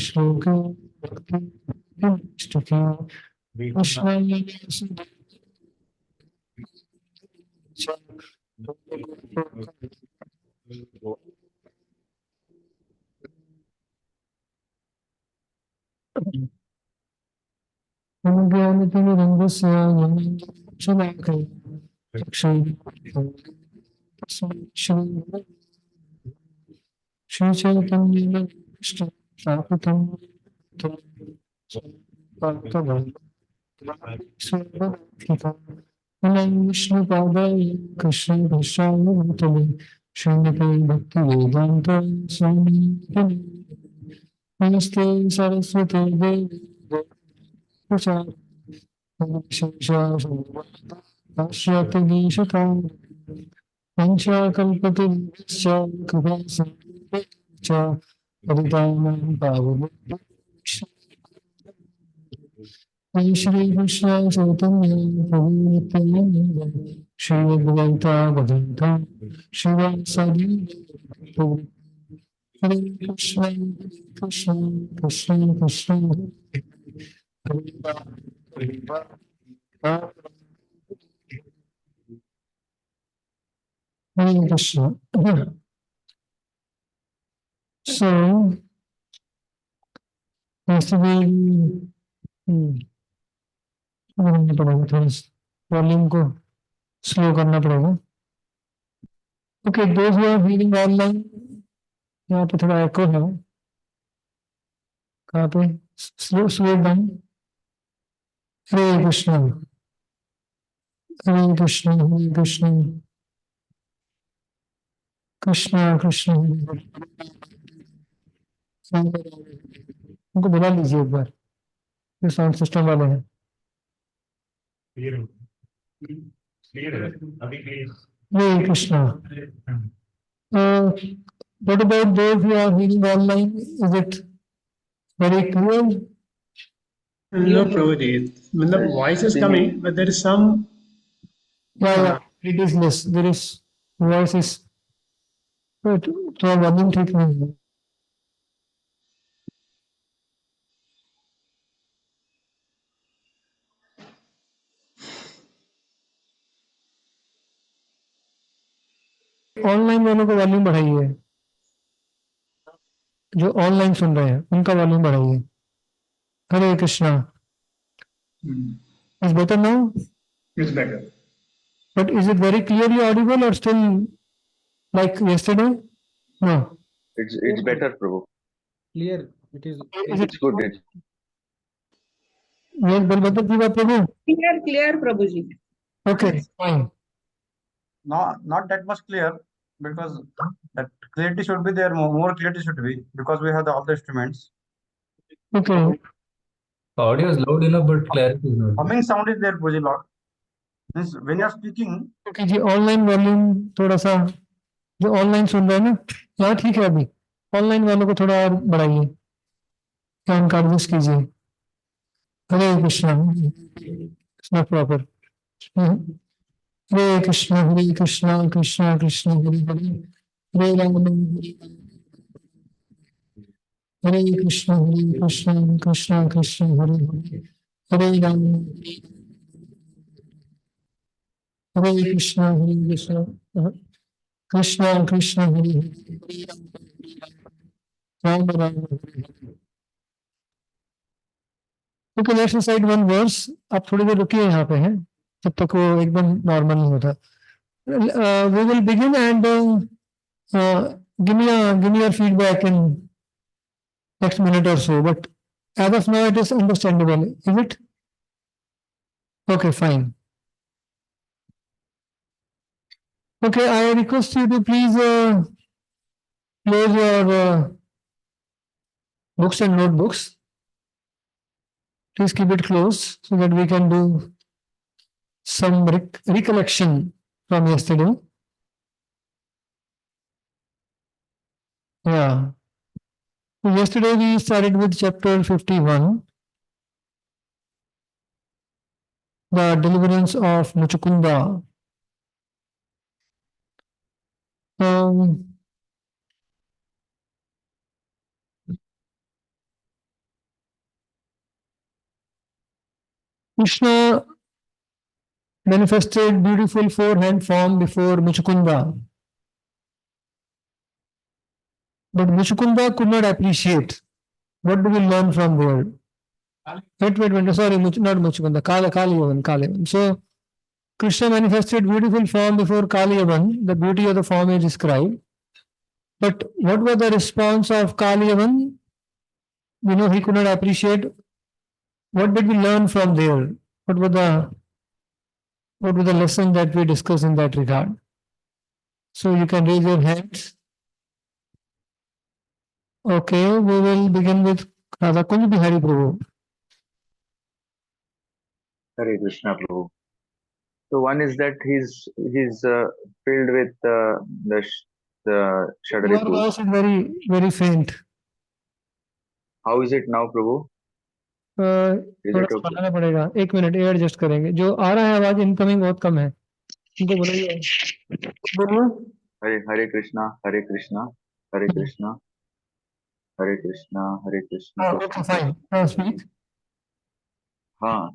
श्लोके कृष्ण ज्ञानतिमिरन्दस्य शलाकया श्रीचैतन्येन स्थापितं विष्णुपादाय कृष्णभृष्टाय भूतले श्रीमते भक्तिवेदान्त स्वामी नमस्ते सरस्वती देवी आश्रतगीशतां पञ्चाकल्पतरुश्च कृपा च पतितानां पावनं श्रीकृष्ण चैतन्य प्रभु नित्यानन्द श्री अद्वैता गदाधर शिवासादि हरे कृष्ण कृष्ण कृष्ण कृष्ण हरे राम हरे Ram Hare Krishna. So, yesterday, करना पड़ेगा थोड़ा वॉल्यूम को स्लो करना पड़ेगा. Okay, those who are reading online, यहाँ पे थोड़ा एको है. कहाँ पे? Slow slow down. Hare Krishna Hare Krishna Hare Krishna Krishna Krishna Hare Hare. उनको बुला लीजिए एक बार, ये साउंड सिस्टम वाले हैं. हरे Krishna. What about those who are reading online? Is it very clear? No, Prabhuji. The voice is coming, but there is some. Yeah, it is less. There is voice is. But थोड़ा volume ठीक नहीं है. Online वालों का volume बढ़ाइए. जो online सुन रहे हैं उनका वॉल्यूम बढ़ाइए. हरे Krishna. Is better now? It's better. But is it very clearly audible or still like yesterday? No. It's better, Prabhu. Clear. It is. Is it It's good. It's yes, Balabhadra जी बात प्रभु? Clear, Prabhuji. Okay, fine. Not that much clear, because that clarity should be there. More clarity should be, because we have all the instruments. Okay. Audio is loud enough, but clarity is not. Humming sound is there, Puji Lord. Means when you are speaking, Okay ji, online volume थोड़ा सा, जो online सुन रहे हैं ना, यहाँ ठीक है. अभी ऑनलाइन वालों को थोड़ा और बढ़ाइए, काम काज कीजिए. Hare Krishna. It's not proper. Hare Krishna Krishna Krishna Hare Hare, Hare Ram Hare Krishna Krishna Krishna Hare Hare, Hare Ram Hare Krishna Krishna Krishna Hare Hare, Ram Ram Hare Hare. Okay, let's recite one verse. आप थोड़ी देर रुकिए यहाँ पे हैं जब तक वो एकदम नॉर्मल नहीं होता. We will begin and give me your feedback in next minute or so. But as of now, it is understandable. Is it? Okay, fine. Okay, I request you to please close your books and notebooks. Please keep it closed so that we can do some recollection from yesterday. Yeah. So yesterday we started with chapter 51, the deliverance of Muchukunda. Krishna manifested beautiful four-hand form before Muchukunda. But Muchukunda could not appreciate. What do we learn from there? Wait, sorry, not Muchukunda, Kaliyavan. So, Krishna manifested beautiful form before Kaliyavan. The beauty of the form is described. But what was the response of Kaliyavan? He could not appreciate. What did we learn from there? What were the lessons that we discussed in that regard? So you can raise your hands. Okay, we will begin with Radha Kunj Bihari Prabhu. Hare Krishna, Prabhu. So one is that he's filled with the Your Shadaritu. voice is very, very faint. How is it now, Prabhu? Is थोड़ा it सा okay? बढ़ाना पड़ेगा, 1 minute ये adjust करेंगे, जो आ रहा है आवाज इनकमिंग बहुत कम है, इनको बोलिए Hare Krishna, Hare Krishna, Hare Krishna, Hare Krishna, Hare Krishna, okay, Krishna fine, Krishna. speak. Huh.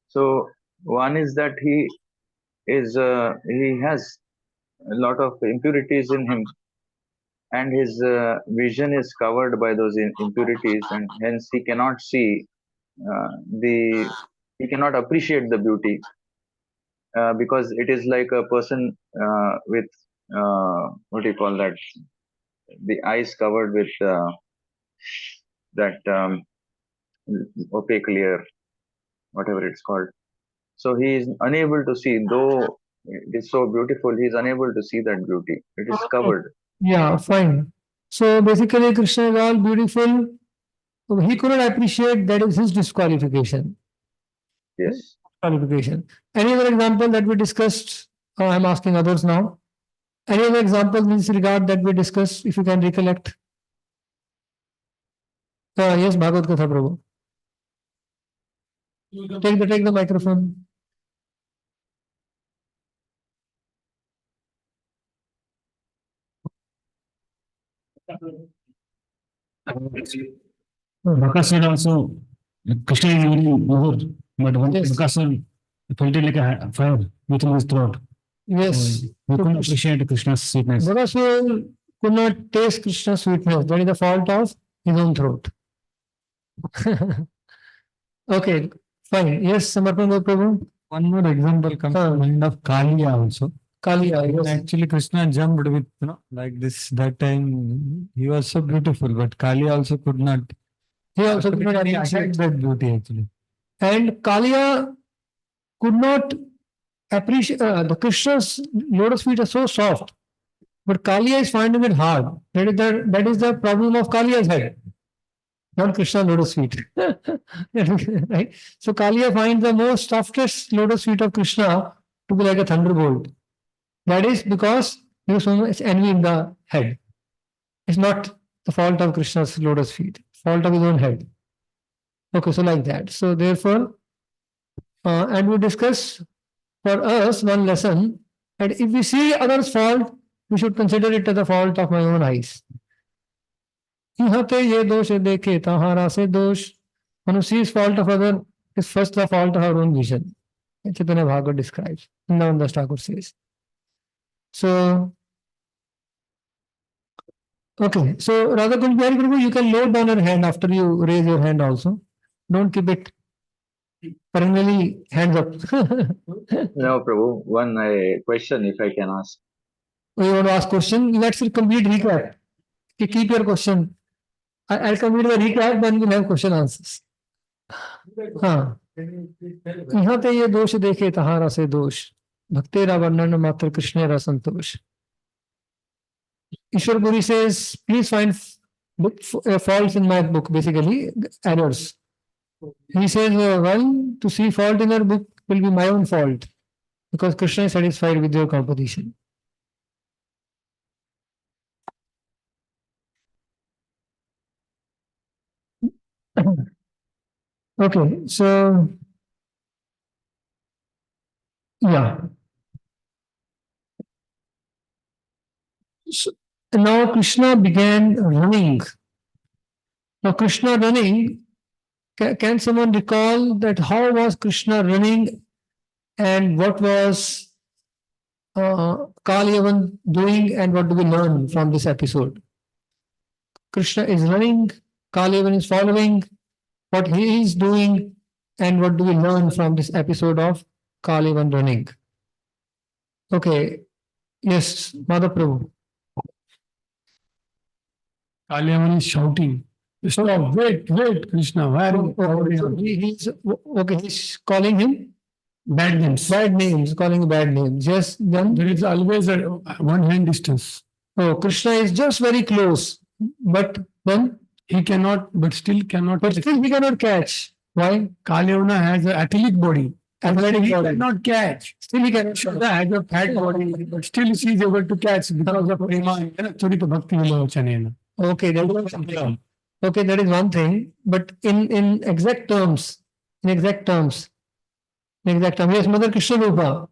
So one is that he has a lot of impurities in him, and his vision is covered by those impurities, and hence he cannot see he cannot appreciate the beauty, because it is like a person with what do you call that, the eyes covered with that opaque layer, whatever it's called. So he is unable to see, though it is so beautiful, he is unable to see that beauty. It is covered. Yeah, fine. So basically, Krishna is all beautiful. He could not appreciate, that is his disqualification. Yes. Qualification. Any other example that we discussed? I'm asking others now. Any other example in this regard that we discussed, if you can recollect? Yes, Bhagavad Gita, Prabhu. Take the microphone. Bakasura also, Krishna is very over, but one Yes. Bakasura felt it like a fire within his throat. Yes. We couldn't appreciate Krishna's sweetness. Bakasura could not taste Krishna's sweetness. That is the fault of his own throat. Okay, fine. Yes, Samarpan Prabhu. One more example comes to mind of Kaliya also. Kaliya, When yes. actually Krishna jumped with, like this, that time he was so beautiful, but Kaliya also could not He also could not accept appreciate. that beauty actually. And Kaliya could not appreciate, the Krishna's lotus feet are so soft, but Kaliya is finding it hard. That is the problem of Kaliya's head, not Krishna's lotus feet. Right? So Kaliya finds the most softest lotus feet of Krishna to be like a thunderbolt. That is because there is so much envy in the head. It's not the fault of Krishna's lotus feet, fault of his own head. Okay, so like that. So therefore, and we discuss for us one lesson that if we see others' fault, we should consider it as the fault of my own eyes. यहाँ पे ये दोष देखे तहारा से दोष. When you see fault of other, is first the fault of our own vision. Chaitanya Bhagavad describes. Nanda Thakur says. So, okay. So, Radha Kunjari Prabhu, you can load down your hand after you raise your hand also. Don't keep it perennially hands up. No, Prabhu. One question, if I can ask. You want to ask question? Let's complete recap. Keep your question. I'll complete the recap, then we'll have question answers. हाँ यहाँ पे ये दोष देखे तहारा से दोष भक्तेरा वर्णन मात्र कृष्णेरा संतोष. Ishwar Puri says, please find faults in my book, basically errors. He says, well, to see fault in your book will be my own fault because Krishna is satisfied with your composition. Okay, so yeah. So now Krishna began running. Now Krishna running Can someone recall that how was Krishna running and what was Kaliyavan doing and what do we learn from this episode? Krishna is running, Kaliyavan is following, what he is doing, and what do we learn from this episode of Kaliyavan running? Okay, yes, Madhav Prabhu. Kalyavan is shouting. Stop, wait, Krishna, where He's calling him bad names? bad names, calling bad names. Yes, then There is always a one hand distance. oh, Krishna is just very close, but then He cannot, but still cannot. but still he cannot catch. Why? Kalyavana has an athletic body. Athletic He body. cannot catch. Still he cannot. Shraddha has a fat body, but still she is able to catch because of prema. Chorita bhakti vilochanena. Okay, that is one thing. Okay, that is one thing. But in exact terms, yes, Mother Krishna Rupa.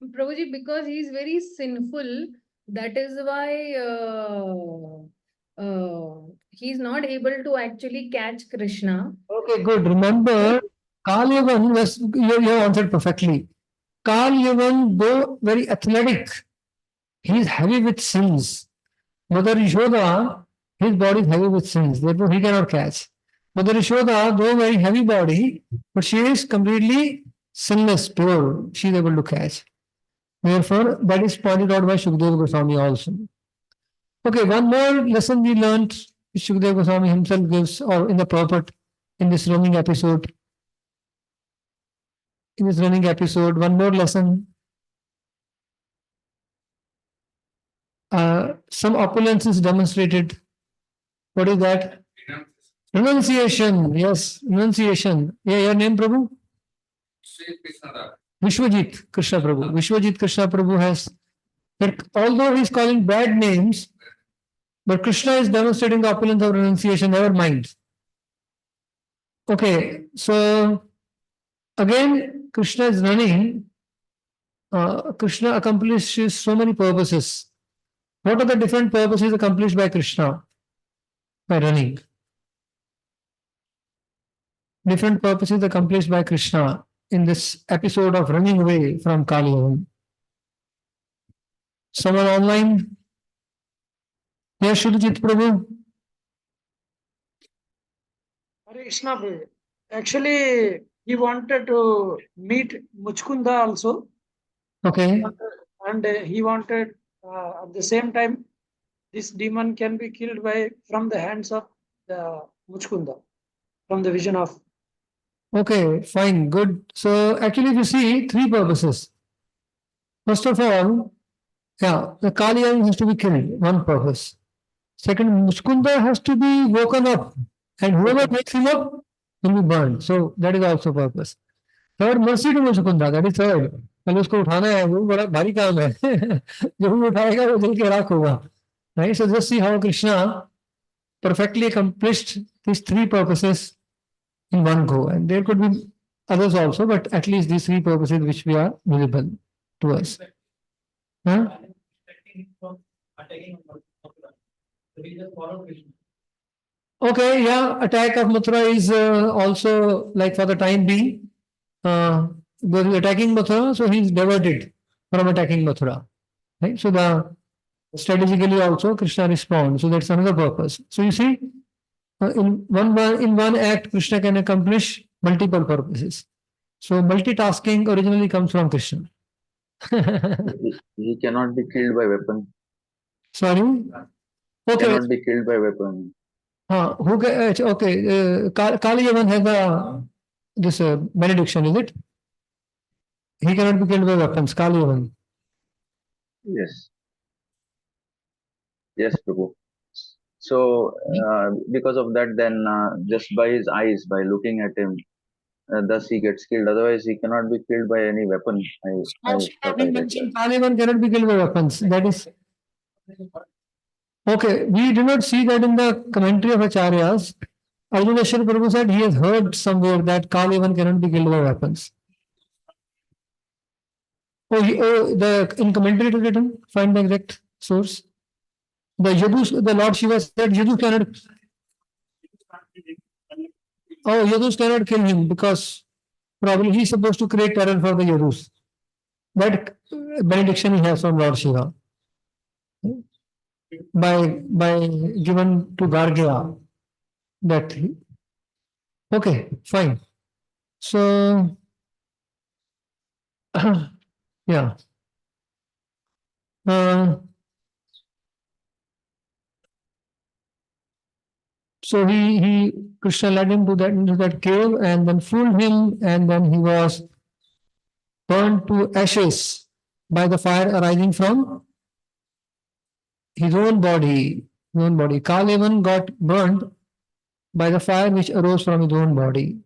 Prabhuji, because he is very sinful, that is why he is not able to actually catch Krishna. Okay, good. Remember, Kalyavan was you have answered perfectly. Kalyavan, though very athletic, he is heavy with sins. Mother Yashoda, his body is heavy with sins, therefore he cannot catch. Mother Yashoda, though very heavy body, but she is completely sinless, pure. She is able to catch. Therefore, that is pointed out by Shukdev Goswami also. Okay, one more lesson we learned, which Shukdev Goswami himself gives, or in the purport, in this running episode. In this running episode, one more lesson. Some opulence is demonstrated. What is that? Renunciation. Yes, renunciation. Yeah, your name, Prabhu? Vishwajit Krishna Prabhu. Vishwajit Krishna Prabhu has, that although he is calling bad names, but Krishna is demonstrating the opulence of renunciation, never mind. Okay, so again, Krishna is running. Krishna accomplishes so many purposes. What are the different purposes accomplished by Krishna? By running. Different purposes accomplished by Krishna in this episode of running away from Kaliyavan. Someone online? Yes, Shudhajit Prabhu. Hare Krishna Prabhu. Actually, he wanted to meet Muchkunda also, Okay. and he wanted at the same time this demon can be killed by from the hands of the Muchkunda, from the vision of. Okay, fine, good. So actually, if you see three purposes. First of all, yeah, the Kaliyavan has to be killed, one purpose. Second, Muchkunda has to be woken up, and whoever wakes him up will be burned. So that is also purpose. Third, mercy to Muchkunda, that is third. कल उसको उठाना है वो बड़ा भारी काम है जो भी उठाएगा वो जल के राख होगा. Right? So just see how Krishna perfectly accomplished these three purposes in one go. And there could be others also, but at least these three purposes which we are visible to us. Huh? Okay, yeah, attack of Mathura is also like for the time being. Because he's attacking Mathura, so he's diverted from attacking Mathura. Right? So the strategically also Krishna responds. So that's another purpose. So you see, in one act, Krishna can accomplish multiple purposes. So multitasking originally comes from Krishna. He cannot be killed by weapon. Sorry. Okay. Cannot be killed by weapon. Kaliyavan has this benediction, is it? He cannot be killed by weapons. Kaliyavan. Yes. Yes, Prabhu. So, because of that, then just by his eyes, by looking at him, thus he gets killed. Otherwise, he cannot be killed by any weapon. Kaliyavan cannot be killed by weapons. That is. Okay, we do not see that in the commentary of Acharyas. Arjuneshwar Prabhu said he has heard somewhere that Kaliyavan cannot be killed by weapons. In commentary it is written, find the exact source. The Lord Shiva said Yadu cannot. oh, Yadus cannot kill him because probably he's supposed to create terror for the Yadus. That benediction he has from Lord Shiva by given to Gargya. That okay, fine. So yeah. So he Krishna led him to that into that cave and then fooled him, and then he was burned to ashes by the fire arising from his own body. His own body. Kalevan got burned by the fire which arose from his own body.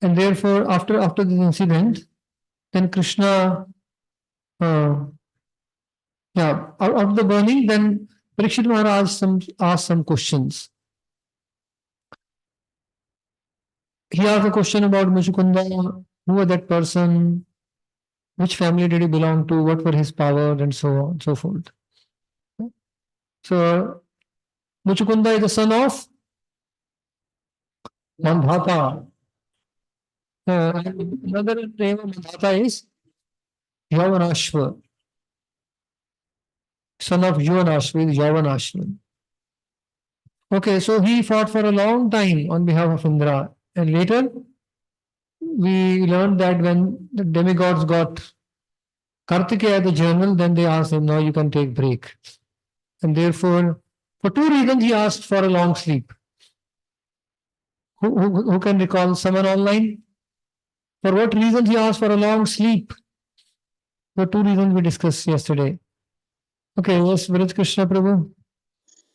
And therefore, after this incident, then Krishna, out of the burning, then Parikshit Maharaj asked some questions. He asked a question about Muchukunda, who was that person, which family did he belong to, what were his powers, and so on and so forth. So, Muchukunda is the son of Mandhata. Another name of Mandhata is Yavanashva. Son of Yavanashva is Yavanashva. Okay, so he fought for a long time on behalf of Indra. And later, we learned that when the demigods got Kartikeya the general, then they asked him, now you can take break. And therefore, for two reasons, he asked for a long sleep. Who can recall someone online? For what reasons he asked for a long sleep? For two reasons we discussed yesterday. Okay, yes, Vraj Krishna Prabhu.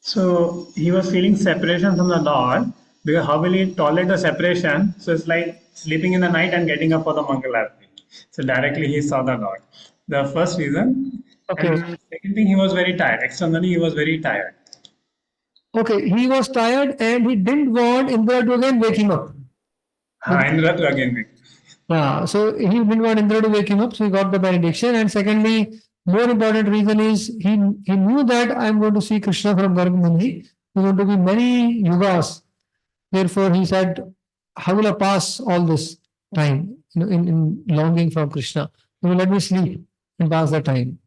So he was feeling separation from the Lord, because how will he tolerate the separation? So it's like sleeping in the night and getting up for the Mangal Arati. So directly he saw the Lord. The first reason. Okay. And the second thing, he was very tired. Externally, he was very tired. Okay, he was tired and he didn't want Indra to again wake him up. Indra to again wake. Yeah, so he didn't want Indra to wake him up, so he got the benediction. And secondly, more important reason is he knew that I'm going to see Krishna from Gargamuni. There's going to be many yugas. Therefore, he said, how will I pass all this time in longing for Krishna? Let me sleep and pass the time.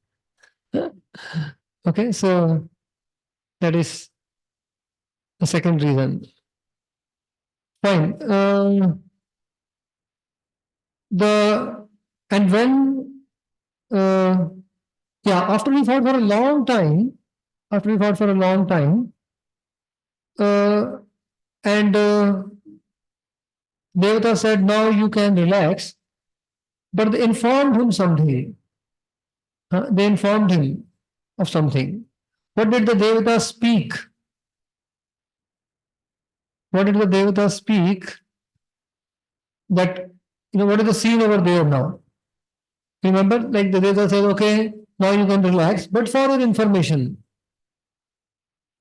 Okay, so that is the second reason. Fine. After we fought for a long time, and Devata said, now you can relax. But they informed him something. They informed him of something. What did the Devata speak? What did the Devata speak? That, what is the scene over there now? Remember, like the Devata said, okay, now you can relax, but for your information.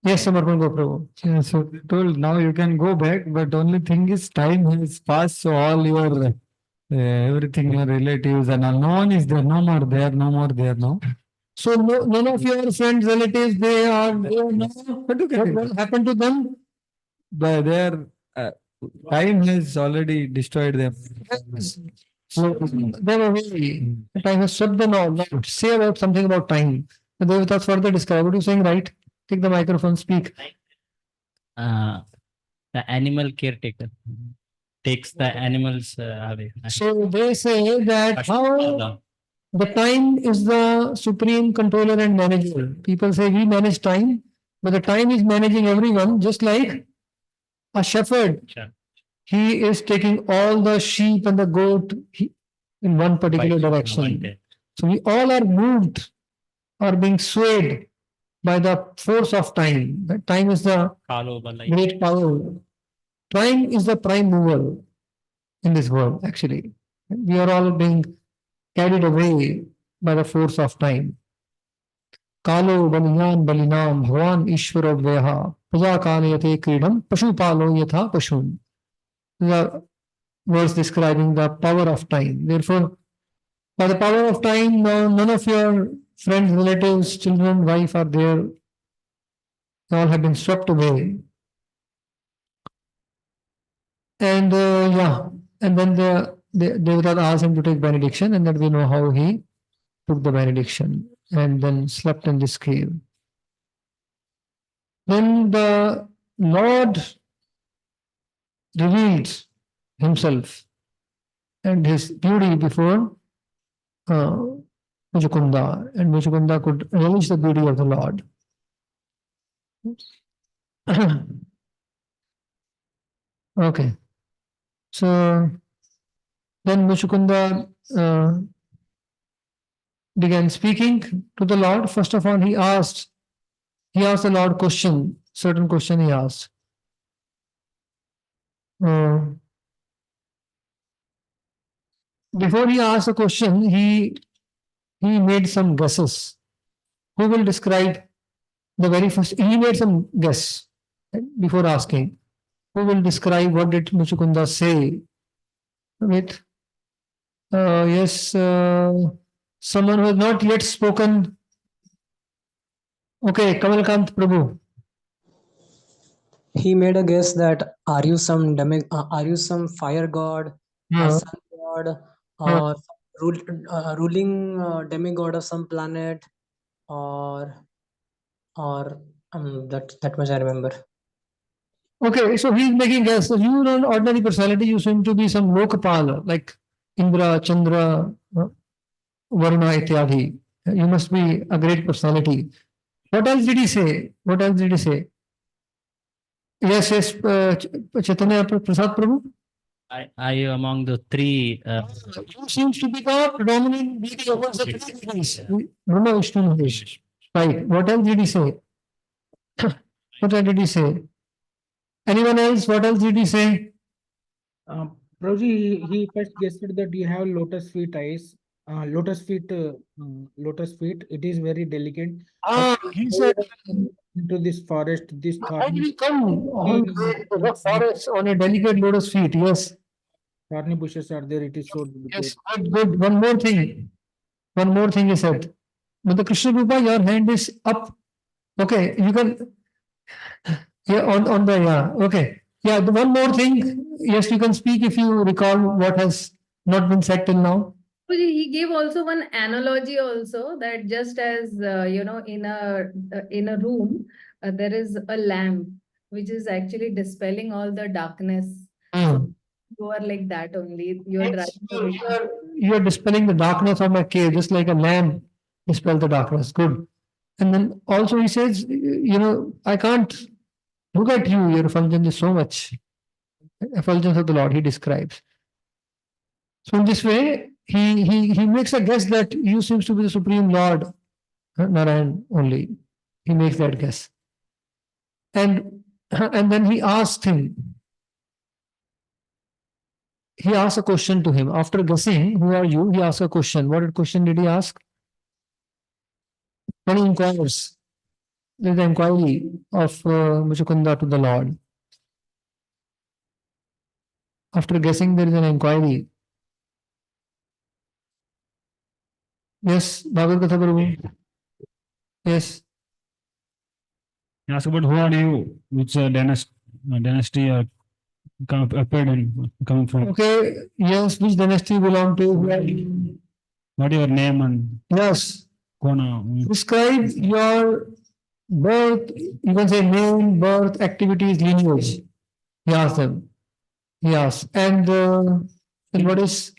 Yes, Samarpan Goprabhu. Yeah, so they told now you can go back, but only thing is time has passed, so all your everything, your relatives and all, no one is there, no more there now. So none of your friends, relatives, they are now. What happened to them? But their time has already destroyed them. So they were very, time has swept them all. Now, say about something about time. The Devatas further describe. What are you saying, right? Take the microphone, speak. The animal caretaker takes the animals away. So they say that how the time is the supreme controller and manager. People say we manage time, but the time is managing everyone, just like a shepherd. Sure. He is taking all the sheep and the goat in one particular direction. So we all are moved or being swayed by the force of time. Time is the great power. Time is the prime mover in this world, actually. We are all being carried away by the force of time. Kalo baliyan balinam bhavan ishvara vyaha praja kalayate kridam pashu palo yatha pashun. The verse describing the power of time. Therefore, by the power of time, none of your friends, relatives, children, wife are there. They all have been swept away. And yeah, and then the Devata asked him to take benediction, and then we know how he took the benediction and then slept in this cave. Then the Lord revealed himself and his beauty before Muchukunda, and Muchukunda could relish the beauty of the Lord. Okay, so then Muchukunda began speaking to the Lord. First of all, he asked the Lord certain question he asked. Before he asked the question, he made some guesses. Who will describe the very first? He made some guess before asking. Who will describe what did Muchukunda say? Wait. Yes, someone who has not yet spoken. Okay, Kamalkant Prabhu. He made a guess that are you some fire god or Yeah, sun god yeah. or ruling demigod of some planet or that much I remember. Okay, so he's making guess. So you are an ordinary personality. You seem to be some Lokapala, like Indra, Chandra, Varuna, Ityadi. You must be a great personality. What else did he say? What else did he say? Yes, yes, Chaitanya Prasad Prabhu. Are you among the three? You seems to be the predominant deity amongst the three deities. Brahma, Vishnu, Mahesh. Right. What else did he say? What else did he say? Anyone else? What else did he say? Prabhuji, he first guessed that you have lotus feet eyes. Lotus feet. It is very delicate. He said, Into this forest, this how did thorny, you come on the rough forest on a delicate lotus feet? Yes, thorny bushes are there. It is so yes, delicate. good. One more thing. One more thing he said. Mother Krishna Rupa, your hand is up. Okay, you can. Yeah, on the, yeah, okay. Yeah, the one more thing. Yes, you can speak if you recall what has not been said till now. He gave also one analogy also, that just as in a room there is a lamp which is actually dispelling all the darkness. So you are like that only. You are Yes, driving. you're dispelling the darkness of my cave, just like a lamp dispel the darkness. Good. And then also he says, I can't look at you. Your effulgence is so much. Effulgence of the Lord, he describes. So in this way, he makes a guess that you seems to be the Supreme Lord, Narayan only. He makes that guess. And then he asked him, he asked a question to him. After guessing, who are you? He asked a question. What question did he ask? When he inquires, there's the inquiry of Muchukunda to the Lord. After guessing, there is an inquiry. Yes, Bhagavad Gita Prabhu. Yes. He asked about who are you, which dynasty appeared in, coming from. Okay. Yes, which dynasty you belong to? Who are you? What your name and Yes. Kona? Describe your birth, you can say name, birth, activities, lineage. He asked them. He asked. And what is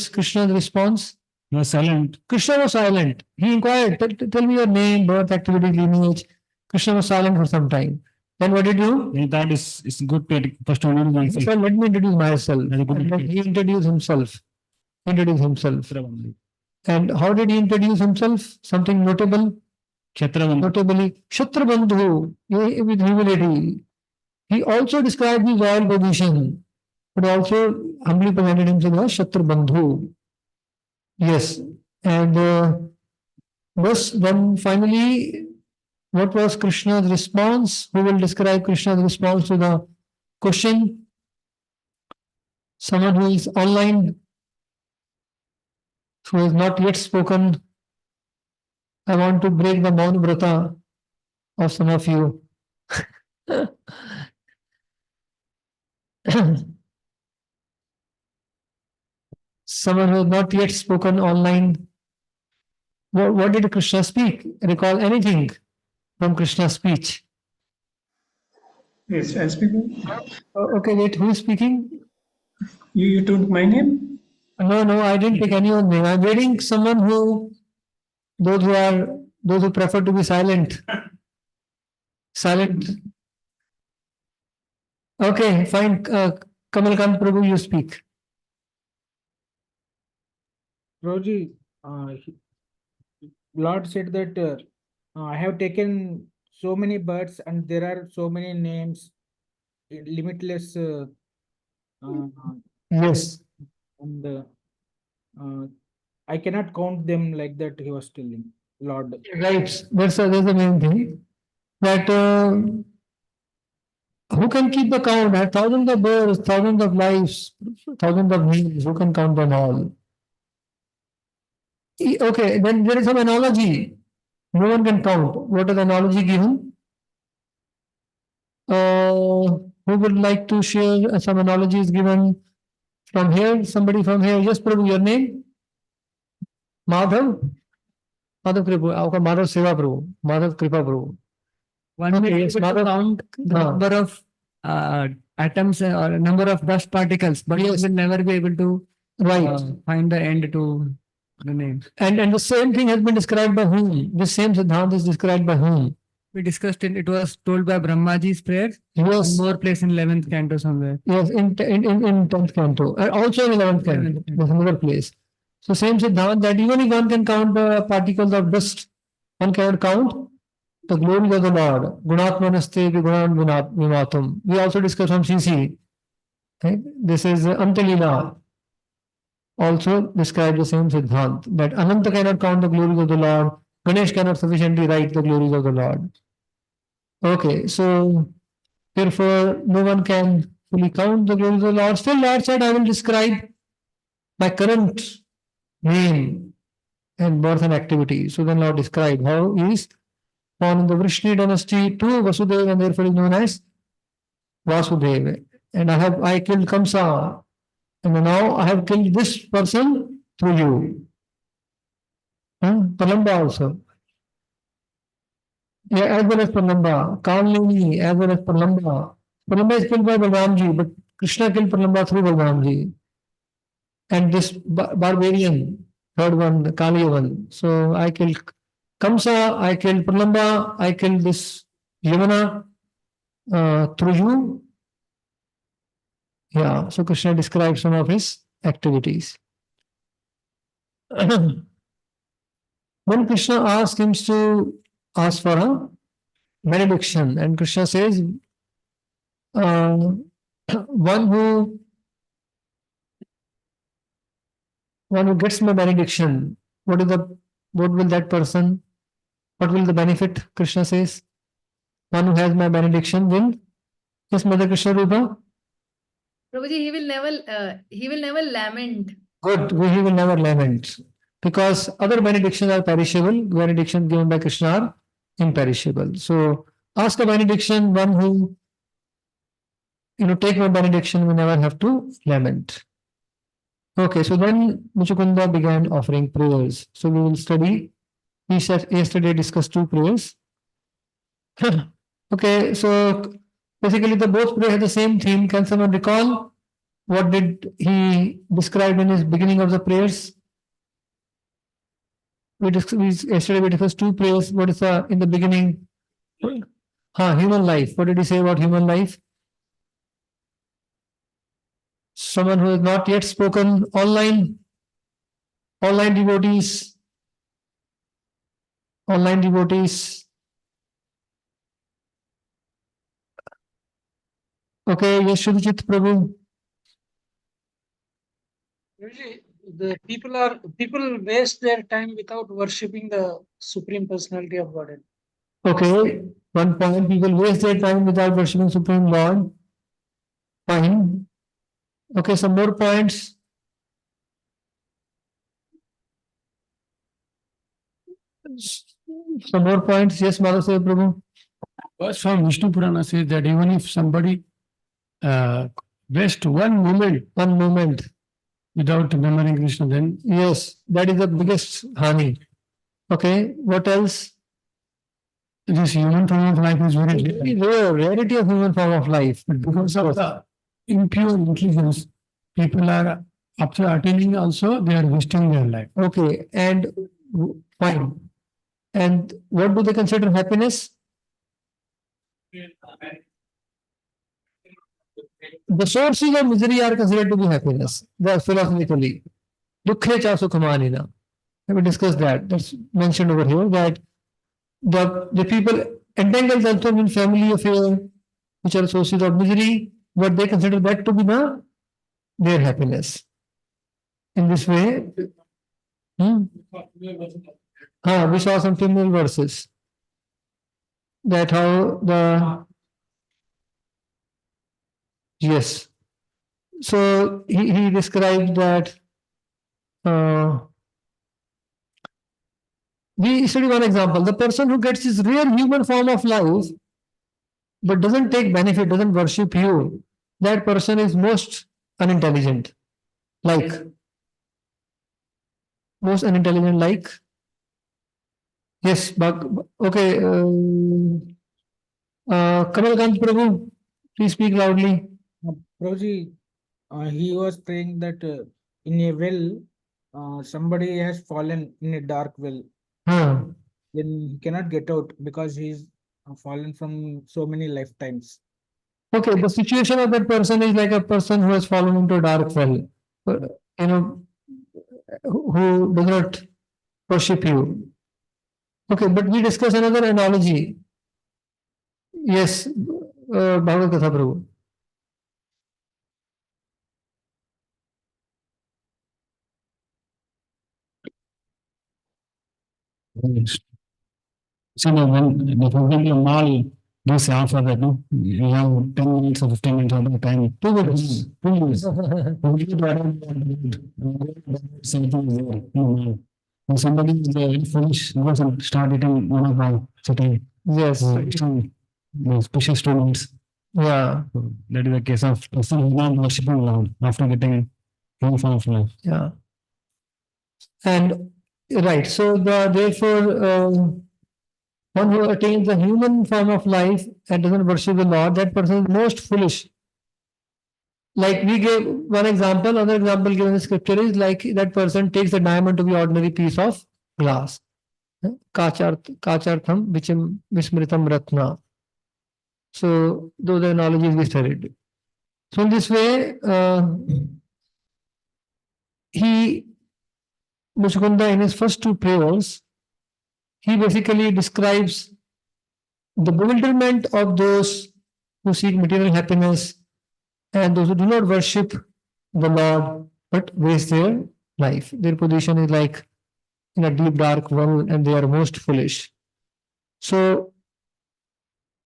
Krishna's response? You are silent. Krishna was silent. He inquired, tell me your name, birth, activity, lineage. Krishna was silent for some time. Then what did you? That is good to first introduce myself. Well, let me introduce myself. That's a good And then he introduced himself. And how did he introduce himself? Something notable? Notably, Kshatrabandhu, with humility. He also described his royal position, but also humbly presented himself as Kshatrabandhu. Yes. And thus, then finally, what was Krishna's response? Who will describe Krishna's response to the question? Someone who is online, who has not yet spoken. I want to break the Maun Vrata of some of you. Someone who has not yet spoken online. What did Krishna speak? Recall anything from Krishna's speech. Yes, I'm speaking. Okay, wait, who is speaking? You took my name? No, I didn't take anyone's name. I'm reading someone who, those who prefer to be silent. Silent. Okay, fine. Kamalkant Prabhu, you speak. Roji, Lord said that I have taken so many birds and there are so many names, limitless. Yes. And I cannot count them like that. He was telling, Lord. Right. That's the main thing. That who can keep the count? Thousands of birds, thousands of lives, thousands of names. Who can count them all? Okay, then there is some analogy. No one can count. What is the analogy given? Who would like to share some analogies given from here? Somebody from here. Yes, Prabhu, your name? Madhav? Madhav Kripa. Okay, Madhav Seva Prabhu. Madhav Kripa Prabhu. One Okay, will yes, be able to Madhav. count the number of atoms or number of dust particles, but you will never be able to Right. find the end to the names. And the same thing has been described by whom? The same Siddhanta is described by whom? We discussed it was told by Brahmaji's prayer. Yes. One more place in 11th canto somewhere. Yes, in 10th canto. Also in 11th canto. There's another place. So same Siddhanta that even if one can count the particles of dust, one cannot count the glory of the Lord. Gunatmanaste vigunan vimatum. We also discussed from CC. Right? This is Antalila. Also describe the same Siddhant that Ananta cannot count the glories of the Lord. Ganesh cannot sufficiently write the glories of the Lord. Okay, so therefore no one can fully count the glories of the Lord. Still, Lord said, I will describe my current name and birth and activity. So then Lord described how he is born in the Vrishni dynasty to Vasudeva and therefore is known as Vasudeva. And I killed Kamsa. And now I have killed this person through you. Palamba also. Yeah, as well as Palamba. Kamlini as well as Palamba. Palamba is killed by Balramji, but Krishna killed Palamba through Balramji. And this barbarian, third one, the Kali one. So I killed Kamsa, I killed Palamba, I killed this Yamana through you. Yeah, so Krishna describes some of his activities. When Krishna asks him to ask for a benediction, and Krishna says, one who gets my benediction, what will that person, what will the benefit? Krishna says, one who has my benediction will, yes, Mother Krishna Rupa? Prabhuji, he will never lament. Good, he will never lament. Because other benedictions are perishable, benedictions given by Krishna are imperishable. So ask a benediction, one who, take my benediction, will never have to lament. Okay, so then Muchukunda began offering prayers. So we will study. We yesterday discussed 2 prayers. Okay, so basically the both prayers have the same theme. Can someone recall what did he describe in his beginning of the prayers? Yesterday we discussed 2 prayers. What is in the beginning? Human life. What did he say about human life? Someone who has not yet spoken online devotees. Online devotees. Okay, yes, Shubhajit Prabhu. Usually, the people waste their time without worshipping the Supreme Personality of Godhead. Okay, one point, people waste their time without worshipping Supreme Lord. Fine. Okay, some more points. Some more points. Yes, Madhuseva Prabhu. Verse from Vishnu Purana says that even if somebody waste one moment without remembering Krishna, then Yes, that is the biggest hani. Okay, what else? this human form of life is very rare. Rarity of human form of life. Because of the impure intelligence, people are, after attaining also, they are wasting their life. Okay, and fine. And what do they consider happiness? The sources of misery are considered to be happiness. That's philosophically. Dukkhe cha sukhamanina. We discussed that. That's mentioned over here that the people entangle themselves in family affair, which are sources of misery, but they consider that to be their happiness. In this way, we saw some female verses. That how the yes. So he described that we study one example. The person who gets his real human form of life but doesn't take benefit, doesn't worship you, that person is most unintelligent. Like most unintelligent, like yes, but okay. Kamalkant Prabhu, please speak loudly. Prabhuji, he was praying that in a well, somebody has fallen in a dark well. Huh. Then he cannot get out because he's fallen from so many lifetimes. Okay, the situation of that person is like a person who has fallen into a dark well, who does not worship you. Okay, but we discuss another analogy. Yes, Bhagavad Gita Prabhu. So when the for example mall gives offer that no, you have 10 minutes or 15 minutes of the time. 2 minutes. 2 minutes. Something is there. No. When somebody is very foolish, goes and start eating one of our certain Yes. special students. Yeah. So that is the case of person who is not worshipping Lord after getting one form of life. Yeah. And right, so therefore, one who attains the human form of life and doesn't worship the Lord, that person is most foolish. Like we gave one example, another example given in the scripture is like that person takes a diamond to be ordinary piece of glass. Kachartham vichim vismritam ratna. So those are analogies we studied. So in this way, Muchukunda in his first 2 prayers, he basically describes the bewilderment of those who seek material happiness and those who do not worship the Lord but waste their life. Their position is like in a deep dark well and they are most foolish. So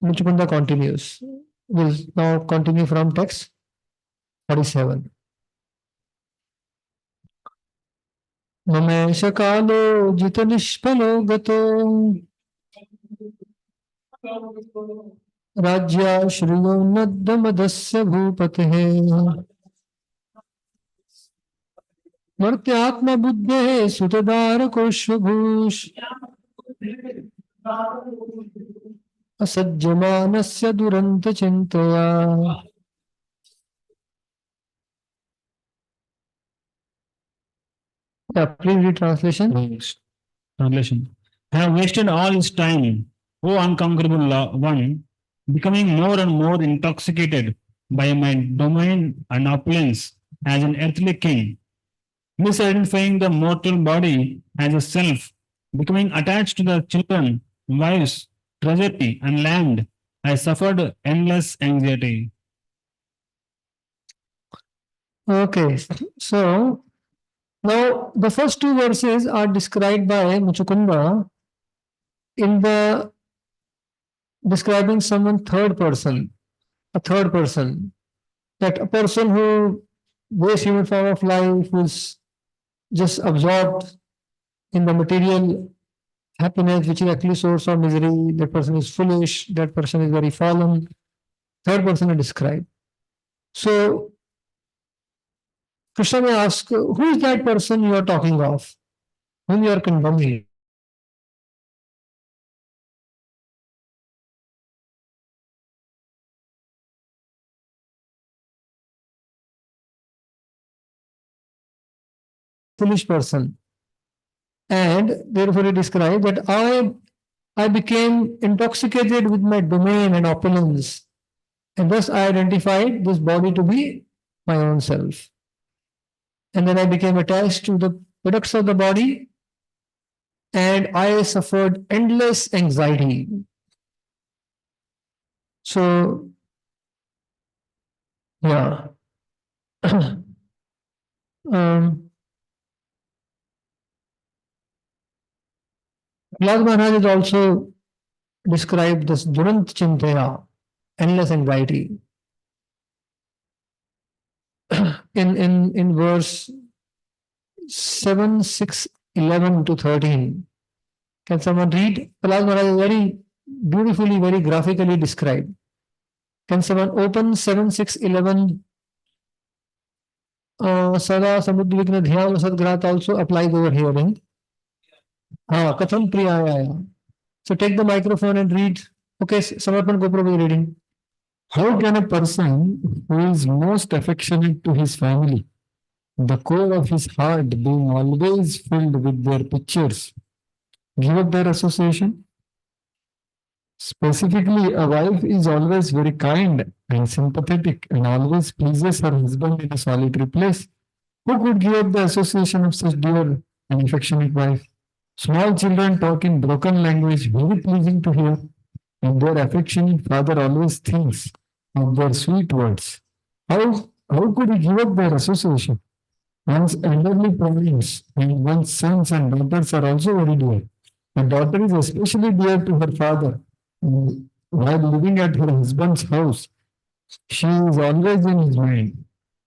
Muchukunda continues. We'll now continue from text 47. Namesh kalo jita nishpalo gato Rajya Shriyo Naddamadasya Bhupatehe Martyatma Buddhe Sutadara Koshvabhush Asajjamanasya Duranta Chintaya. Yeah, please read translation. Translation. I have wasted all his time, O unconquerable one, becoming more and more intoxicated by my domain and opulence as an earthly king, misidentifying the mortal body as a self, becoming attached to the children, wives, treasury, and land. I suffered endless anxiety. Okay, so now the first 2 verses are described by Muchukunda in the describing someone third person, a third person, that a person who wastes human form of life, who is just absorbed in the material happiness, which is actually source of misery. That person is foolish. That person is very fallen. Third person is described. So Krishna may ask, who is that person you are talking of, whom you are condemning? Foolish person. And therefore he described that I became intoxicated with my domain and opulence, and thus I identified this body to be my own self. And then I became attached to the products of the body, and I suffered endless anxiety. So, yeah. Prahlad Maharaj has also described this Durant Chintaya, endless anxiety. In verse 7, 6, 11 to 13. Can someone read? Prahlad Maharaj is very beautifully, very graphically described. Can someone open 7, 6, 11? Sada Samudvikna Dhyam Sadgrat also applies over here. Katham Priyaya. So take the microphone and read. Okay, Samarpan Gopro will be reading. How can a person who is most affectionate to his family, the core of his heart being always filled with their pictures, give up their association? Specifically, a wife is always very kind and sympathetic and always pleases her husband in a solitary place. Who could give up the association of such dear and affectionate wife? Small children talk in broken language, very pleasing to hear, and their affectionate father always thinks of their sweet words. How could he give up their association? One's elderly parents and one's sons and daughters are also very dear. A daughter is especially dear to her father. While living at her husband's house, she is always in his mind.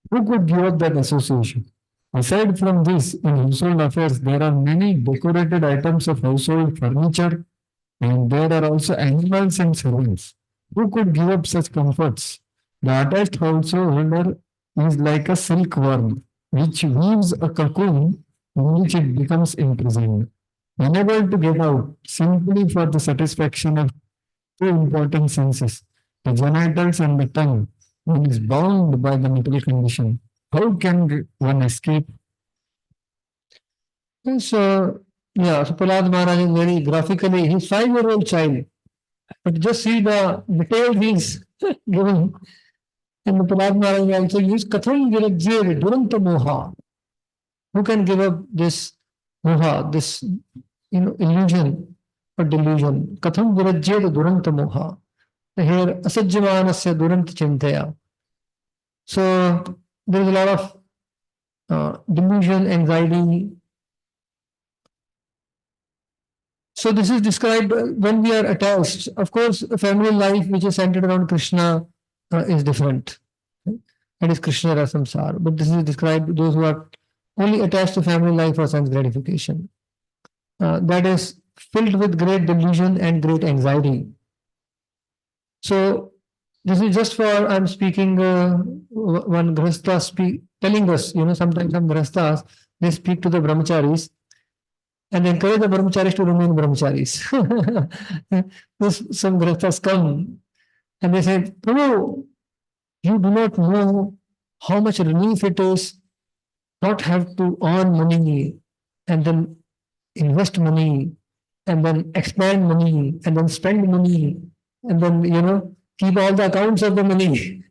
Who could give up that association? Aside from this, in household affairs, there are many decorated items of household furniture, and there are also animals and servants. Who could give up such comforts? The attached householder is like a silkworm, which weaves a cocoon in which it becomes imprisoned, unable to get out simply for the satisfaction of two important senses, the genitals and the tongue. One is bound by the mental condition. How can one escape? So, yeah, so Prahlad Maharaj is very graphically, he's 5-year-old child. But just see the details he's given. And the Prahlad Maharaj also used Katham Virajya Duranta Moha. Who can give up this moha, this illusion or delusion? Katham Virajya Duranta Moha. Here, Asajjamanasya Duranta Chintaya. So there is a lot of delusion, anxiety. So this is described when we are attached. Of course, a family life which is centered around Krishna is different. That is Krishna Rasamsar. But this is described those who are only attached to family life or sense gratification. That is filled with great delusion and great anxiety. So this is just for I'm speaking one grahastha telling us, sometimes some grahasthas they speak to the brahmacharis and encourage the brahmacharis to remain brahmacharis. Some grahasthas come and they say, Prabhu, you do not know how much relief it is not have to earn money and then invest money and then expand money and then spend money and then keep all the accounts of the money.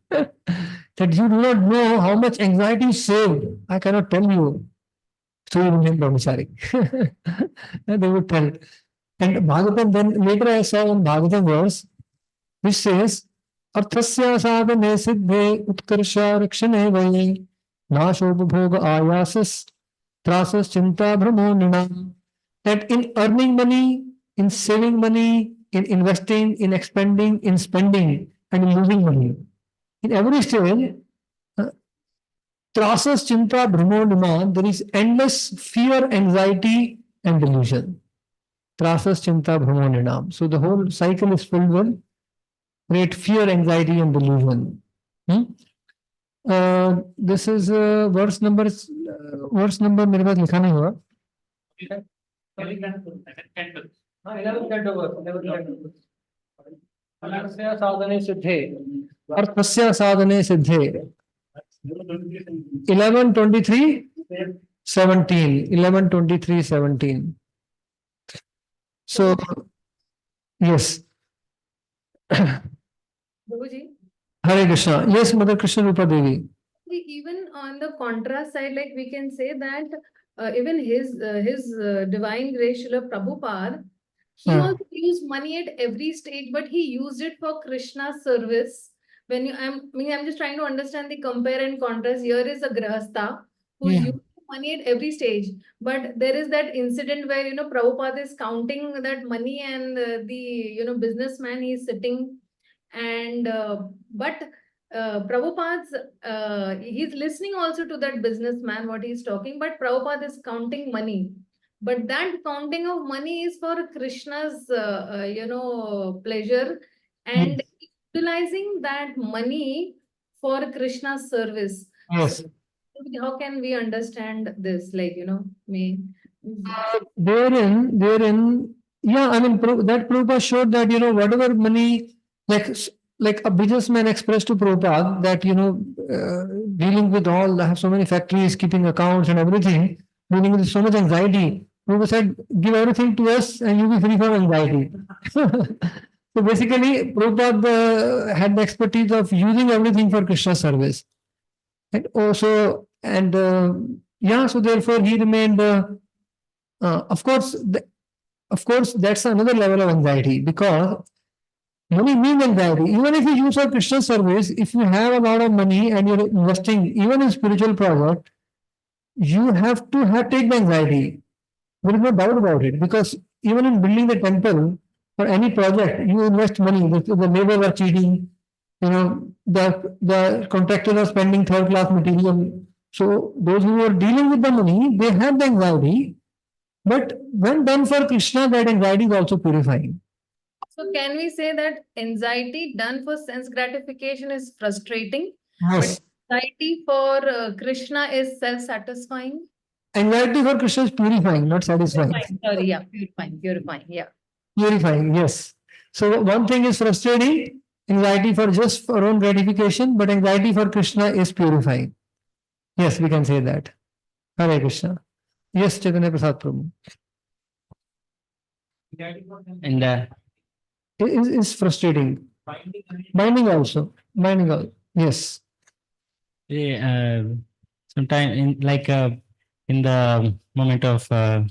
That you do not know how much anxiety is saved. I cannot tell you. So you remain brahmachari. They would tell. And Bhagavatam, then later I saw in Bhagavatam verse which says, Arthasya sadhane siddhe utkarsha rakshane vaye nashobhog ayasas trasas chinta brahmo ninam. That in earning money, in saving money, in investing, in expending, in spending, and in losing money. In every stage, trasas chinta brahmo ninam, there is endless fear, anxiety, and delusion. Trasas chinta brahmo ninam. So the whole cycle is filled with great fear, anxiety, and delusion. This is verse number मेरे पास लिखा नहीं हुआ. अर्थस्य साधने सिद्धे 11:23:17. So yes. Prabhuji, Hare Krishna. Yes, Mother Krishna Rupa Devi. even on the contrast side, like we can say that even his divine grace Srila Prabhupada, he also used money at every stage, but he used it for Krishna's service. When I'm just trying to understand the compare and contrast. Here is a grahastha who used money at every stage, but there is that incident where Prabhupada is counting that money and the businessman he is sitting, and but Prabhupada's he's listening also to that businessman what he's talking, but Prabhupada is counting money. But that counting of money is for Krishna's, pleasure, and utilizing that money for Krishna's service. Yes. So, how can we understand this? Like, me. Therein, yeah, I mean, that Prabhupada showed that, whatever money, like a businessman expressed to Prabhupada that, dealing with all, I have so many factories, keeping accounts and everything, dealing with so much anxiety. Prabhupada said, give everything to us and you'll be free from anxiety. So basically, Prabhupada had the expertise of using everything for Krishna service. And also, yeah, so therefore he remained, of course, that's another level of anxiety because money means anxiety. Even if you use for Krishna service, if you have a lot of money and you're investing even in spiritual project, you have to take the anxiety. There is no doubt about it because even in building the temple or any project, you invest money. The laborers are cheating. The contractors are spending third class material. So those who are dealing with the money, they have the anxiety. But when done for Krishna, that anxiety is also purifying. So can we say that anxiety done for sense gratification is frustrating, Yes. but anxiety for Krishna is self-satisfying? Anxiety for Krishna is purifying, not satisfying. Sorry, yeah, purifying, yeah. Purifying, yes. So one thing is frustrating, anxiety for just for own gratification, but anxiety for Krishna is purifying. Yes, we can say that. Hare Krishna. Yes, Chaitanya Prasad Prabhu. And Is frustrating. Binding also. Yes. sometime in like in the moment of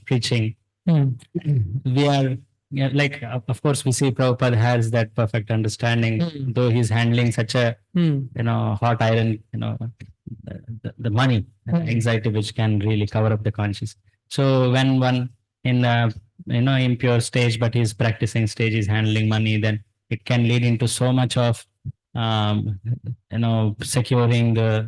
preaching, we are like of course we see Prabhupada has that perfect understanding, though he's handling such a hot iron, the money anxiety which can really cover up the conscience. So when one in impure stage, but he's practicing stage, is handling money, then it can lead into so much of securing the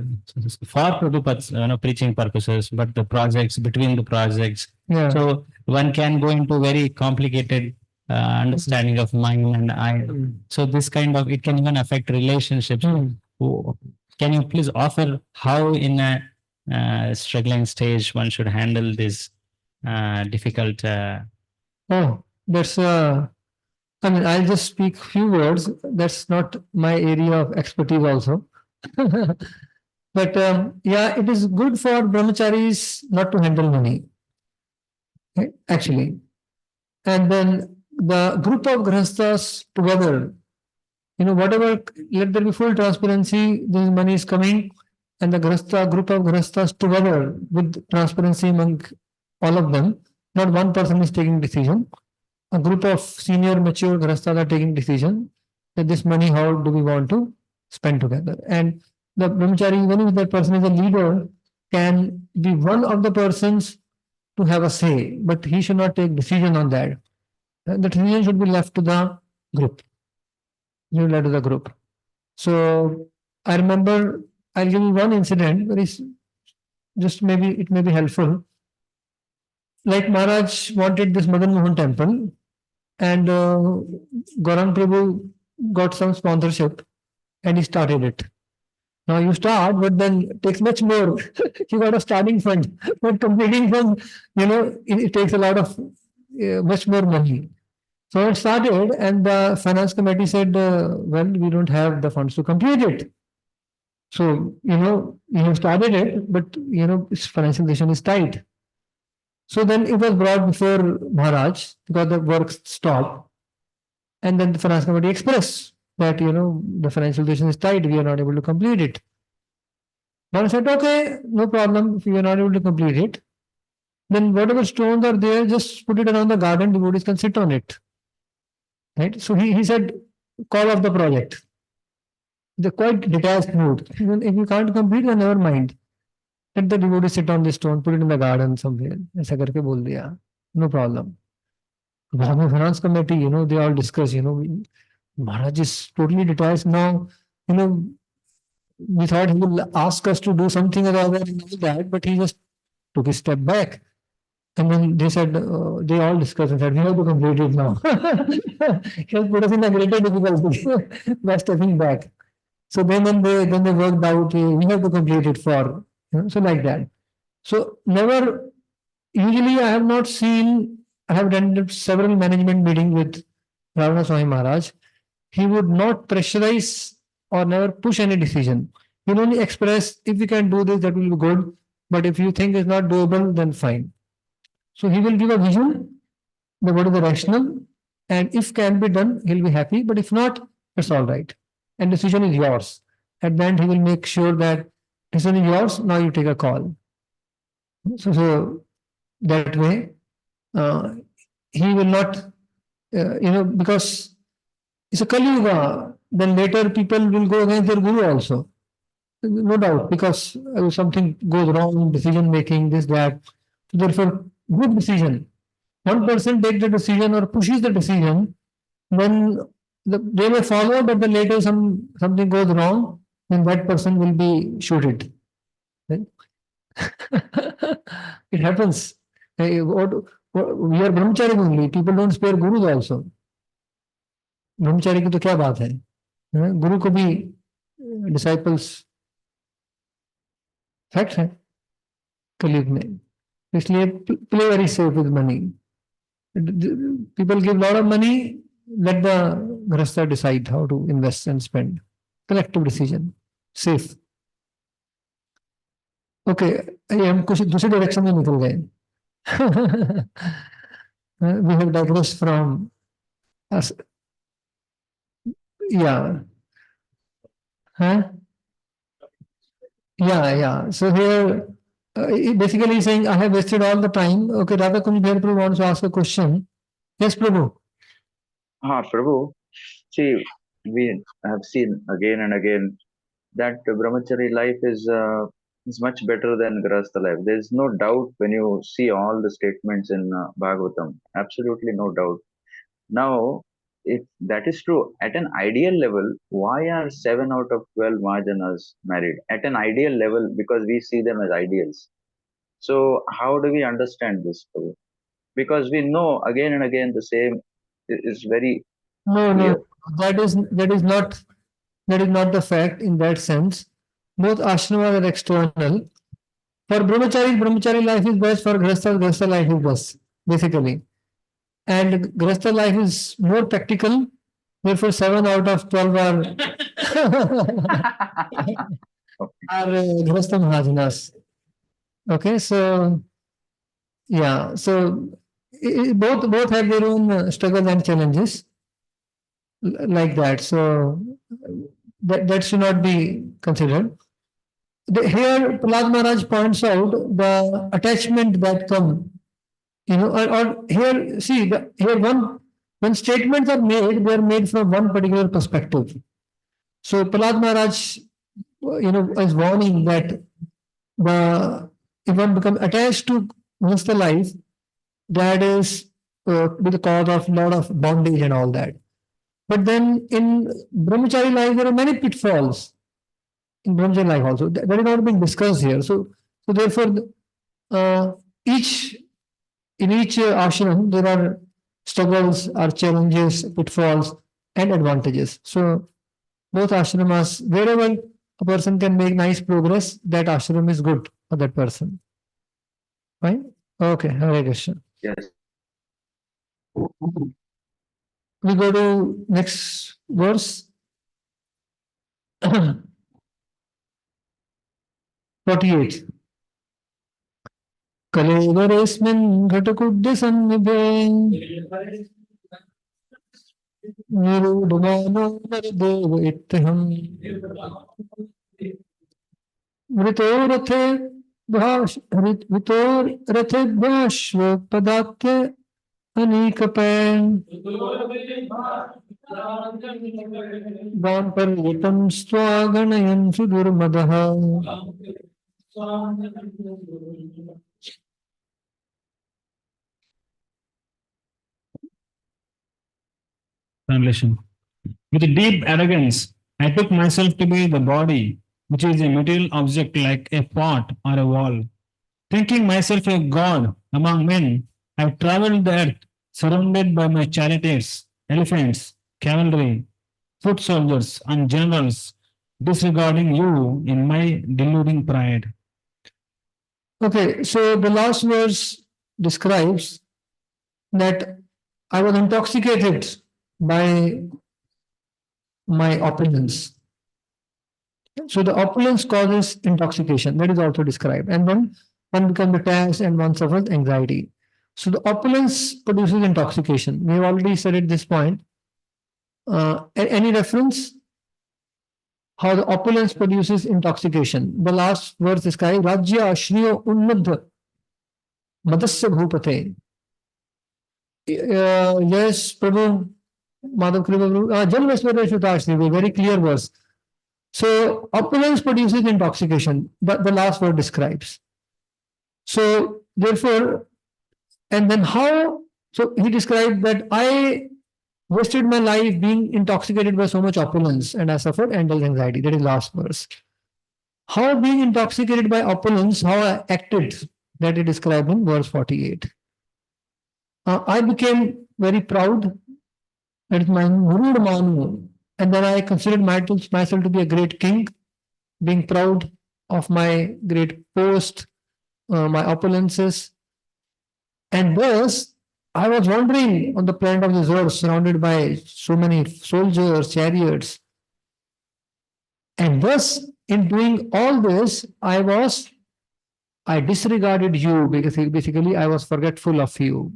for Prabhupada's preaching purposes, but the projects between the projects. Yeah. So one can go into very complicated understanding of mind and I. So this kind of it can even affect relationships. Can you please offer how in a struggling stage one should handle this difficult? Oh, that's I mean, I'll just speak few words. That's not my area of expertise also. But yeah, it is good for brahmacharis not to handle money. Right? Actually. And then the group of grahasthas together, whatever, let there be full transparency, this money is coming, and the group of grahasthas together with transparency among all of them, not one person is taking decision. A group of senior mature grahasthas are taking decision that this money, how do we want to spend together. And the brahmachari, even if that person is a leader, can be one of the persons to have a say, but he should not take decision on that. The decision should be left to the group. So I remember, I'll give you one incident, but it's just maybe it may be helpful. Like Maharaj wanted this Madan Mohan temple, and Gaurang Prabhu got some sponsorship and he started it. Now you start, but then it takes much more. You got a starting fund, but completing fund, it takes a lot of much more money. So it started, and the finance committee said, well, we don't have the funds to complete it. So, you have started it, but, its financial situation is tight. So then it was brought before Maharaj because the work stopped. And then the finance committee expressed that, the financial situation is tight, we are not able to complete it. Maharaj said, okay, no problem, if you are not able to complete it, then whatever stones are there, just put it around the garden, devotees can sit on it. Right? So he said, call off the project. The quite detached mood. Even if you can't complete, then never mind. Let the devotee sit on the stone, put it in the garden somewhere. ऐसा करके बोल दिया. No problem. Brahma Finance Committee, they all discuss, Maharaj is totally detached now. We thought he will ask us to do something or other and all that, but he just took a step back. And then they said, they all discussed and said, we have to complete it now. He has put us in a greater difficulty by stepping back. So then they worked out, we have to complete it for, so like that. So never, usually I have not seen, I have done several management meetings with Ravana Swami Maharaj. He would not pressurize or never push any decision. He will only express, if we can do this, that will be good. But if you think it's not doable, then fine. So he will give a vision, what is the rational, and if can be done, he'll be happy. But if not, it's all right. And decision is yours. At the end, he will make sure that decision is yours. Now you take a call. So that way, he will not, because it's a Kali Yuga. Then later people will go against their guru also. No doubt, because something goes wrong, decision making, this, that. So therefore, good decision. One person takes the decision or pushes the decision, then they may follow, but then later something goes wrong, then that person will be shooted. Right? It happens. We are brahmachari only. People don't spare gurus also. ब्रह्मचारी की तो क्या बात है गुरु को भी disciples fact है कलयुग में इसलिए play very safe with money people give lot of money let the grasta decide how to invest and spend collective decision safe okay हम कुछ दूसरे डायरेक्शन में निकल गए we have digressed from us yeah huh yeah so here basically he's saying I have wasted all the time okay Radha Kunj Prabhu wants to ask a question yes Prabhu Prabhu, see, we have seen again and again that brahmachari life is much better than grahastha life. There is no doubt when you see all the statements in Bhagavatam. Absolutely no doubt. Now, if that is true, at an ideal level, why are 7 out of 12 Mahajanas married? At an ideal level, because we see them as ideals. So, how do we understand this, Prabhu? Because we know again and again the same is very clear. that is not the fact in that sense. Both ashramas are external. For brahmachari life is best. For grahastha life is best, basically. And grahastha life is more practical. Therefore, 7 out of 12 are grahastha mahajanas. Okay, so yeah, so both have their own struggles and challenges like that. So that should not be considered. Here, Prahlad Maharaj points out the attachment that come, or here, see, here when statements are made, they are made from one particular perspective. So Prahlad Maharaj, is warning that if one becomes attached to the life, that is with the cause of lot of bondage and all that. But then in brahmachari life, there are many pitfalls. In brahmachari life also, that is not being discussed here. So therefore, in each ashram, there are struggles, are challenges, pitfalls, and advantages. So both ashramas, wherever a person can make nice progress, that ashram is good for that person. Fine? Okay, Hare Krishna. Yes. We go to next verse. 48. कलेवरेऽस्मिन् घटकुड्यसन्निभे निरूढमानो Nardev इत्यहम् मृतो रथे रथेभ्याश्वपदात्य अनीकपैन् गाम्पर्यतं स्वागणयन् सुदुर्मदः Translation. With deep arrogance, I took myself to be the body, which is a material object like a pot or a wall. Thinking myself a god among men, I have traveled the earth, surrounded by my charioteers, elephants, cavalry, foot soldiers, and generals, disregarding you in my deluding pride. Okay, so the last verse describes that I was intoxicated by my opulence. So the opulence causes intoxication, that is also described. And then one becomes detached and one suffers anxiety. So the opulence produces intoxication. We have already said at this point. Any reference? How the opulence produces intoxication. The last verse describes Rajya Shriyo Unnadha Madasya Bhupate. Yes, Prabhu, Madhav Kripa Prabhu, Jalvasvara Shutashri, very clear verse. So opulence produces intoxication, but the last word describes. So therefore, and then how, so he described that I wasted my life being intoxicated by so much opulence and I suffered endless anxiety. That is last verse. How being intoxicated by opulence, how I acted, that is described in verse 48. I became very proud. That is my Murud Manu. And then I considered myself to be a great king, being proud of my great post, my opulences. And thus, I was wandering on the planet of this earth, surrounded by so many soldiers, chariots. And thus, in doing all this, I disregarded you because basically I was forgetful of you.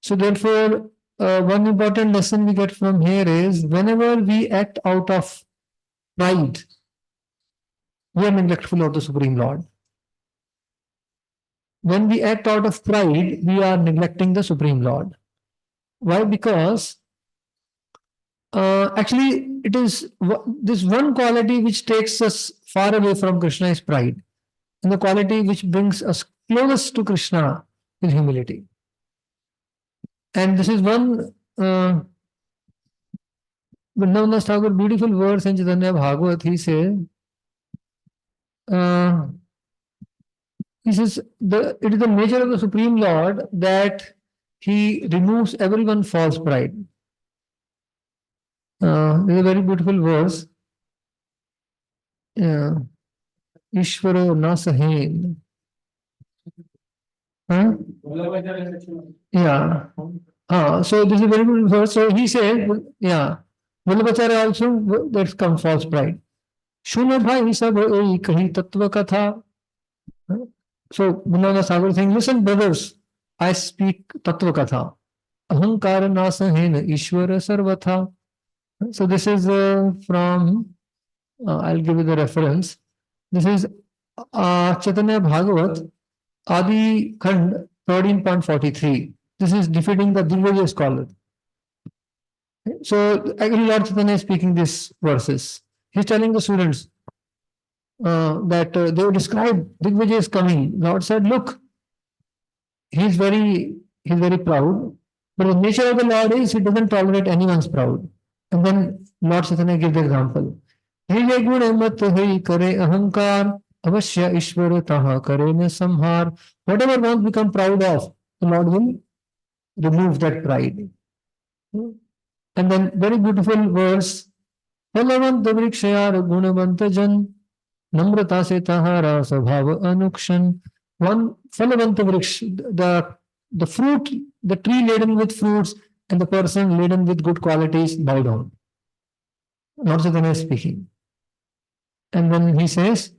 So therefore, one important lesson we get from here is whenever we act out of pride, we are neglectful of the Supreme Lord. When we act out of pride, we are neglecting the Supreme Lord. Why? Because actually it is this one quality which takes us far away from Krishna is pride. And the quality which brings us closest to Krishna is humility. And this is one Vrindavan Thakur beautiful verse in Chaitanya Bhagavat. He says, it is the nature of the Supreme Lord that he removes everyone's false pride. This is a very beautiful verse. Ishvaro nasahen. Yeah. So this is a very good verse. So he said, yeah, Vallabhacharya also that comes false pride. Shuna bhai sab ei kahi tattva katha. So Vrindavan Thakur is saying, listen, brothers, I speak tattva katha. Ahankara nasahena Ishvara sarvatha. So this is from, I'll give you the reference. This is Chaitanya Bhagavat, Adi Khand 13.43. This is defeating the Digvijay scholar. So actually Lord Chaitanya is speaking these verses. He's telling the students that they will describe Digvijay is coming. Lord said, look, he's very proud, but the nature of the Lord is he doesn't tolerate anyone's proud. And then Lord Chaitanya gives the example. Hiye gun mat hai kare ahankar avashya ishwar taha kare na samhar. Whatever one become proud of, the Lord will remove that pride. And then very beautiful verse फलवंत वृक्षयार गुणवंत जन नम्रता से तहारा स्वभाव अनुक्षण. One falavant vriksha, the fruit, the tree laden with fruits and the person laden with good qualities bow down. Lord Chaitanya is speaking. And then he says,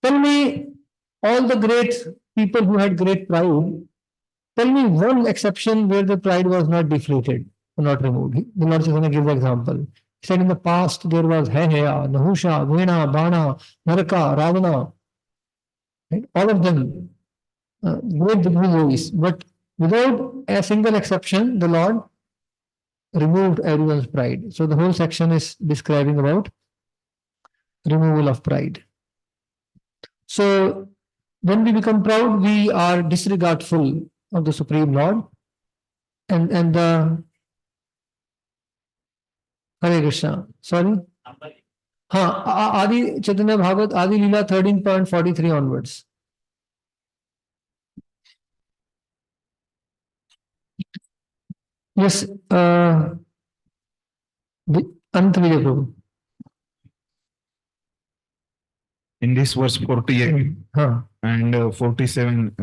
tell me all the great people who had great pride, tell me one exception where the pride was not deflated or not removed. The Lord Chaitanya gives the example. He said in the past there was Heya, Nahusha, Vena, Bana, Naraka, Ravana, right? All of them great dignitaries, but without a single exception, the Lord removed everyone's pride. So the whole section is describing about removal of pride. So when we become proud, we are disregardful of the Supreme Lord and the Hare Krishna. Sorry? Adi Chaitanya Bhagavat, Adi Leela 13.43 onwards. Yes, Anantavijay Prabhu. In this verse 48 Huh. and 47,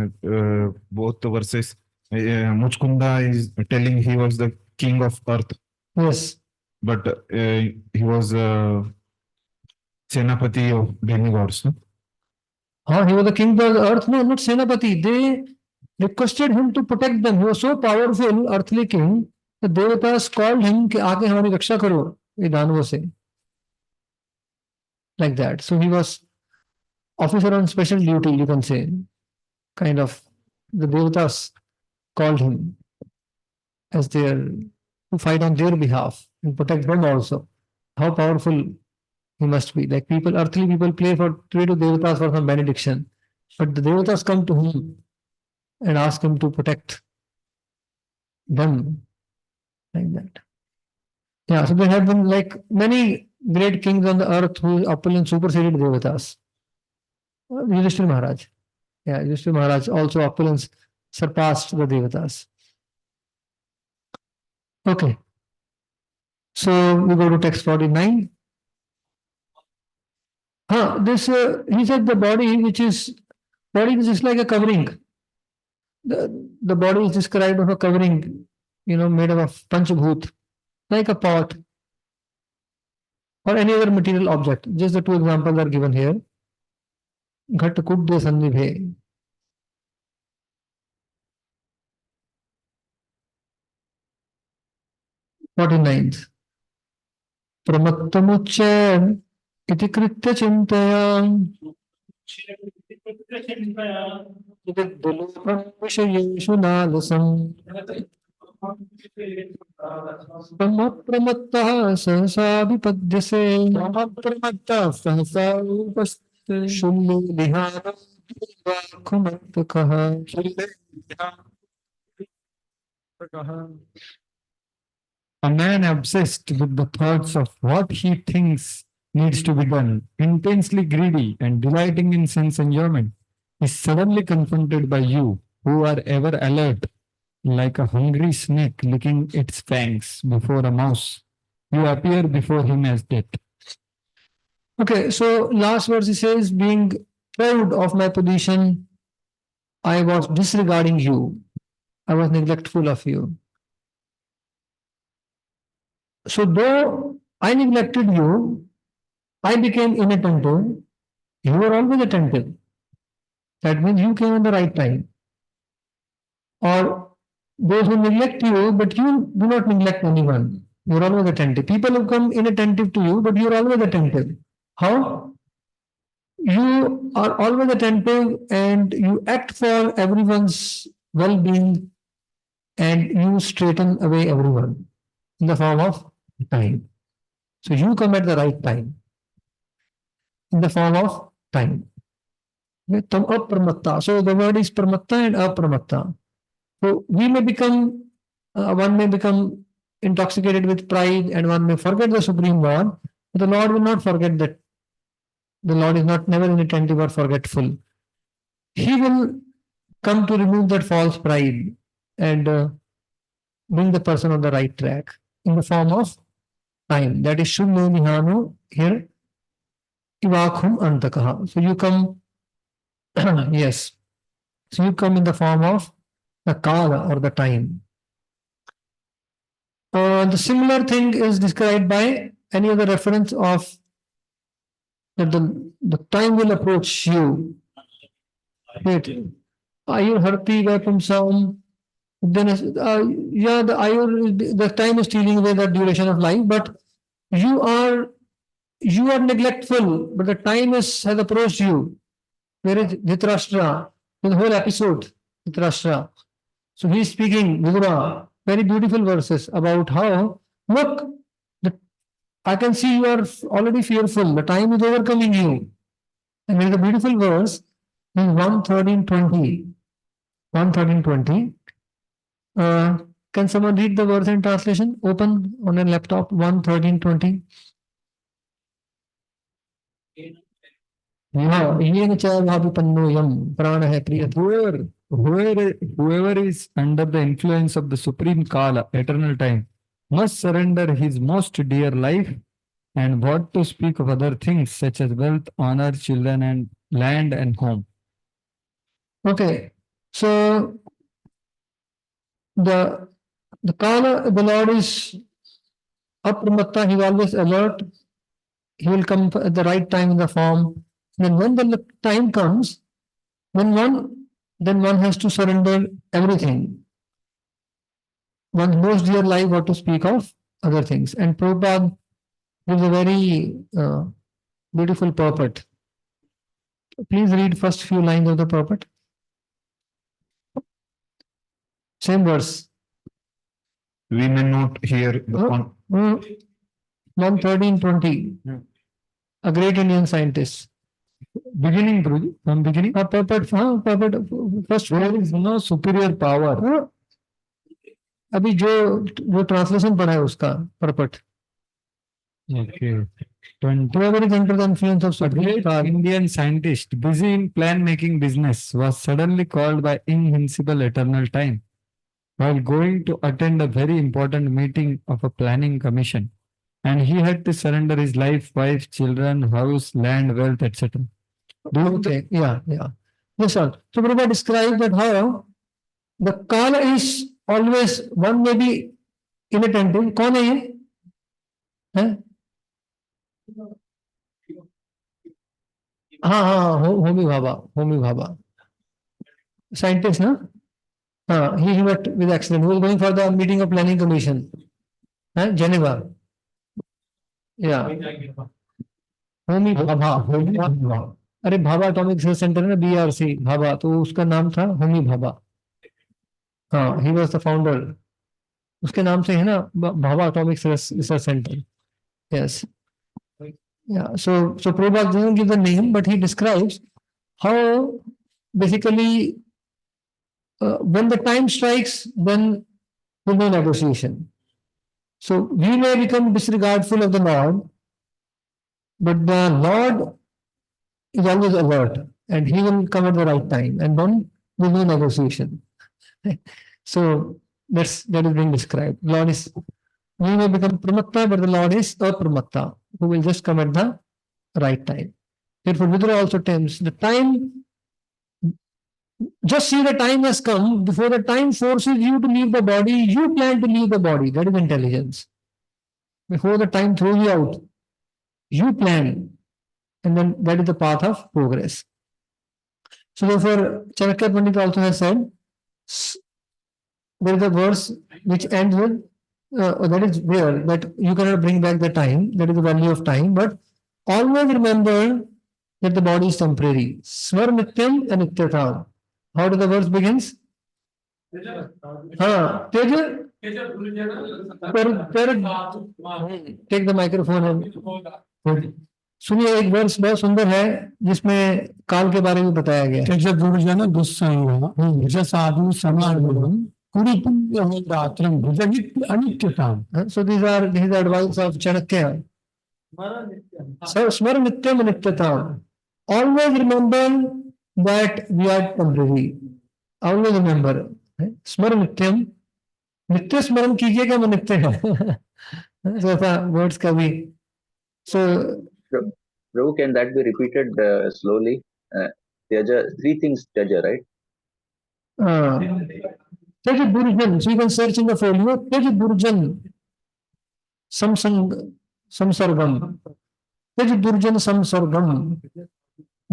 both the verses, Muchkunda is telling he was the king of earth, Yes. but he was Senapati of demigods. No? He was the king of the earth. No, not Senapati. They requested him to protect them. He was so powerful, earthly king, the Devatas called him कि आके हमारी रक्षा करो ये दानवों से. Like that. So he was officer on special duty, you can say. Kind of. The Devatas called him as their to fight on their behalf and protect them also. How powerful he must be. Like people, earthly people pray to Devatas for some benediction. But the Devatas come to him and ask him to protect them. Like that. Yeah, so there have been like many great kings on the earth whose opulence superseded Devatas. Yudhishthira Maharaj. Yeah, Yudhishthira Maharaj also opulence surpassed the Devatas. Okay. So we go to text 49. He said the body which is like a covering. The body is described as a covering, made up of panchabhut, like a pot or any other material object. Just the two examples are given here. Ghat kudde sannibhe. 49th. Pramattamocce iti kritya chintaya viddulupam vishayeshu nalasam brahmapramattah sahasa vipadyase brahmapramattah sahasa vipadyase shulli lihana vakhumartakaha A man obsessed with the thoughts of what he thinks needs to be done, intensely greedy and delighting in sense enjoyment, is suddenly confronted by you who are ever alert, like a hungry snake licking its fangs before a mouse. You appear before him as death. Okay, so last verse he says, being proud of my position, I was disregarding you. I was neglectful of you. So though I neglected you, I became inattentive. You were always attentive. That means you came at the right time. Or those who neglect you, but you do not neglect anyone. You are always attentive. People who come inattentive to you, but you are always attentive. How? You are always attentive and you act for everyone's well-being and you straighten away everyone in the form of time. So you come at the right time in the form of time. Tam apramatta. So the word is pramatta and apramatta. So we may become, one may become intoxicated with pride and one may forget the Supreme Lord, but the Lord will not forget that. The Lord is not never inattentive or forgetful. He will come to remove that false pride and bring the person on the right track in the form of time. That is Shunno Nihano here. Ivakhum Antakaha. So you come, yes. So you come in the form of the Kala or the time. The similar thing is described by any other reference of that the time will approach you. Wait, Ayur Harti Vapam Sam. Then, yeah, the time is stealing away the duration of life, but you are neglectful, but the time has approached you. Where is Dhritarashtra? In the whole episode, Dhritarashtra. So he is speaking, Vidura, very beautiful verses about how, look, I can see you are already fearful. The time is overcoming you. And there is a beautiful verse in 1:13:20. 1:13:20. Can someone read the verse in translation? Open on a laptop, 1:13:20. Yeah, whoever is under the influence of the supreme Kala, eternal time, must surrender his most dear life, and what to speak of other things such as wealth, honor, children, and land and home. Okay, so the Kala, the Lord is Apramatta, he is always alert. He will come at the right time in the form. Then when the time comes, then one has to surrender everything. One's most dear life, what to speak of other things. And Prabhupada gives a very beautiful purport. Please read first few lines of the purport. Same verse. We may not hear the 1:13:20. A great Indian scientist. Beginning, Guruji, from beginning. Purport, first. There is no superior power. अभी जो translation पढ़ा है उसका purport. Okay. Whoever is under the influence of A great Indian scientist busy in plan-making business was suddenly called by invincible eternal time while going to attend a very important meeting of a planning commission, and he had to surrender his life, wife, children, house, land, wealth, etc. Okay, yeah. Yes, sir. So Prabhupada described that how the Kala is always, one may be inattentive. कौन है ये? हैं? हाँ, Homi Bhabha. Scientist, ना? हाँ, he met with accident. He was going for the meeting of planning commission. Geneva. Yeah. Homi Bhabha. अरे Bhabha atomic research centre है ना, BRC भाभा, तो उसका नाम था होमी भाभा. हाँ, he was the founder. उसके नाम से है ना Bhabha atomic research centre. Yes. Yeah. So Prabhupada doesn't give the name, but he describes how basically when the time strikes, then there's no negotiation. So we may become disregardful of the Lord, but the Lord is always alert, and he will come at the right time, and then there's no negotiation. So that is being described. Lord is, we may become pramatta, but the Lord is apramatta, who will just come at the right time. Therefore, Vidura also tells the time. Just see the time has come. Before the time forces you to leave the body, you plan to leave the body. That is intelligence. Before the time throws you out, you plan. And then that is the path of progress. So therefore, Chanakya Pandit also has said, there is a verse which ends with, that is where, that you cannot bring back the time, that is the value of time, but always remember that the body is temporary. Swar nityam and nityatam. How does the verse begins? Take the microphone and सुनिए, एक वर्ष बहुत सुंदर है जिसमें काल के बारे में बताया गया है. गुरुजन दुस्संग साधु समागम अनित्यताम. So these are advice of Chanakya. So smar nityam nityatam. Always remember that we are temporary. Always remember. Smar nityam. नित्य स्मरण कीजिएगा, मैं नित्य है. So the words का भी. So Prabhu, can that be repeated slowly? Tyaja, three things Tyaja, right? Teji Burjan. So you can search in the folio. Teji Burjan. Samsang Samsargam. Teji Burjan Samsargam.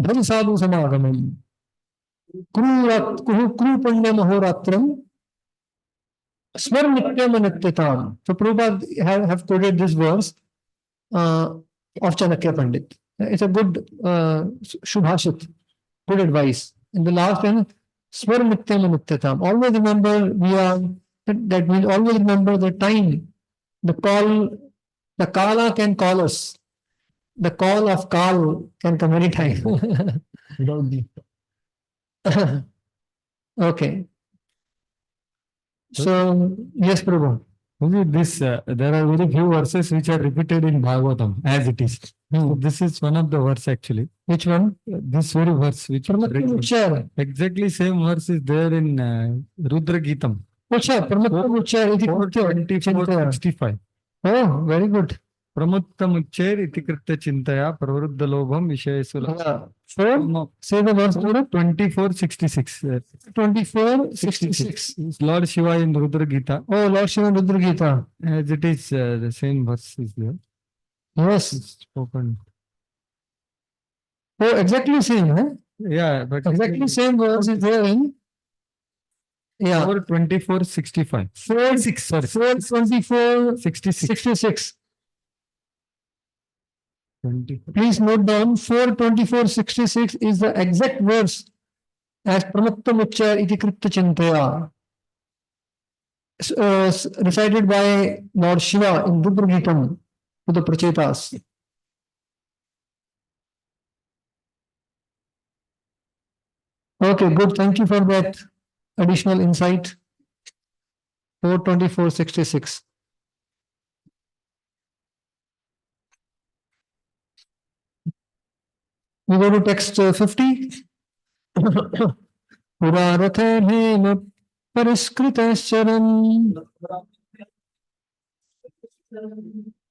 Dhani Sadhu Samagamam. Krupanya Mahoratram. Smar Nityam Nityatam. So Prabhupada have quoted this verse of Chanakya Pandit. It's a good Shubhashit, good advice. In the last one, Swar Nityam Nityatam. Always remember we are that we always remember the time, the call, the Kala can call us. The call of Kal can come anytime. Okay. So, yes, Prabhu. This there are very few verses which are repeated in Bhagavatam as it is. So this is one of the verse actually. Which one? This very verse which Uchar. exactly same verse is there in Rudra Geetam. Uchar. Uchar. 24:65. Oh, very good. Pramuttamuchcher iti kritya chintaya pravruddhalobham vishayasula. Say the verse. 24:66. 24:66. Lord Shiva in Rudra Gita. Oh, Lord Shiva in Rudra Gita. As it is, the same verse is there. Yes. It's spoken. Oh, exactly same, huh? Yeah, but Exactly same verse is there in. Yeah. 4:24:65. 4:24:66. 24. Please note down 4:24:66 is the exact verse as Pramuttamuchchar iti Kripta Chintaya recited by Lord Shiva in Rudra Geetam to the Prachetas. Okay, good. Thank you for that additional insight. 4:24:66. We go to text 50. Purarathe hema pariskritascharam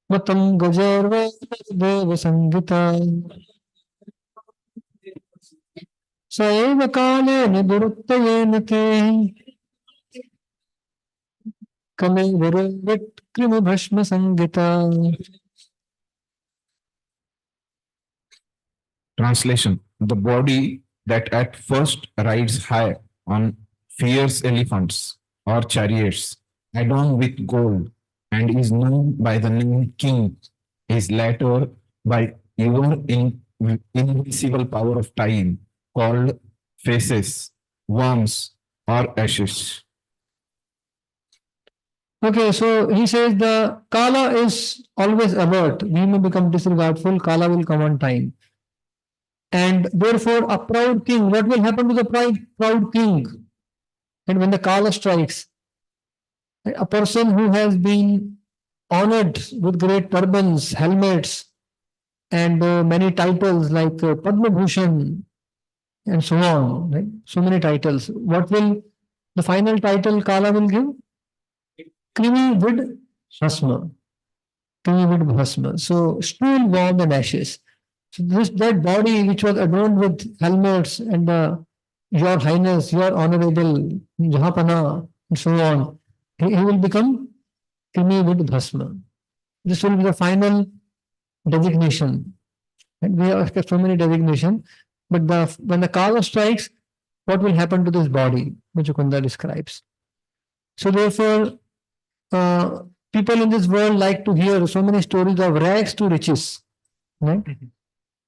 matam gajarva deva sangita saeva kalena duruttayena te kame viruvit krima bhashma sangita. Translation: the body that at first rides high on fierce elephants or chariots adorned with gold and is known by the name king is later by your invisible power of time called faces, worms, or ashes. Okay, so he says the Kala is always alert. We may become disregardful. Kala will come on time. And therefore, a proud king, what will happen to the proud king? And when the Kala strikes, a person who has been honored with great turbans, helmets, and many titles like Padma Bhushan and so on, right? So many titles. What will the final title Kala will give? Krimi vid bhasma. Krimi vid bhasma. So stool, worm, and ashes. So that body which was adorned with helmets and Your Highness, Your Honorable, Jahapana, and so on, he will become Krimi vid bhasma. This will be the final designation. And we have so many designations, but when the Kala strikes, what will happen to this body, which Mukunda describes? So therefore, people in this world like to hear so many stories of rags to riches, right?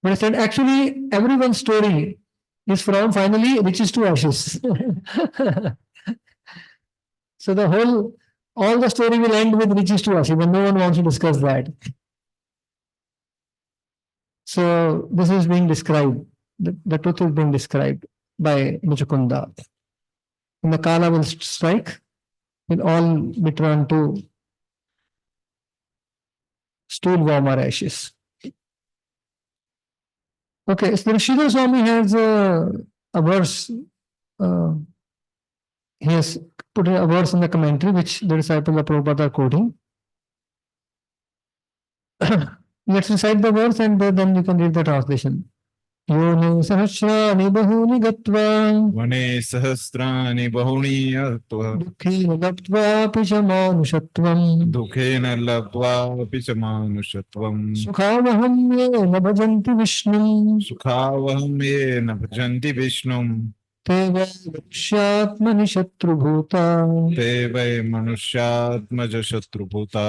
But I said, actually, everyone's story is from finally riches to ashes. So all the story will end with riches to ashes, but no one wants to discuss that. So this is being described, the truth is being described by Muchukunda. When the Kala will strike, will all be turned to stool, worm, or ashes. Okay, so Sridhar Swami has a verse. He has put a verse in the commentary which the disciples of Prabhupada are quoting. Let's recite the verse and then you can read the translation. योनि सहस्राणि बहूनि गत्वा वने सहस्राणि बहूनि यत्वा दुःखेन लब्ध्वापि च मानुषत्वम् दुःखेन लब्ध्वापि च मानुषत्वम् सुखावहं येन भजन्ति विष्णुम् सुखावहं येन भजन्ति विष्णुम् ते वै मनुष्यात्मनि शत्रुभूता ते वै मनुष्यात्मज शत्रुभूता.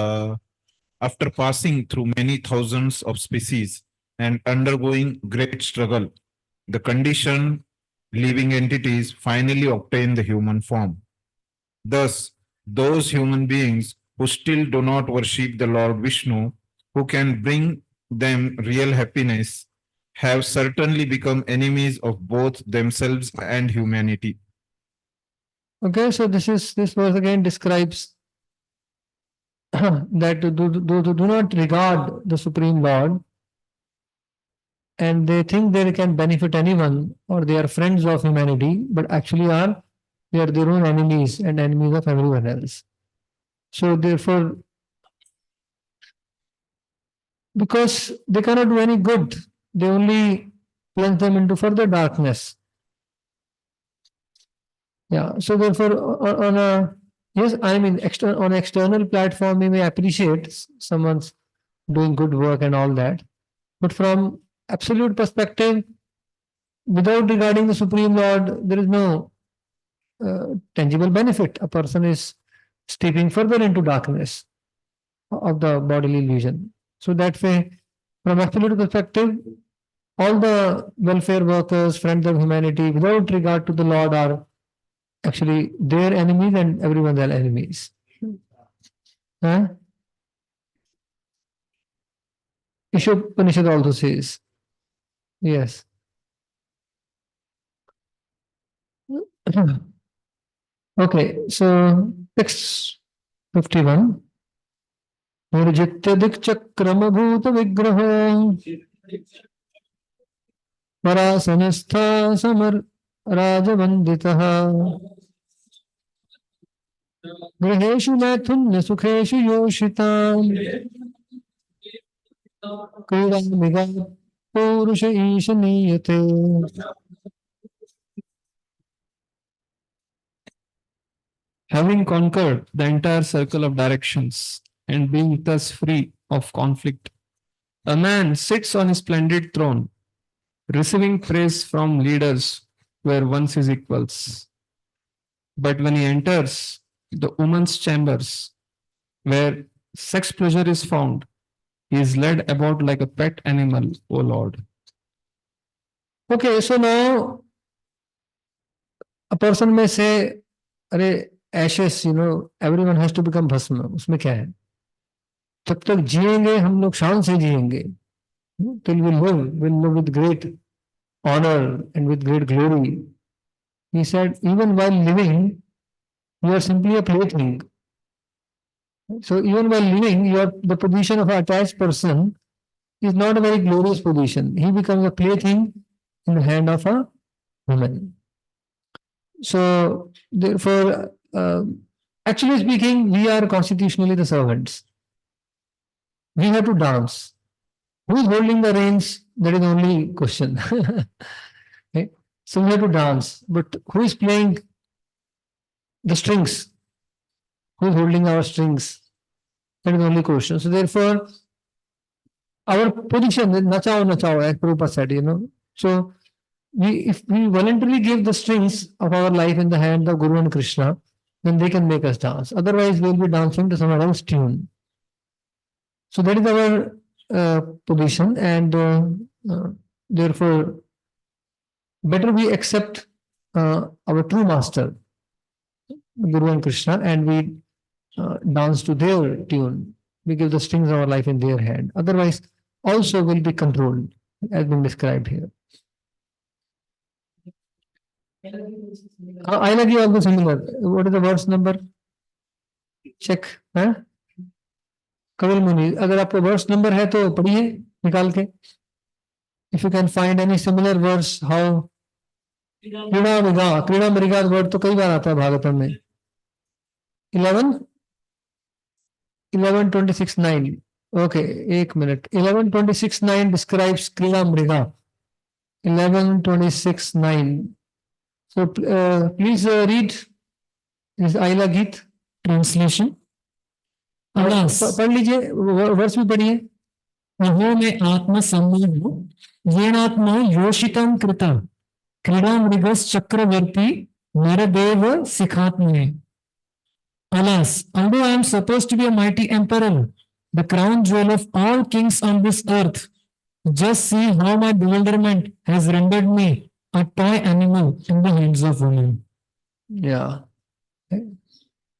After passing through many thousands of species and undergoing great struggle, the conditioned living entities finally obtain the human form. Thus, those human beings who still do not worship the Lord Vishnu, who can bring them real happiness, have certainly become enemies of both themselves and humanity. Okay, so this verse again describes that those who do not regard the Supreme Lord and they think they can benefit anyone or they are friends of humanity, but actually they are their own enemies and enemies of everyone else. So therefore, because they cannot do any good, they only plunge them into further darkness. Yeah, so therefore, on a yes, I mean, on an external platform, we may appreciate someone's doing good work and all that, but from absolute perspective, without regarding the Supreme Lord, there is no tangible benefit. A person is steeping further into darkness of the bodily illusion. So that way, from absolute perspective, all the welfare workers, friends of humanity, without regard to the Lord, are actually their enemies and everyone their enemies. Huh? Ishopanishad also says. Yes. Okay, so text 51. Nirjitya dikchakrama bhuta vigraho parasanastha samar rajavanditaha गृहेषु मैथुन्य सुखेषु योषिताम् क्रीडामिगा पौरुष ईशनीयते. Having conquered the entire circle of directions and being thus free of conflict, a man sits on a splendid throne, receiving praise from leaders who were once his equals. But when he enters the woman's chambers, where sex pleasure is found, he is led about like a pet animal, O Lord. Okay, so now a person may say, अरे ashes, everyone has to become भस्म. उसमें क्या है? जब तक जिएंगे हम लोग शान से जिएंगे. Till we'll live with great honor and with great glory. He said, even while living, you are simply a plaything. So even while living, the position of an attached person is not a very glorious position. He becomes a plaything in the hand of a woman. So therefore, actually speaking, we are constitutionally the servants. We have to dance. Who is holding the reins? That is the only question. Okay? So we have to dance. But who is playing the strings? Who is holding our strings? That is the only question. So therefore, our position is nachao nachao, as Prabhupada said, So if we voluntarily give the strings of our life in the hand of Guru and Krishna, then they can make us dance. Otherwise, we'll be dancing to someone else's tune. So that is our position, and therefore, better we accept our true master, Guru and Krishna, and we dance to their tune. We give the strings of our life in their hand. Otherwise, also will be controlled, as been described here. I like you also similar. What is the verse number? Check. Kapil मुनि, अगर आपको verse number है तो पढ़िए निकाल के. If you can find any similar verse, how क्रीड़ा मृगा वर्ड तो कई बार आता है भागवतम में. 11:26:9. Okay, 1 minute. 11:26:9 describes Kriya Mriga. 11:26:9. So please read is Ayla Geet. Translation. Alas, पढ़ लीजिए वर्ष भी पढ़िए. अहो में आत्म सम्मोहो येनात्मा योषितं कृता क्रीडा मृगश्चक्रवर्ती Nardev सिखात्मने. Alas, although I am supposed to be a mighty emperor, the crown jewel of all kings on this earth, just see how my bewilderment has rendered me a toy animal in the hands of women. Yeah.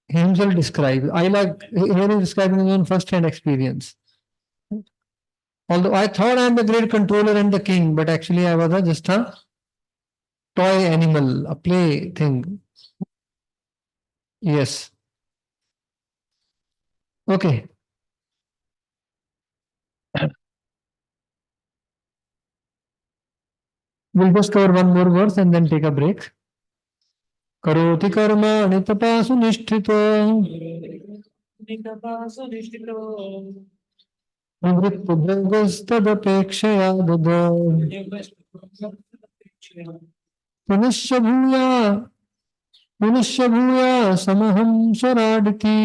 He himself describes. I like here is describing his own first-hand experience. Although I thought I am the great controller and the king, but actually I was just a toy animal, a play thing. Yes. Okay. We'll just cover one more verse and then take a break. करोति कर्माणि तपासु निष्ठितो प्रवृत्तिभोगस्तदपेक्षया ददौ पुनश्च भूया पुनश्च भूया समहं स्वराडिति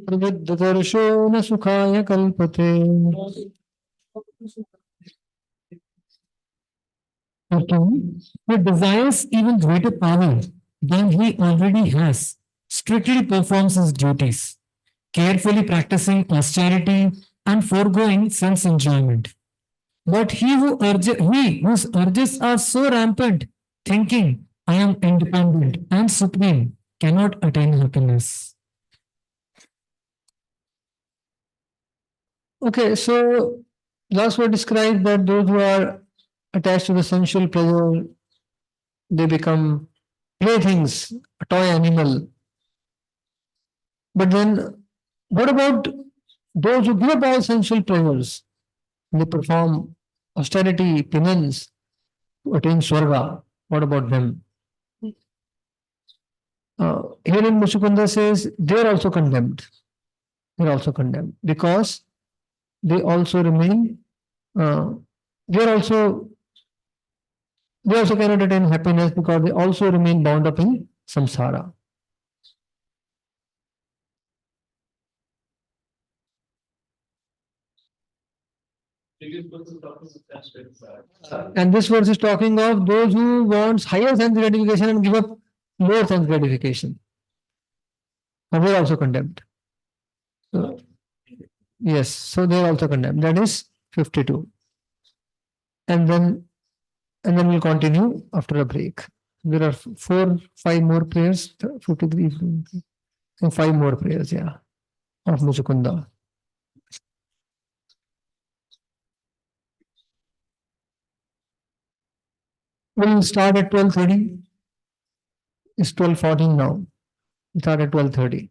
प्रवृद्धदर्शो न सुखाय कल्पते. Who desires even greater power than he already has, strictly performs his duties, carefully practicing austerity and foregoing sense enjoyment. But he whose urges are so rampant, thinking, I am independent and supreme, cannot attain happiness. Okay, so last word describes that those who are attached to the sensual pleasure, they become playthings, a toy animal. But then, what about those who give up all sensual pleasures? They perform austerity, penance to attain Swarga. What about them? Here in Mushukunda says they are also condemned. They are also condemned because they also remain. They are also they also cannot attain happiness because they also remain bound up in samsara. And this verse is talking of those who want higher sense gratification and give up lower sense gratification. And they are also condemned. So, yes, so they are also condemned. That is 52. And then we'll continue after a break. There are 5 more prayers, 53, and 5 more prayers, yeah, of Muchukunda. We'll start at 12:30. It's 12:14 now. We start at 12:30.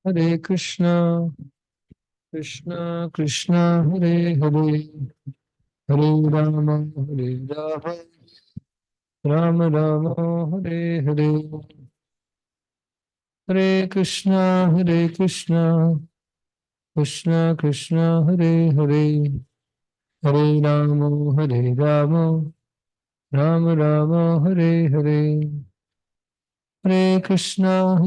Hare Krishna, Krishna Krishna, Hare Hare, Hare Rama, Hare Rama, Rama Rama, Hare Hare. Hare Krishna, Krishna Krishna, Hare Hare, Hare Rama, Hare Rama, Rama Rama, Hare Hare. Hare Krishna,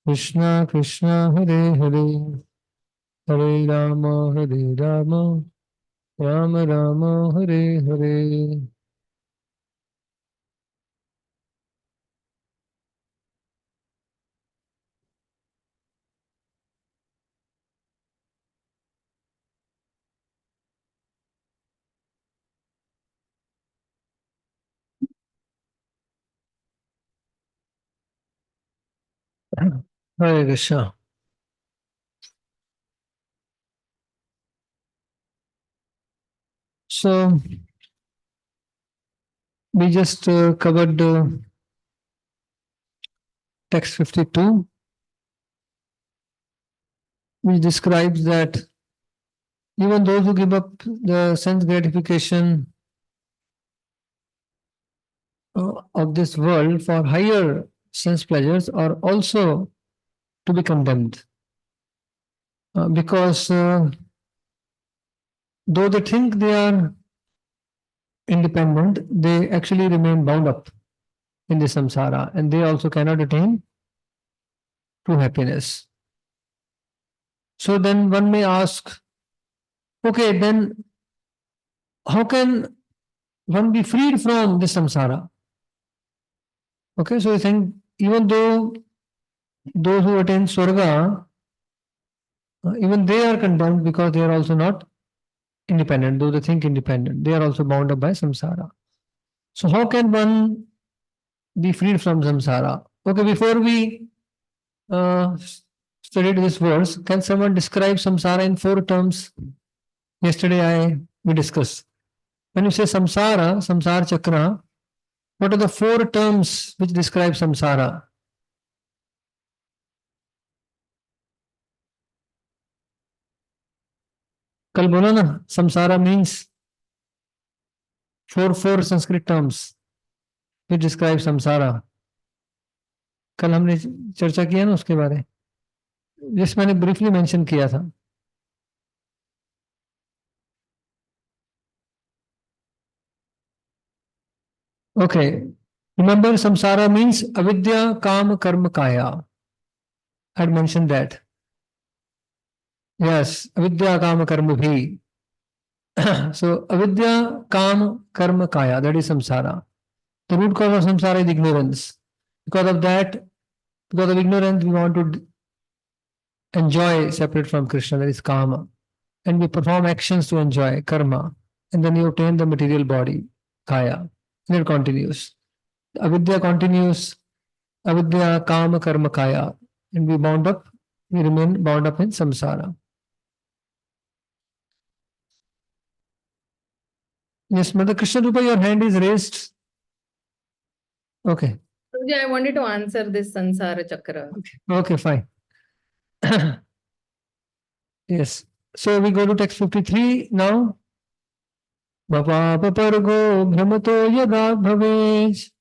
Krishna Krishna, Hare Hare, Hare Rama, Hare Rama, Rama Rama, Hare Hare. Hare Krishna. So we just covered text 52, which describes that even those who give up the sense gratification of this world for higher sense pleasures are also to be condemned. Because though they think they are independent, they actually remain bound up in the samsara, and they also cannot attain true happiness. So then one may ask, okay, then how can one be freed from this samsara? Okay, so I think even though those who attain swarga, even they are condemned because they are also not independent, though they think independent. They are also bound up by samsara. So how can one be freed from samsara? Okay, before we uh, studied this verse, can someone describe samsara in 4 terms? Yesterday we discussed. When you say samsara, samsara chakra, what are the 4 terms which describe samsara? कल बोला ना samsara means 4 Sanskrit terms which describe samsara. कल हमने चर्चा किया ना उसके बारे, जिस मैंने ब्रीफली मेंशन किया था. Okay, remember samsara means avidya, kam, karma, kaya. I had mentioned that. Yes, avidya, kama, karma bhi. So avidya, kam, karma, kaya, that is samsara. The root cause of samsara is ignorance. Because of that, because of ignorance, we want to enjoy separate from Krishna, that is kama. And we perform actions to enjoy, karma. And then you obtain the material body, kaya. And it continues. Avidya continues, avidya, kama, karma, kaya. And we remain bound up in samsara. Yes, Mother Krishna Rupa, your hand is raised. Okay. I wanted to answer this Sansara Chakra. Okay, fine. Yes. So we go to text 53 now. Bhavapapargo bhramato yada bhavaj.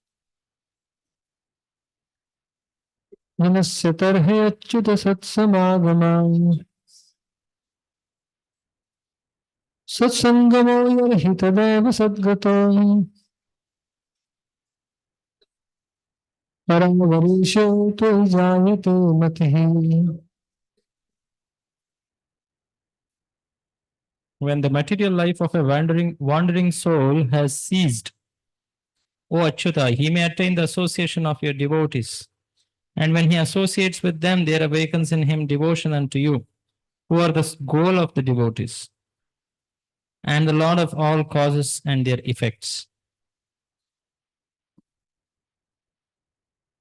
Manasya tarhe achyuta satsamagama. Satsangamo yarhi tadeva sadgato. Paramarisho tu jayate matihi. When the material life of a wandering soul has ceased, O Achyuta, he may attain the association of your devotees. And when he associates with them, there awakens in him devotion unto you, who are the goal of the devotees, and the Lord of all causes and their effects.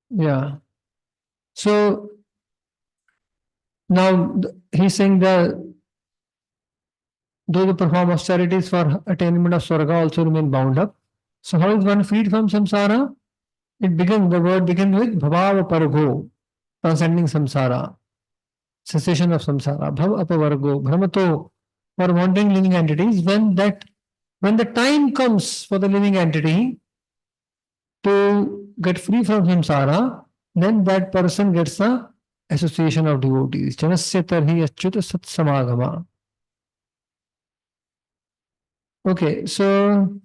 Yeah. So now he's saying that those who perform austerities for attainment of Swarga also remain bound up. So how is one freed from samsara? The word begins with bhava pargo, transcending samsara, cessation of samsara, bhav apavargo, brahmato, for wandering living entities. When the time comes for the living entity to get free from samsara, then that person gets the association of devotees. Janasya tarhi achyuta sat samagama. Okay, so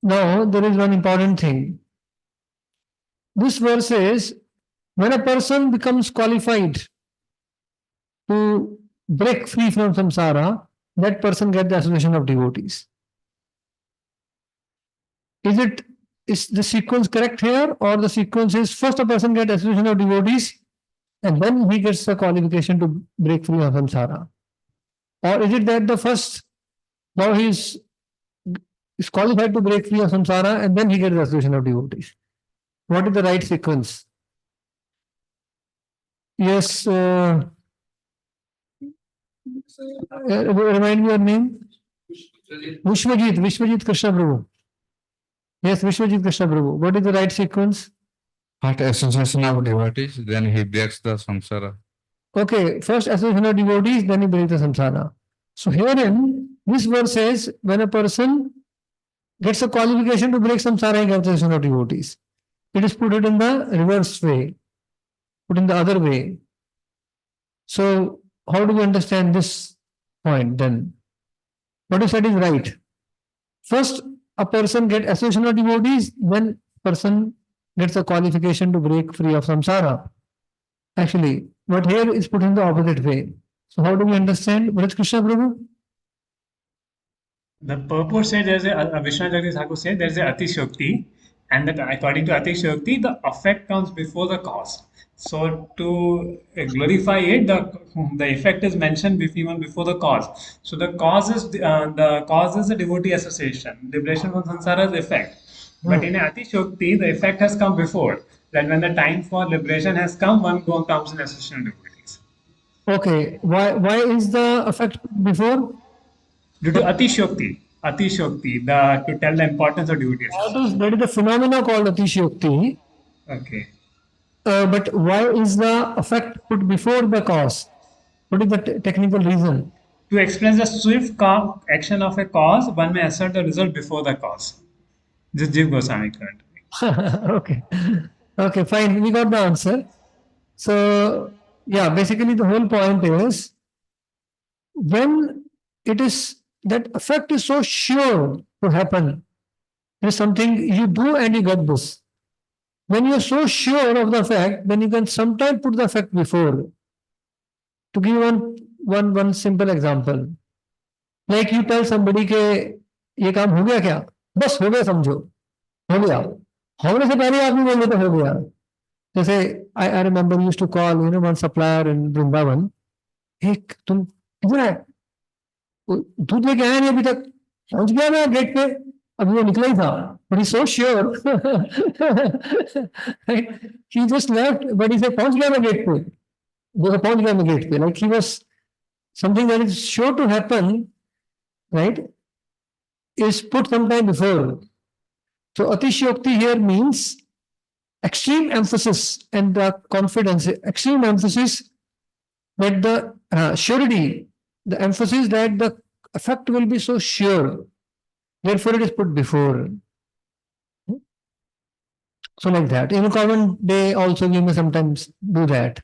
now there is one important thing. This verse says, when a person becomes qualified to break free from samsara, that person gets the association of devotees. Is the sequence correct here, or the sequence is first a person gets association of devotees and then he gets the qualification to break free of samsara? Or is it that the first, now he is qualified to break free of samsara and then he gets the association of devotees? What is the right sequence? Yes. Remind me your name. Vishwajit Krishna Prabhu. Yes, Vishwajit Krishna Prabhu. What is the right sequence? First association of devotees, then he breaks the samsara. Okay, first association of devotees, then he breaks the samsara. So herein, this verse says, when a person gets a qualification to break samsara, he gets association of devotees. It is put it in the reverse way, put in the other way. So how do we understand this point then? What you said is right. First, a person gets association of devotees, then person gets a qualification to break free of samsara. Actually, but here is put in the opposite way. So how do we understand? What is Krishna Prabhu? The purport says there's a Vishnu Jagdish Thakur said there's a Atishokti, and that according to Atishokti, the effect comes before the cause. So to glorify it, the effect is mentioned even before the cause. So the cause is the devotee association. Liberation from samsara is effect. But in Atishokti, the effect has come before. That when the time for liberation has come, one comes in association of devotees. Okay, why is the effect before? Due to Atishokti, to tell the importance of devotee association. That is the phenomena called Atishokti. Okay. But why is the effect put before the cause? What is the technical reason? To express the swift action of a cause, one may assert the result before the cause. Just Jiv Goswami currently. Okay. Okay, fine. We got the answer. So, yeah, basically the whole point is when it is that effect is so sure to happen, it is something you do and you get this. When you're so sure of the fact, then you can sometimes put the effect before. To give one simple example, like you tell somebody के ये काम हो गया क्या? बस हो गया समझो, हो गया. होने से पहले आदमी बोल देता हो गया. जैसे I remember used to call one supplier in Vrindavan. एक तुम किधर है? दूध लेके आया नहीं अभी तक. पहुंच गया मैं गेट पे. अभी वो निकला ही था. But he's so sure. Right? He just left, but he said पहुंच गया मैं गेट पे. वो पहुंच गया मैं गेट पे. Like he was something that is sure to happen, right? Is put sometime before. So Atishokti here means extreme emphasis and the confidence, extreme emphasis that the surety, the emphasis that the effect will be so sure. Therefore, it is put before. So like that. In a common day also we may sometimes do that.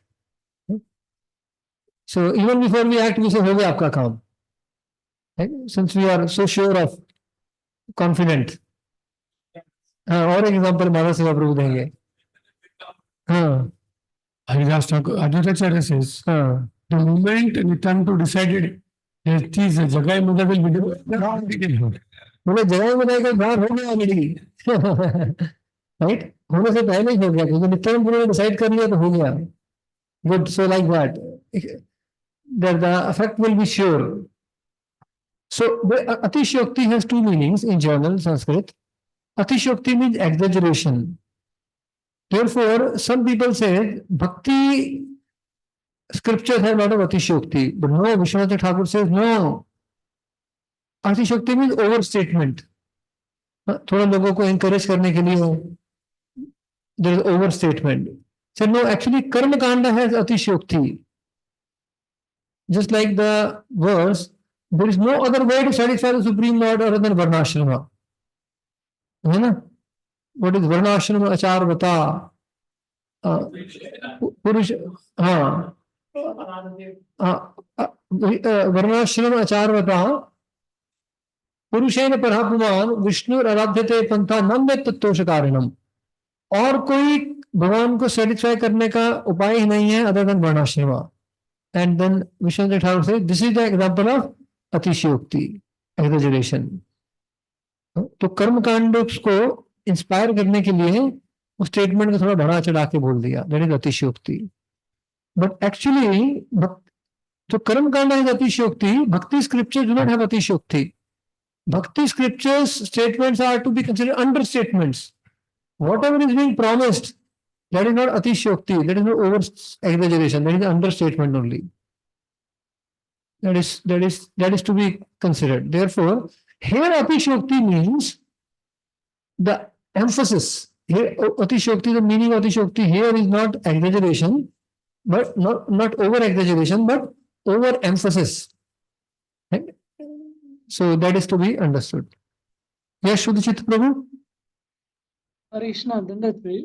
So even before we act, we say, हो गया आपका काम. Right? Since we are so sure of, confident. और example माता सेवा प्रभु देंगे. हाँ. Haridas Thakur, Advaita says, the moment Nityananda decided that is Jagai Mother will be devoted. बोले जगाई मदाई का बाहर हो गया ऑलरेडी. राइट, होने से पहले ही हो गया क्योंकि नित्यानंद ने डिसाइड कर लिया तो हो गया. Good. So like that that the effect will be sure. So Atishokti has two meanings in general Sanskrit. Atishokti means exaggeration. Therefore, some people say bhakti scriptures have a lot of Atishokti, but no, Vishwanath Thakur says no. Atishokti means overstatement. थोड़ा लोगों को encourage करने के लिए there is overstatement. So no, actually Karma Kanda has Atishokti. Just like the verse, there is no other way to satisfy the Supreme Lord other than Varnashrama. है ना? What is Varnashrama Achar Vata? पुरुष, हाँ, वर्णाश्रम आचारवता पुरुषेण परपुमान विष्णु आराध्यते पंथा नम्य तत्वश कारणम. और कोई भगवान को सेटिस्फाई करने का उपाय ही नहीं है अदर देन वर्णाश्रम. And then Vishwanath Thakur says, this is the example of Atishokti, exaggeration. तो कर्म कांड को इंस्पायर करने के लिए उस स्टेटमेंट को थोड़ा बढ़ा चढ़ा के बोल दिया. दैट इज अतिशयोक्ति. बट एक्चुअली जो कर्म कांड है अतिशयोक्ति, भक्ति स्क्रिप्चर्स डू नॉट हैव अतिशयोक्ति. Bhakti scriptures statements are to be considered understatements. Whatever is being promised That is not atishokti. That is not over exaggeration. That is understatement only. That is to be considered. Therefore, here atishokti means the emphasis. Here atishokti, the meaning of atishokti here is not exaggeration, but not over exaggeration, but over emphasis. Right? So that is to be understood. Yes, Shudhachit Prabhu? Krishna, Dandatri,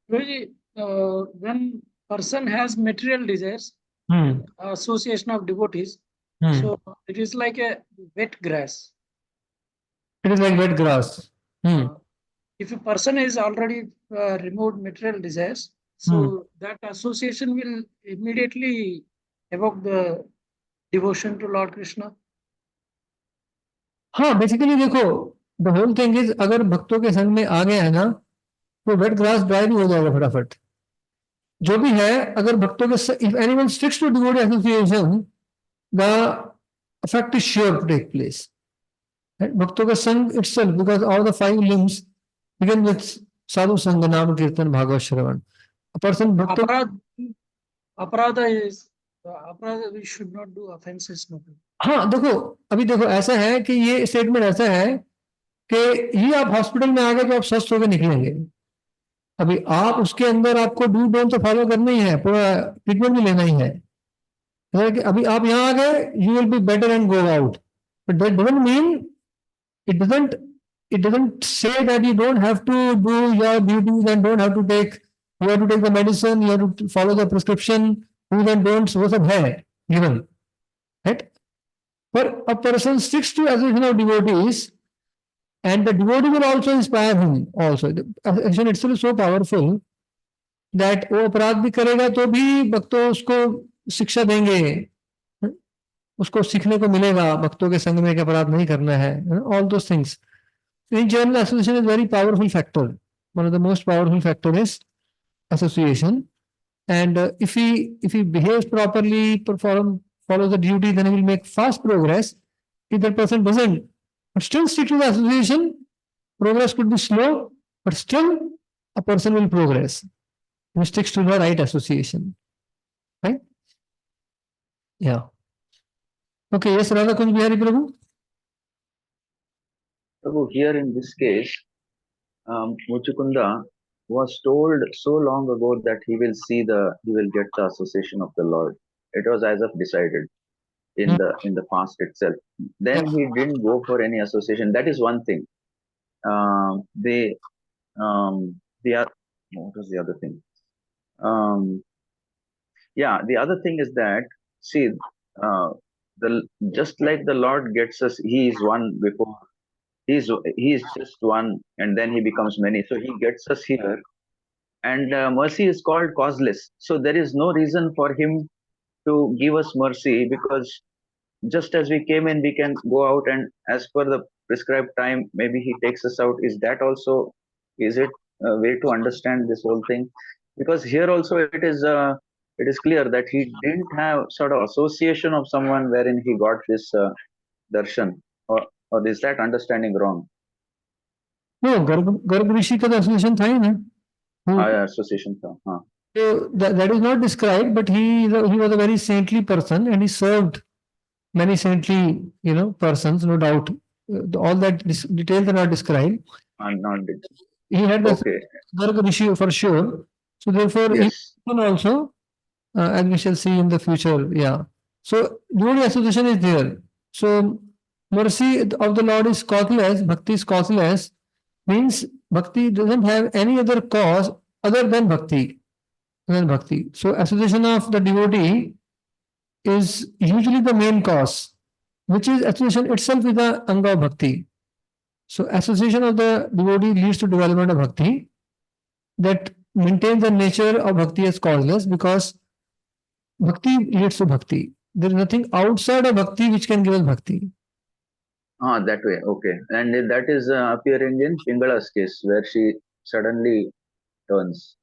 when person has material desires, association of devotees, so it is like a wet grass. It is like wet grass. If a person is already removed material desires, so that association will immediately evoke the devotion to Lord Krishna. हाँ basically देखो the whole thing is अगर भक्तों के संग में आ गया है ना तो वेट ग्रास ड्राई भी हो जाएगा फटाफट जो भी है अगर भक्तों के if anyone sticks to devotee association the effect is sure to take place. भक्तों का संग itself, because all the 5 limbs begin with sadhu sangha, नाम कीर्तन भागवत श्रवण. A person भक्तों Aparadha is aparadha, we should not do offenses. No. हाँ देखो अभी देखो ऐसा है कि ये स्टेटमेंट ऐसा है कि ये आप हॉस्पिटल में आ गए तो आप स्वस्थ होकर निकलेंगे अभी आप उसके अंदर आपको डू डोंट तो फॉलो करना ही है पूरा ट्रीटमेंट भी लेना ही है कि अभी आप यहाँ आ गए you will be better and go out but that doesn't mean it doesn't say that you don't have to do your duties and don't have to take you have to take the medicine you have to follow the prescription do's and don'ts वो सब है given right but a person sticks to association of devotees and the devotee will also inspire him also the association itself is so powerful that वो अपराध भी करेगा तो भी भक्तों उसको शिक्षा देंगे उसको सीखने को मिलेगा भक्तों के संग में कि अपराध नहीं करना है all those things. In general, association is a very powerful factor. One of the most powerful factor is association. And if he behaves properly, follows the duty, then he will make fast progress. If that person doesn't, but still stick to the association, progress could be slow, but still a person will progress. He sticks to the right association. Right? Yeah. Okay, yes, Radha Kunj Bihari Prabhu. Prabhu, here in this case, Muchukunda was told so long ago that he will get the association of the Lord. It was as of decided in the past itself. Then he didn't go for any association. That is one thing. What was the other thing? The other thing is that see, just like the Lord gets us, he is one before. He is just one, and then he becomes many. So he gets us here, and mercy is called causeless. So there is no reason for him to give us mercy because just as we came in, we can go out, and as per the prescribed time, maybe he takes us out. Is it a way to understand this whole thing? Because here also it is clear that he didn't have sort of association of someone wherein he got this darshan. Or is that understanding wrong? No, Garg Rishi का तो association था ही ना. Association था. हाँ. So that is not described, but he was a very saintly person and he served many saintly, persons, no doubt. All that details are not described. Not he had the Garg Rishi for sure. So therefore, yes. he also, as we shall see in the future, yeah. So devotee association is there. So mercy of the Lord is causeless, bhakti is causeless, means bhakti doesn't have any other cause other than bhakti. So association of the devotee is usually the main cause, which is association itself is the anga of bhakti. So association of the devotee leads to development of bhakti that maintains the nature of bhakti as causeless because bhakti leads to bhakti. There is nothing outside of bhakti which can give us bhakti. That way, okay. And that is appearing in Pingala's case where she suddenly turns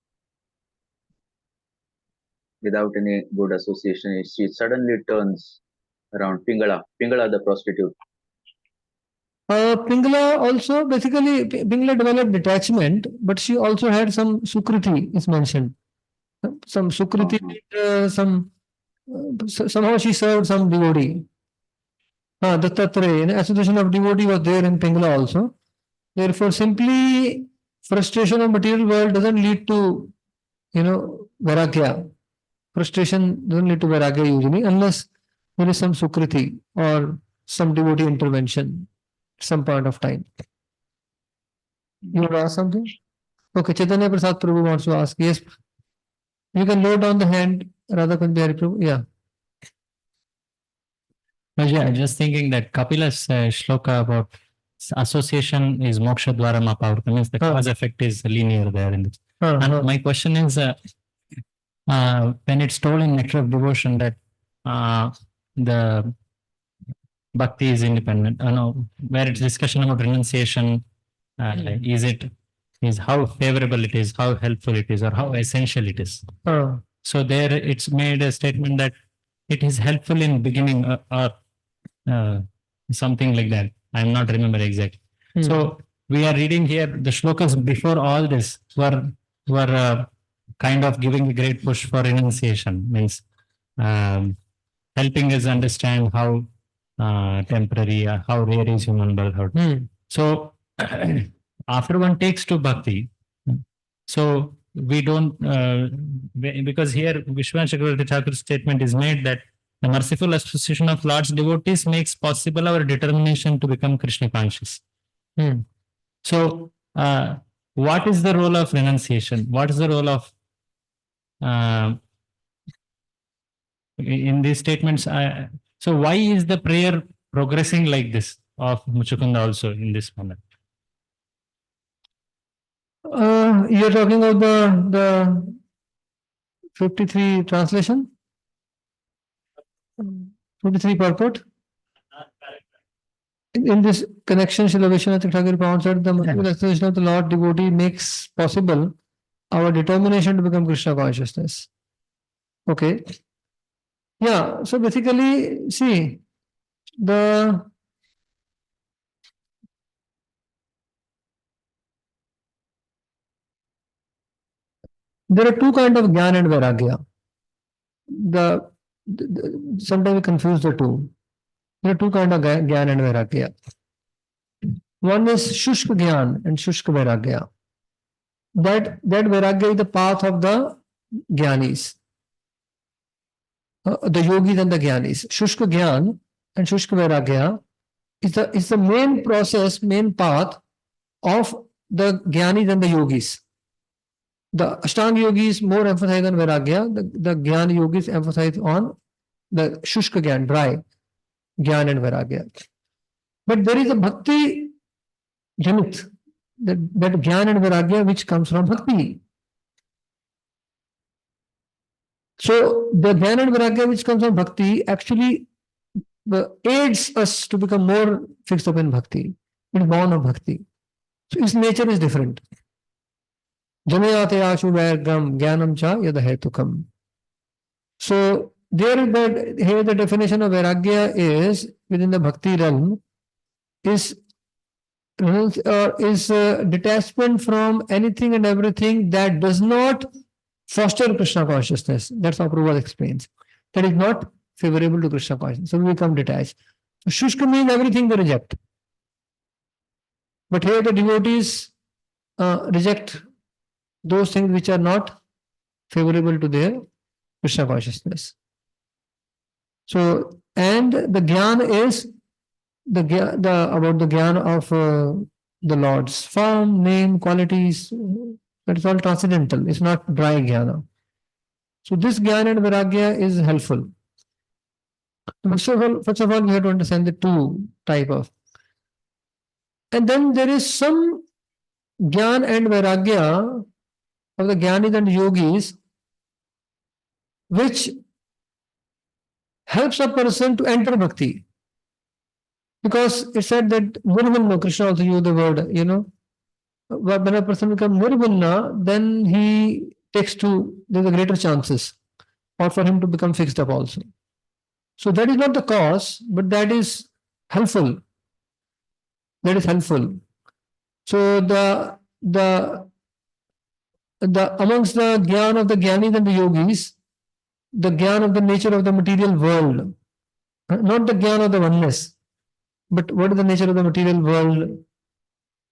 without any good association. She suddenly turns around Pingala the prostitute. Pingala also, basically, Pingala developed detachment, but she also had some Sukriti is mentioned. Some Sukriti, somehow she served some devotee. Dattatreya, an association of devotee was there in Pingala also. Therefore, simply frustration of material world doesn't lead to, vairagya. Frustration doesn't lead to vairagya usually, unless there is some Sukriti or some devotee intervention at some point of time. You want to ask something? Okay, Chaitanya Prasad Prabhu wants to ask. Yes, you can lower down the hand, Radha Kundari Prabhu. Yeah. Yeah, just thinking that Kapila's shloka about association is moksha dwara mapavrta, means the cause effect is linear there in this. And my question is, when it's told in Nectar of Devotion that the bhakti is independent, where it's discussion about renunciation, is how favorable it is, how helpful it is, or how essential it is. So there it's made a statement that it is helpful in beginning or something like that. I'm not remember exactly. So we are reading here the shlokas before all this were kind of giving a great push for renunciation, means helping us understand how temporary, how rare is human birth. So after one takes to bhakti, so we don't, because here Vishwanath Chakravarti Thakur's statement is made that the merciful association of Lord's devotees makes possible our determination to become Krishna conscious. So, what is the role of renunciation? What is the role of in these statements? So, why is the prayer progressing like this of Muchukunda also in this manner? You're talking about the 53 translation? 53 purport? In this connection, Srila Vishwanath Thakur Prabhupada said the merciful association of the Lord devotee makes possible our determination to become Krishna consciousness. Okay. Yeah, so basically, see, there are two kinds of Gyan and Vairagya. Sometimes we confuse the two. There are two kinds of Gyan and Vairagya. One is Shushka Gyan and Shushka Vairagya. That Vairagya is the path of the Gyanis, the yogis and the Gyanis. Shushka Gyan and Shushka Vairagya is the main process, main path of the Gyanis and the yogis. The Ashtanga yogis more emphasize on Vairagya, the Gyan yogis emphasize on the Shushka Gyan, dry Gyan and Vairagya. But there is a Bhakti Janit, that Gyan and Vairagya which comes from Bhakti. So the Gyan and Vairagya which comes from Bhakti actually aids us to become more fixed up in Bhakti. It is born of Bhakti. So its nature is different. Janayate ashu vairgam jnanam cha yadahetukam. So here the definition of Vairagya is within the Bhakti realm is detachment from anything and everything that does not foster Krishna consciousness. That's how Prabhupada explains. That is not favorable to Krishna consciousness. So we become detached. So Shushka means everything they reject. But here the devotees reject those things which are not favorable to their Krishna consciousness. So, and the Gyan is about the Gyan of the Lord's form, name, qualities. That is all transcendental. It's not dry Jnana. So this Gyan and Vairagya is helpful. First of all, we have to understand the two type of. And then there is some Gyan and Vairagya of the Gyanis and Yogis which helps a person to enter Bhakti. Because it said that Nirvinna, Krishna also used the word, when a person becomes Nirvinna, then he there's a greater chances or for him to become fixed up also. So that is not the cause, but that is helpful. That is helpful. So the amongst the gyan of the Gyanis and the yogis, the gyan of the nature of the material world, not the gyan of the oneness, but what is the nature of the material world,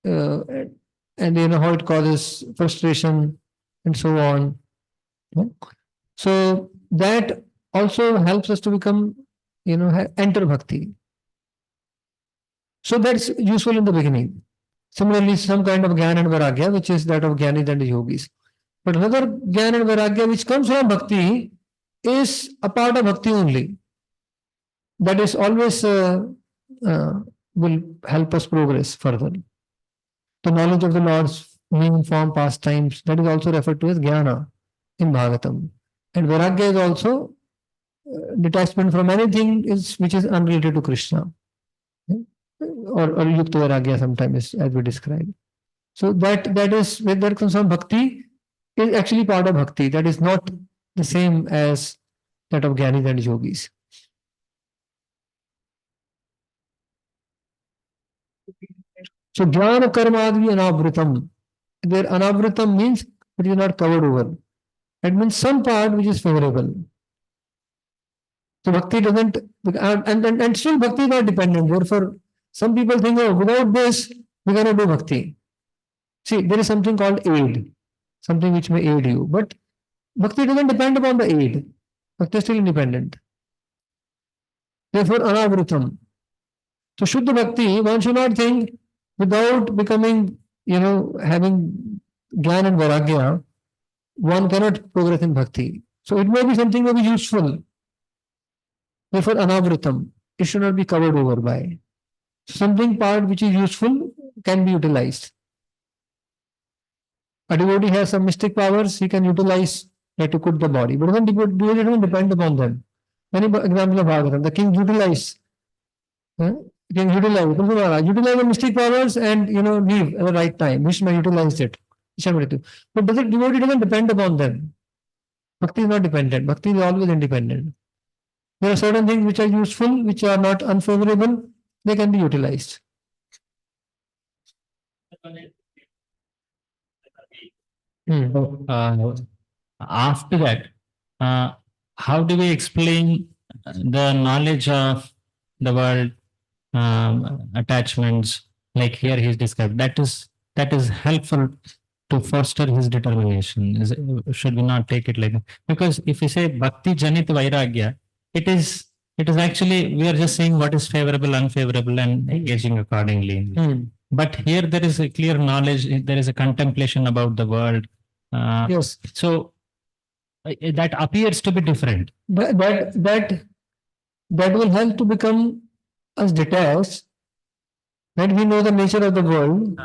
and how it causes frustration and so on. So that also helps us to become, enter bhakti. So that's useful in the beginning. Similarly, some kind of Gyan and Vairagya, which is that of Gyanis and yogis. But another Gyan and Vairagya which comes from bhakti is a part of bhakti only. That is always will help us progress further. The knowledge of the Lord's name, form, pastimes, that is also referred to as Jnana in Bhagavatam. And Vairagya is also detachment from anything which is unrelated to Krishna. Or Yukta Vairagya sometimes, as we describe. So that is where there comes from bhakti is actually part of bhakti. That is not the same as that of Gyanis and yogis. So jnana karmadvi anavritam. There anavritam means it is not covered over. That means some part which is favorable. So bhakti doesn't, and still bhakti is not dependent. Therefore, some people think, oh, without this, we cannot do bhakti. See, there is something called aid, something which may aid you. But bhakti doesn't depend upon the aid. Bhakti is still independent. Therefore, anavritam. So Shuddha Bhakti, one should not think without becoming, having Gyan and Vairagya, one cannot progress in Bhakti. So it may be something may be useful. Therefore, anavritam, it should not be covered over by. Something part which is useful can be utilized. A devotee has some mystic powers, he can utilize that to cook the body. But when devotee doesn't depend upon them. Many examples of Bhagavatam, the king utilized. Can utilize the mystic powers and leave at the right time. Vishnu utilized it. But devotee doesn't depend upon them. Bhakti is not dependent. Bhakti is always independent. There are certain things which are useful, which are not unfavorable, they can be utilized. After that, how do we explain the knowledge of the world, attachments, like here he's described? That is helpful to foster his determination. Should we not take it like that? Because if we say bhakti janit vairagya, it is actually, we are just saying what is favorable, unfavorable, and engaging accordingly. But here there is a clear knowledge, there is a contemplation about the world. Yes. So that appears to be different. That will help to become us detached, that we know the nature of the world,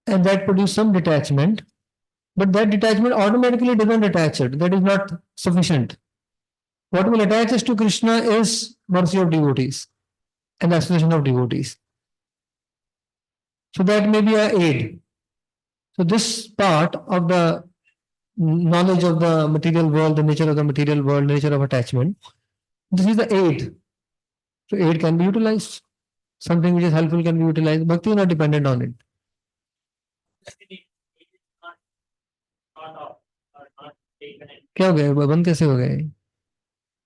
and that produce some detachment. But that detachment automatically doesn't attach it. That is not sufficient. What will attach us to Krishna is mercy of devotees and association of devotees. So that may be an aid. So this part of the knowledge of the material world, the nature of the material world, nature of attachment, this is the aid. So aid can be utilized. Something which is helpful can be utilized. Bhakti is not dependent on it. क्या हो गया, बंद कैसे हो गए?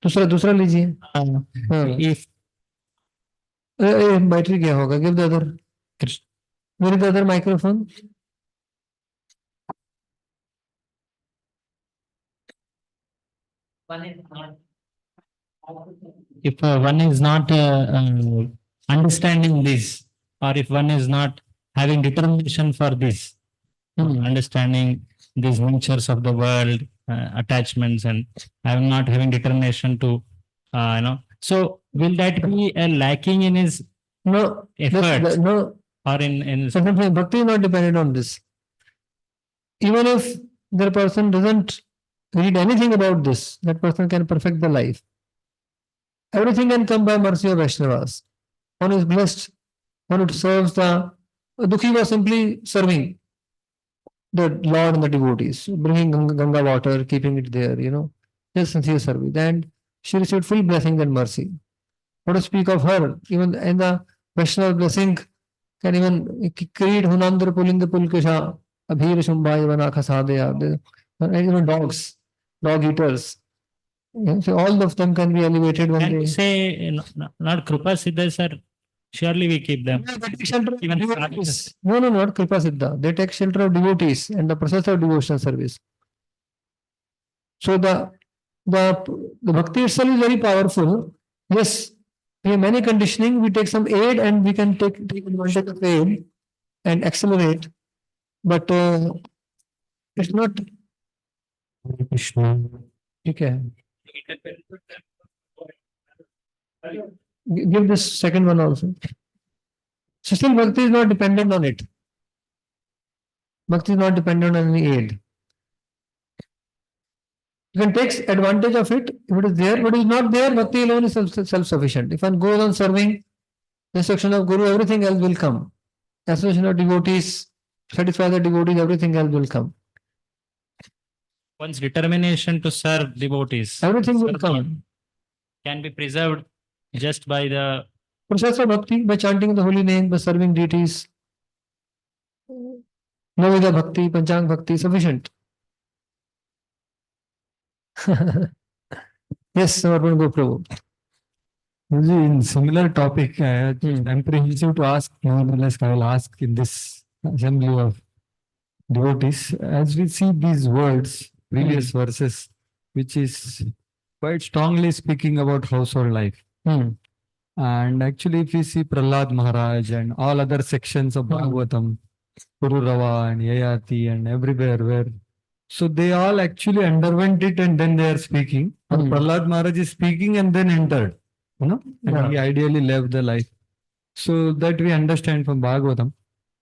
दूसरा लीजिए. Battery क्या होगा? Give the other, where is the other microphone? If one is not understanding this, or if one is not having determination for this, understanding these natures of the world, attachments, and I'm not having determination to, so will that be a lacking in his efforts? No. Or in Bhakti is not dependent on this. Even if the person doesn't read anything about this, that person can perfect the life. Everything can come by mercy of Vaishnavas. One is blessed, one who serves the Dukhi was simply serving the Lord and the devotees, bringing Ganga water, keeping it there, just sincere service. And she received full blessing and mercy. What to speak of her? Even in the Vaishnava blessing, can even create Hunandra Pulinda Pulkasha, Abhir Shumbai Vanaka Sadaya, even dogs, dog eaters. Yeah, so all of them can be elevated when Can they we say not Krupa Siddha, sir? Surely we keep them. they take shelter of Even devotees. No, not Kripa Siddha. They take shelter of devotees and the process of devotional service. So the bhakti itself is very powerful. Yes, we have many conditioning. We take some aid and we can take advantage of aid and accelerate. But it's not. Krishna. Okay. Give this second one also. So still bhakti is not dependent on it. Bhakti is not dependent on any aid. You can take advantage of it if it is there, but it is not there. Bhakti alone is self-sufficient. If one goes on serving the instruction of Guru, everything else will come. Association of devotees, satisfy the devotees, everything else will come. One's determination to serve devotees. Everything will come. Can be preserved just by the Process of bhakti, by chanting the holy name, by serving deities. Navida bhakti, Panchang bhakti, sufficient. Yes, Samarpan Goprabhu. In similar topic, I'm apprehensive to ask, nevertheless, I will ask in this assembly of devotees. As we see these words, previous verses, which is quite strongly speaking about household life. And actually, if we see Prahlad Maharaj and all other sections of Bhagavatam, Pururava and Yayati and everywhere where, so they all actually underwent it and then they are speaking. Or Prahlad Maharaj is speaking and then entered, and he ideally left the life. So that we understand from Bhagavatam.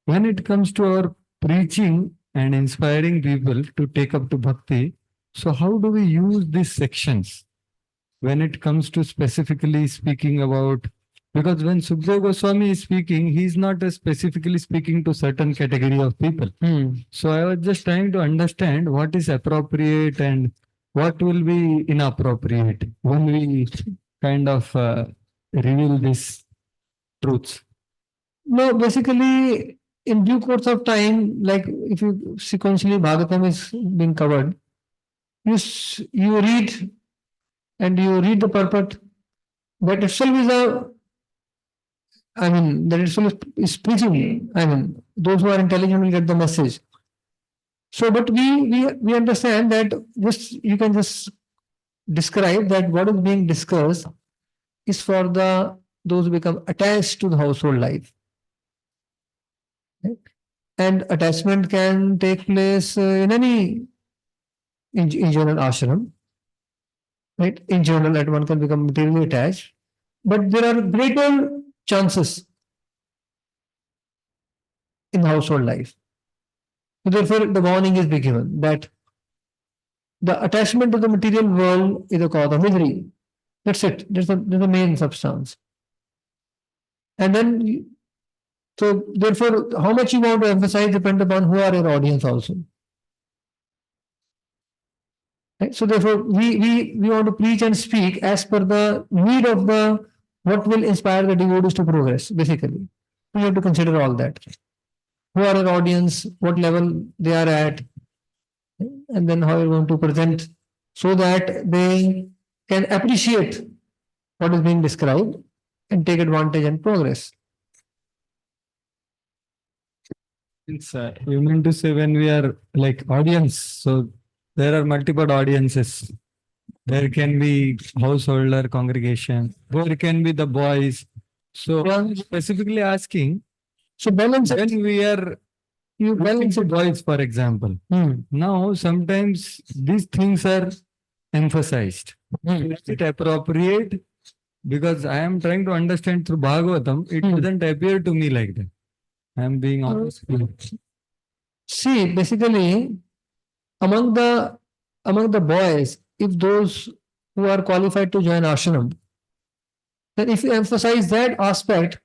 When it comes to our preaching and inspiring people to take up to bhakti, so how do we use these sections when it comes to specifically speaking about, because when Sukadeva Goswami is speaking, he is not specifically speaking to certain category of people. So I was just trying to understand what is appropriate and what will be inappropriate when we kind of reveal these truths. No, basically, in due course of time, like if you sequentially Bhagavatam is being covered, you read and you read the purport. That itself is that itself is preaching. Those who are intelligent will get the message. So, but we understand that you can just describe that what is being discussed is for those who become attached to the household life. And attachment can take place in any in general ashram. Right? In general, that one can become materially attached. But there are greater chances in household life. So therefore, the warning is given that the attachment to the material world is a cause of misery. That's it. That's the main substance. And then, so therefore, how much you want to emphasize depends upon who are your audience also. Right? So therefore, we want to preach and speak as per the need of what will inspire the devotees to progress, basically. We have to consider all that. Who are our audience, what level they are at, and then how we want to present so that they can appreciate what is being described and take advantage and progress. You mean to say when we are like audience, so there are multiple audiences. There can be householder congregation, there can be the boys. So specifically asking, so balance when we are you balance the boys, for example. Now sometimes these things are emphasized. Is it appropriate? Because I am trying to understand through Bhagavatam, it doesn't appear to me like that. I am being honest. See, basically, among the boys, if those who are qualified to join ashram, then if you emphasize that aspect,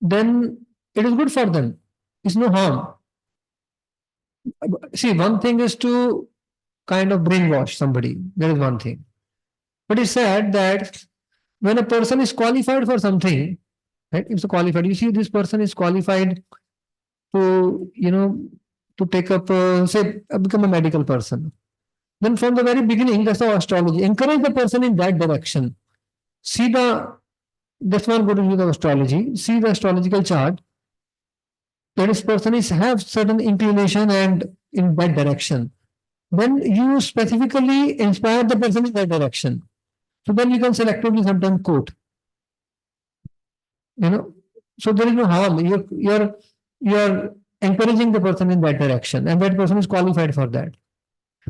then it is good for them. It's no harm. See, one thing is to kind of brainwash somebody. That is one thing. But it's sad that when a person is qualified for something, right? It's a qualified. You see, this person is qualified to, to take up, become a medical person. Then from the very beginning, that's how astrology. Encourage the person in that direction. That's one good use of astrology. See the astrological chart. That this person is have certain inclination and in that direction. Then you specifically inspire the person in that direction. So then you can selectively sometimes quote. So there is no harm. You're encouraging the person in that direction, and that person is qualified for that.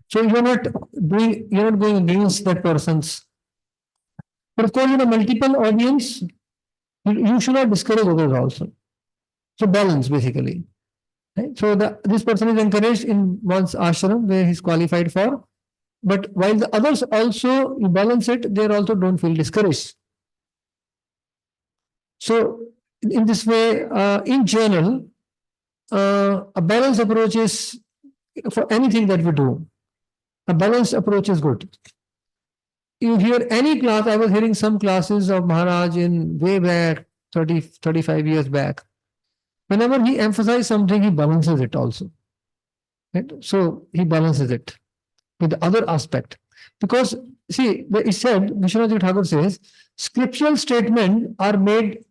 So you're not going against that person's. But of course, multiple audience, you should not discourage others also. So balance basically. Right? So this person is encouraged in one's ashram where he's qualified for, but while the others also, you balance it, they also don't feel discouraged. So in this way, in general, a balanced approach is for anything that we do. A balanced approach is good. You hear any class, I was hearing some classes of Maharaj in way back, 30, 35 years back. Whenever he emphasizes something, he balances it also. Right? So he balances it with the other aspect. Because, see, he said, Vishwanath Thakur says, scriptural statements are made,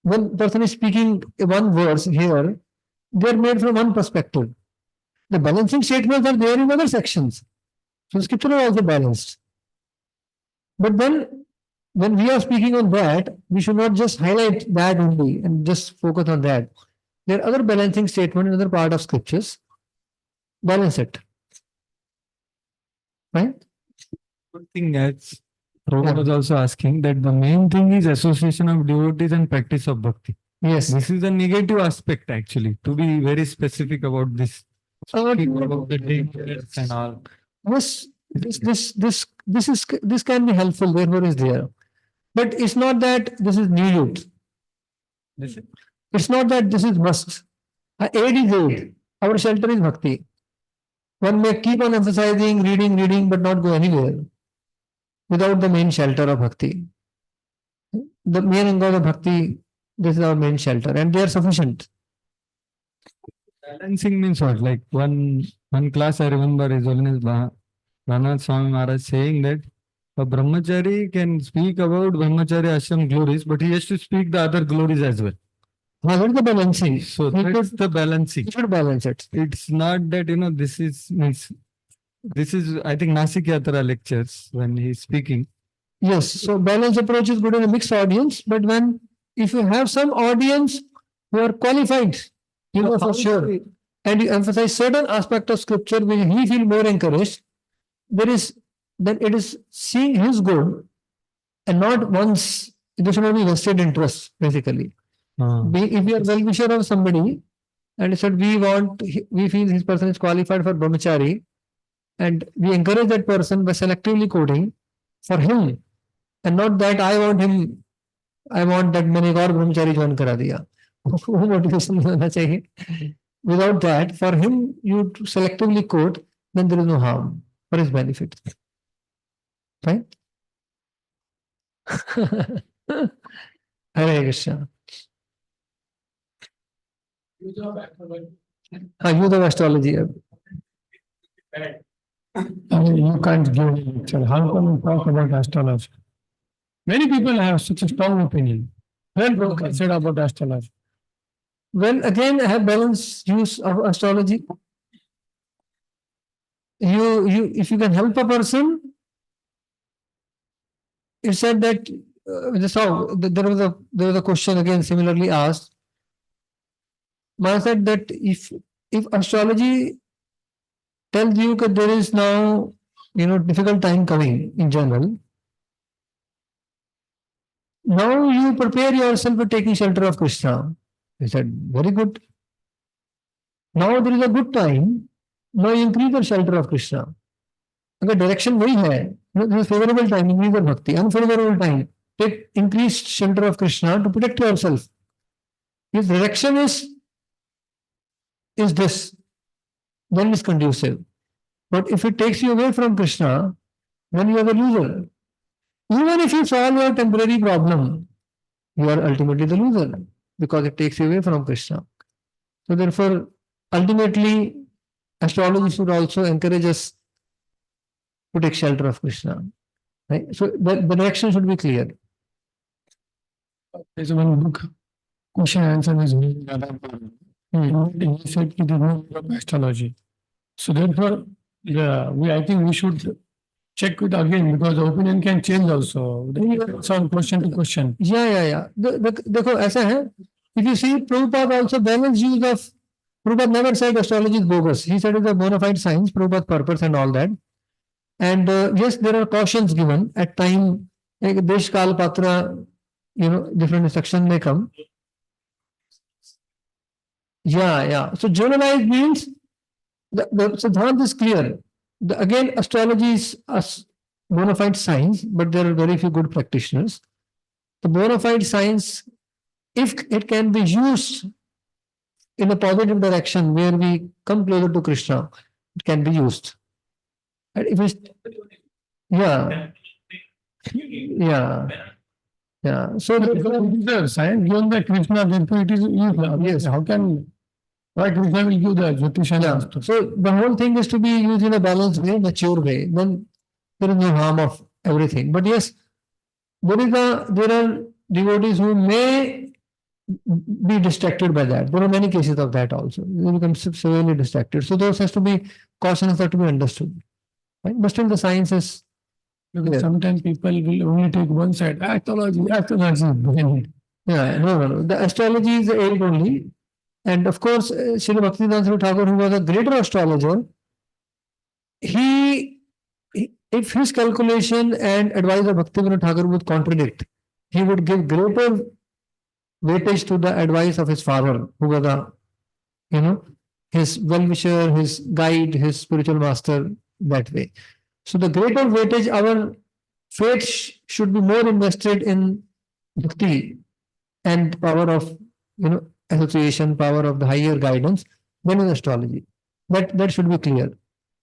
when person is speaking one verse here, they're made from one perspective. The balancing statements are there in other sections. So scripture is also balanced. But then, when we are speaking on that, we should not just highlight that only and just focus on that. There are other balancing statements in other part of scriptures. Balance it. Right? Good thing as Prabhupada was also asking that the main thing is association of devotees and practice of bhakti. Yes. This is a negative aspect actually, to be very specific about this. Speaking about the dangers and all. Yes, this can be helpful, therefore is there. But it's not that this is needed. It's not that this is must. Aid is aid. Our shelter is bhakti. One may keep on emphasizing, reading, but not go anywhere without the main shelter of bhakti. The main angle of bhakti, this is our main shelter, and they are sufficient. Balancing means what? Like one class I remember His Holiness Bhanath Swami Maharaj saying that a brahmachari can speak about brahmachari ashram glories, but he has to speak the other glories as well. That's the balancing. So that's the balancing. You should balance it. It's not that, this is I think Nasik Yatra lectures when he's speaking. Yes, so balanced approach is good in a mixed audience, but if you have some audience who are qualified, for sure, and you emphasize certain aspect of scripture where he feel more encouraged, then it is seeing his good and not one's, there should not be vested interest, basically. If you are well-wisher of somebody and said we feel this person is qualified for brahmachari, and we encourage that person by selectively quoting for him, and not that I want that मैंने एक और brahmachari join करा दिया. वो motivation होना चाहिए. Without that, for him you selectively quote, then there is no harm for his benefit. Right? Hare Krishna. Use of astrology. You can't give a lecture. How can you talk about astrology? Many people have such a strong opinion. Well, Prabhupada said about astrology. Well, again, I have balanced use of astrology. If you can help a person, it said that there was a question again similarly asked. Man said that if astrology tells you that there is now difficult time coming in general, now you prepare yourself for taking shelter of Krishna. He said, very good. Now there is a good time. Now you increase the shelter of Krishna. अगर direction वही है, there is favorable time, increase the bhakti. Unfavorable time, take increased shelter of Krishna to protect yourself. If direction is this, then it is conducive. But if it takes you away from Krishna, then you are the loser. Even if you solve your temporary problem, you are ultimately the loser because it takes you away from Krishna. So therefore, ultimately, astrology should also encourage us to take shelter of Krishna. Right? So the direction should be clear. There's one book, question answer is Damodar Pr. He said it is no of astrology. So therefore, I think we should check it again because the opinion can change also. It's on question to question. Yeah. देखो ऐसा है. If you see, Prabhupada also balanced use of. Prabhupada never said astrology is bogus. He said it's a bona fide science, Prabhupada purpose and all that. And yes, there are cautions given at time. Like Desh Kal Patra, different instruction may come. Yeah. So generalized means the Siddhant is clear. Again, astrology is a bona fide science, but there are very few good practitioners. The bona fide science, if it can be used in a positive direction where we come closer to Krishna, it can be used. And if it's, yeah. So the science given by Krishna, therefore it is used. Yes. How can why Krishna will give the Jyotish and so the whole thing is to be used in a balanced way, mature way. Then there is no harm of everything. But yes, there are devotees who may be distracted by that. There are many cases of that also. They become severely distracted. So those has to be cautions have to be understood. Right? But still the science is because sometimes people will only take one side. Astrology. Yeah, no. The astrology is the aid only. And of course, Srila Bhaktivedanta Thakur, who was a greater astrologer, if his calculation and advice of Bhaktivedanta Thakur would contradict, he would give greater weightage to the advice of his father, who was his well-wisher, his guide, his spiritual master, that way. So the greater weightage, our faith should be more invested in bhakti and power of, association, power of the higher guidance than in astrology. That should be clear.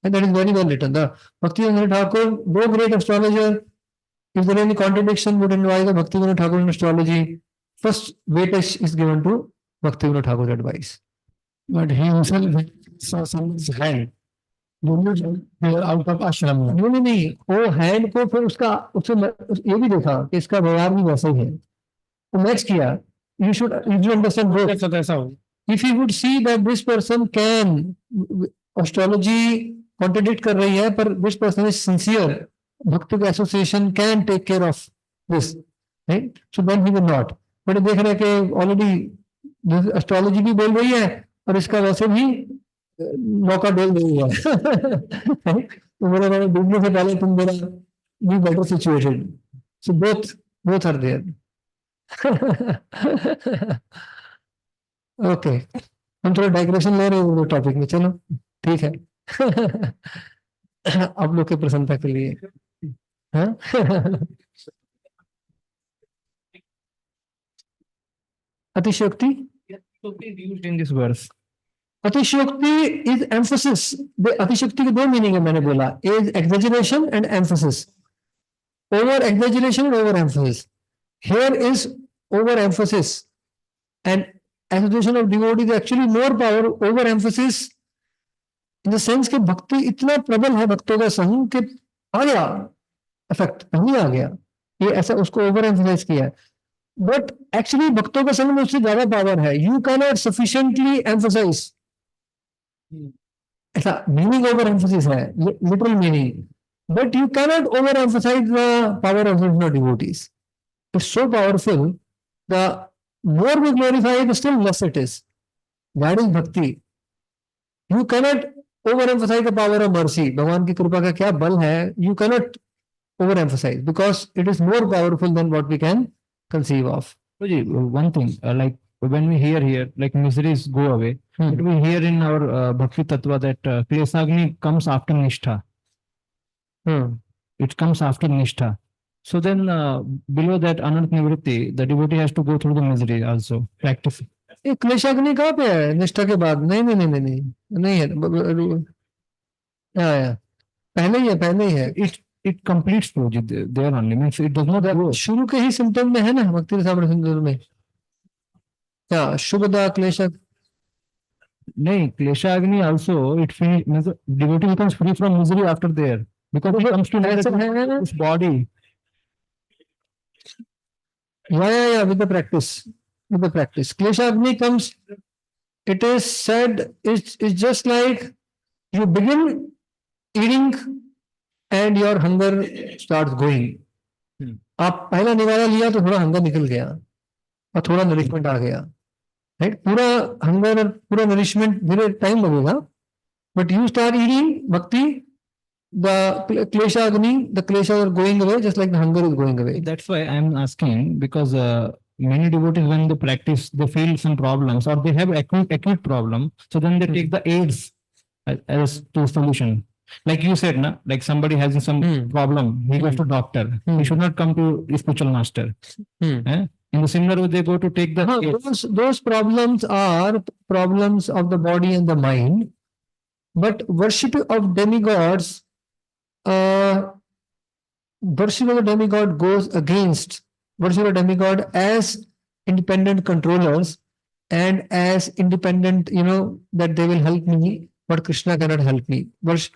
And that is very well written. The Bhaktivedanta Thakur, though great astrologer, if there is any contradiction would advise of Bhaktivedanta Thakur in astrology, first weightage is given to Bhaktivedanta Thakur's advice. But he himself saw someone's hand. Out of ashram. नहीं वो hand को फिर उससे ये भी देखा कि इसका व्यवहार भी वैसा ही है. तो मैच किया. You should understand both. If you would see that this person can astrology contradict कर रही है, पर this person is sincere, भक्त association can take care of this, right? So then he will not. But देख रहे कि already astrology भी बोल रही है और इसका वैसे भी मौका डोल रही है. तो मेरा डूबने से पहले तुम मेरा be better situated. So both are there. Okay हम थोड़ा डाइग्रेशन ले रहे हैं टॉपिक में. चलो ठीक है. आप लोग के प्रसन्नता के लिए. अतिशयोक्ति used in this verse. अतिशयोक्ति इज एम्फोसिस. अतिशयोक्ति के दो मीनिंग है मैंने बोला. Is exaggeration and emphasis. Over exaggeration and over emphasis. Here is overemphasis, and association of devotees is actually more power. Overemphasis in the sense कि भक्ति इतना प्रबल है, भक्तों का संग कि आ गया इफेक्ट, नहीं आ गया, ये ऐसा उसको ओवर एम्फोसाइज किया है. बट एक्चुअली भक्तों का संग में उससे ज्यादा पावर है. You can not sufficiently emphasize. ऐसा मीनिंग ओवर एम्फोसिस है, literal meaning. But you can not over emphasize the power of devotees. Is so powerful, the more we glorify it, the still less it is. That is bhakti. You cannot overemphasize the power of mercy. भगवान की कृपा का क्या बल है? You cannot overemphasize because it is more powerful than what we can conceive of. One thing, like when we hear here, like miseries go away, but we hear in our Bhakti Tattva that Klesagni comes after Nishtha. It comes after Nishtha. So then below that Anant Nivritti, the devotee has to go through the misery also, practice. ये क्लेशाग्नि कहाँ पे है? निष्ठा के बाद? नहीं है. पहले ही है. it completes Prabhuji there only. Means it does not go. शुरू के ही सिम्टम में है ना भक्ति रसामृत सिंधु में क्या शुभदा क्लेश नहीं, Klesha Agni also it finish, means the devotee becomes free from misery after there because it comes to know ऐसा that है this body. yeah with the practice kleshagni comes. It is said it's just like you begin eating and your hunger starts going. आप पहला निवाला लिया तो थोड़ा hunger निकल गया और थोड़ा नरिशमेंट आ गया, राइट. पूरा हंगर पूरा नरिशमेंट धीरे टाइम लगेगा, बट यू स्टार्ट ईटिंग भक्ति, the kleshagni, the kleshas are going away just like the hunger is going away. That's why I'm asking because many devotees when they practice they feel some problems or they have acute problem, so then they take the aids as to solution. Like you said, na, like somebody has some problem, he goes to doctor. He should not come to spiritual master. In the similar way, they go to take the those problems are problems of the body and the mind, but worship of demigods, worship of the demigod goes against worship of demigod as independent controllers and as independent, that they will help me, but Krishna cannot help me. That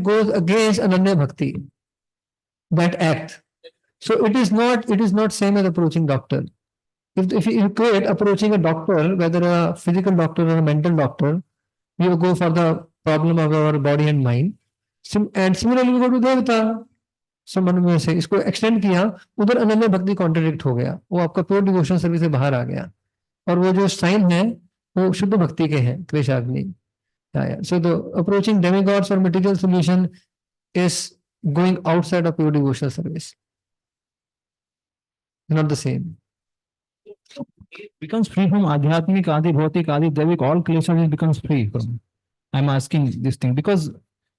goes against Ananya Bhakti, that act. So it is not same as approaching doctor. If you equate approaching a doctor, whether a physical doctor or a mental doctor, we go for the problem of our body and mind. And similarly we go to Devata. संबंध में से इसको extend किया, उधर अनन्य भक्ति contradict हो गया, वो आपका प्योर डिवोशन सर्विस से बाहर आ गया, और वो जो साइन है वो शुद्ध भक्ति के हैं, क्लेशाग्नि. So the approaching demigods or material solution is going outside of pure devotional service. Not the same. Becomes free from adhyatmik, adi bhautik, adi devik, all kleshas becomes free from. I'm asking this thing because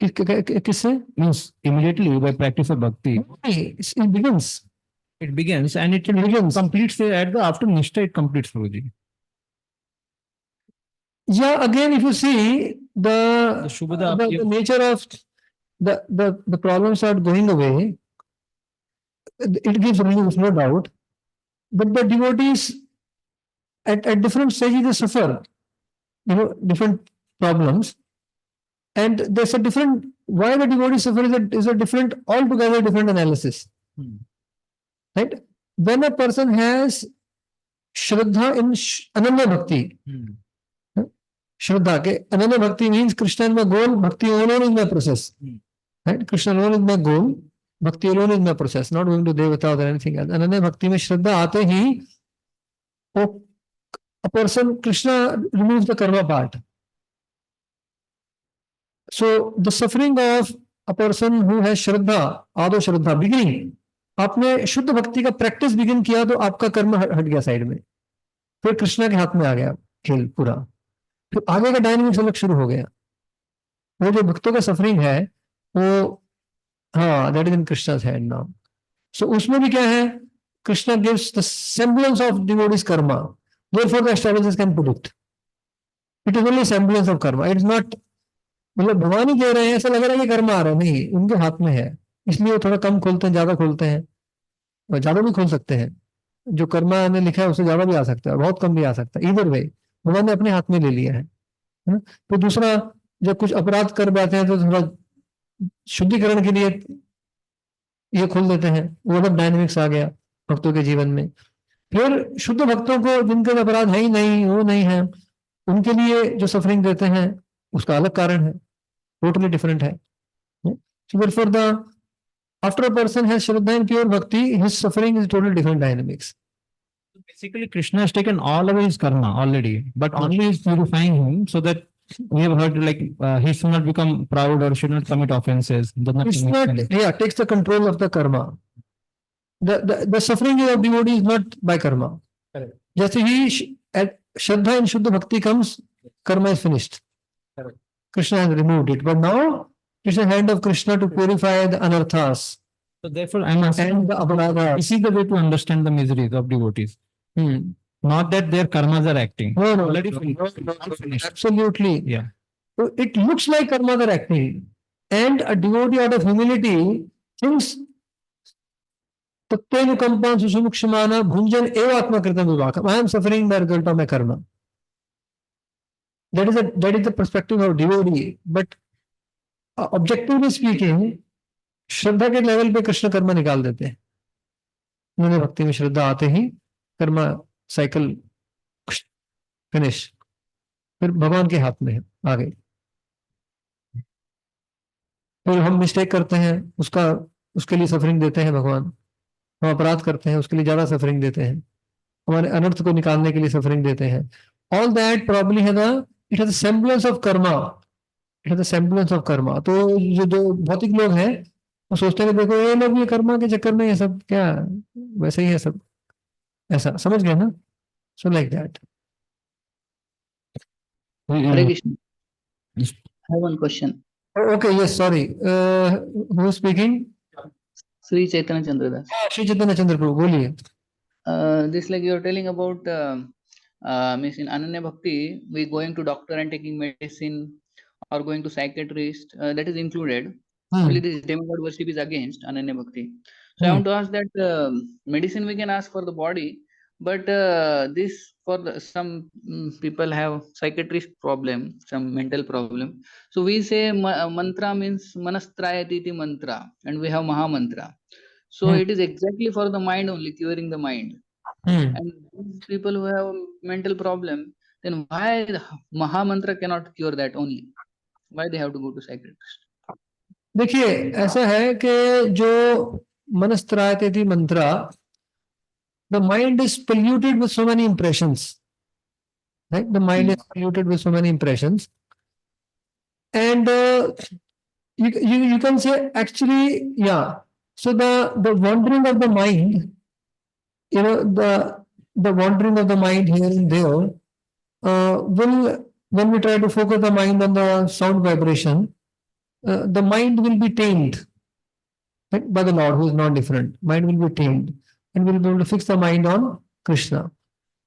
किससे means immediately by practice of bhakti. It begins. It begins and it completes at the after Nishtha it completes, Guruji. Yeah, again, if you see the nature of the problems are going away, it gives relief, no doubt. But the devotees at different stages they suffer, different problems. And there's a different, why the devotees suffer is a different, altogether different analysis. Right? When a person has Shraddha in Ananya Bhakti, Shraddha, ke Ananya Bhakti means Krishna is my goal, Bhakti alone is my process. Right? Krishna alone is my goal, Bhakti alone is my process, not going to Devata or anything else. Ananya Bhakti mein Shraddha aate hi, a person, Krishna removes the karma part. So the suffering of a person who has Shraddha, Ado Shraddha, beginning, आपने शुद्ध भक्ति का practice begin किया तो आपका कर्म हट गया साइड में, फिर कृष्णा के हाथ में आ गया खेल पूरा, फिर आगे का डायनेमिक्स अलग शुरू हो गया. वो जो भक्तों का सफरिंग है वो that is in Krishna's hand now. So उसमें भी क्या है, Krishna gives the semblance of devotees karma, therefore the astrologers can predict. It is only semblance of karma. It is not, मतलब भगवान ही दे रहे हैं, ऐसा लग रहा है कि कर्म आ रहा है, नहीं, उनके हाथ में है. इसलिए वो थोड़ा कम खोलते हैं, ज्यादा खोलते हैं, और ज्यादा भी खोल सकते हैं. जो कर्मा ने लिखा है उससे ज्यादा भी आ सकता है, बहुत कम भी आ सकता है. इधर वे भगवान ने अपने हाथ में ले लिया है. तो दूसरा, जब कुछ अपराध कर बैठे हैं तो थोड़ा शुद्धिकरण के लिए ये खोल देते हैं, वो अलग डायनेमिक्स आ गया भक्तों के जीवन में. फिर शुद्ध भक्तों को जिनके अपराध है ही नहीं, वो नहीं है, उनके लिए जो सफरिंग देते हैं उसका अलग कारण है, टोटली डिफरेंट है. So therefore after a person has Shraddha and pure bhakti, his suffering is totally different dynamics. Basically, Krishna has taken all away his karma already, but only is purifying him so that we have heard like he should not become proud or should not commit offenses. It's not, takes the control of the karma. The suffering of devotee is not by karma. Correct. Just he at Shraddha and Shuddha Bhakti comes, karma is finished. Correct. Krishna has removed it, but now it's the hand of Krishna to purify the anarthas. So therefore, I'm asking, and the aparadhas. This is the way to understand the miseries of devotees. Not that their karmas are acting. No, already finished. Absolutely. Yeah. So it looks like karmas are acting. And a devotee out of humility thinks Tattenukampan susumukshmana bhunjan eva atmakritam vivakam. I am suffering the result of my karma. That is the perspective of devotee. But objectively speaking, श्रद्धा के level पे कृष्ण कर्म निकाल देते हैं. उन्होंने भक्ति में श्रद्धा आते ही कर्म साइकिल फिनिश, फिर भगवान के हाथ में है आगे. फिर हम मिस्टेक करते हैं, उसके लिए सफरिंग देते हैं भगवान. हम अपराध करते हैं, उसके लिए ज्यादा सफरिंग देते हैं. हमारे अनर्थ को निकालने के लिए सफरिंग देते हैं. ऑल दैट प्रॉब्ली है ना, it has semblance of Karma. It has semblance of Karma. तो जो भौतिक लोग हैं वो सोचते हैं कि देखो ये लोग ये कर्मा के चक्कर में ये सब क्या वैसे ही है सब, ऐसा समझ गए ना. So like that. Hare Krishna. I have one question. Okay, yes, sorry. Who is speaking? Sri Chaitanya Chandra Das. Sri Chaitanya Chandra Prabhu, बोलिए. This like you are telling about means in Ananya Bhakti, we going to doctor and taking medicine or going to psychiatrist, that is included. Only this demigod worship is against Ananya Bhakti. So I want to ask that medicine we can ask for the body, but this for some people have psychiatrist problem, some mental problem. So we say mantra means manastrayati iti mantra, and we have Maha Mantra. So it is exactly for the mind only, curing the mind. And these people who have mental problem, then why the Maha Mantra cannot cure that only? Why they have to go to psychiatrist? देखिए ऐसा है कि जो मनस्त्रायते मंत्रा, the mind is polluted with so many impressions, right? The mind is polluted with so many impressions, and you can say actually, yeah. So the wandering of the mind, you know, the wandering of the mind here and there will, when we try to focus the mind on the sound vibration, the mind will be tamed, right, by the Lord who is not different. Mind will be tamed and we'll be able to fix the mind on Krishna.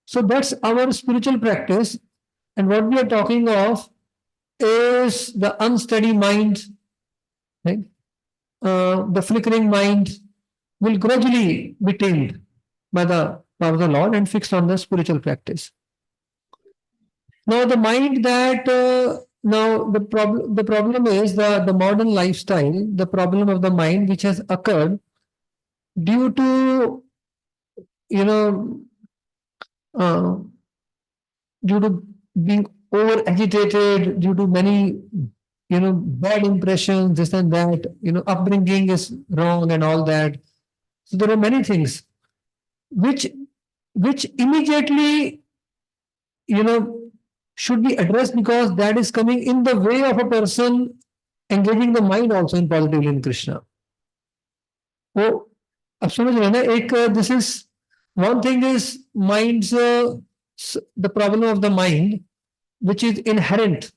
So that's our spiritual practice. And what we are talking of is the unsteady mind, right? The flickering mind will gradually be tamed by the power of the Lord and fixed on the spiritual practice. Now the mind that now the problem is the modern lifestyle, the problem of the mind which has occurred due to, you know, due to being over agitated, due to many, you know, bad impressions, this and that, you know, upbringing is wrong and all that. So there are many things which immediately, you know, should be addressed because that is coming in the way of a person engaging the mind also in positively in Krishna. Oh, अब समझ रहे हैं ना, एक this is one thing is mind's the problem of the mind which is inherent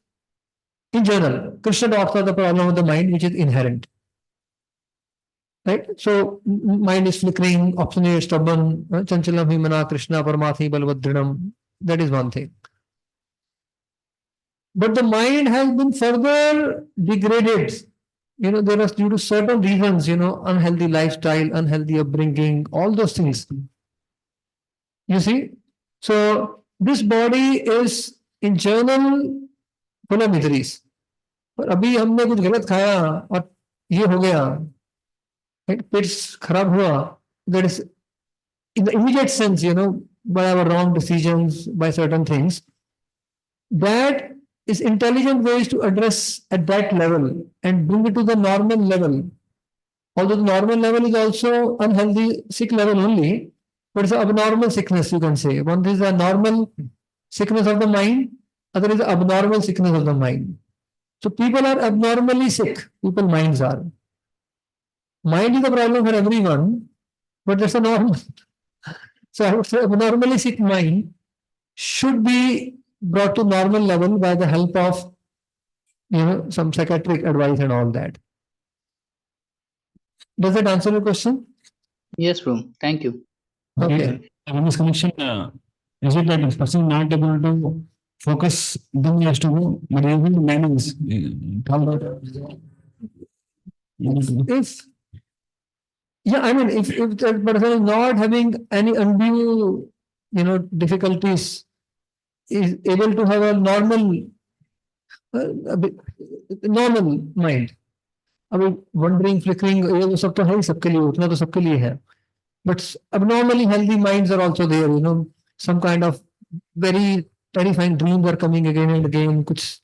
in general. Krishna talks about the problem of the mind which is inherent, right? So mind is flickering, obstinate, stubborn, chanchalam himana Krishna paramathi balvadrinam. That is one thing. But the mind has been further degraded. You know, there are due to certain reasons, you know, unhealthy lifestyle, unhealthy upbringing, all those things. You see? So this body is in general full of miseries. पर अभी हमने कुछ गलत खाया और ये हो गया, पेट खराब हुआ. That is in the immediate sense, you know, by our wrong decisions, by certain things. That is intelligent ways to address at that level and bring it to the normal level. Although the normal level is also unhealthy, sick level only, but it's an abnormal sickness, you can say. One is a normal sickness of the mind, other is the abnormal sickness of the mind. So people are abnormally sick, people minds are. Mind is a problem for everyone, but that's a normal. So I would say abnormally sick mind should be brought to normal level by the help of, you know, some psychiatric advice and all that. Does that answer your question? Yes, bro. Thank you. Okay. In this connection, is it that the person not able to focus, then he has to go, but he will manage. if yeah, I mean, if that person is not having any undue, difficulties, is able to have a normal mind. अभी wondering, flickering, ये वो सब तो है ही सबके लिए, उतना तो सबके लिए है. But abnormally healthy minds are also there. Some kind of very terrifying dreams are coming again and again. कुछ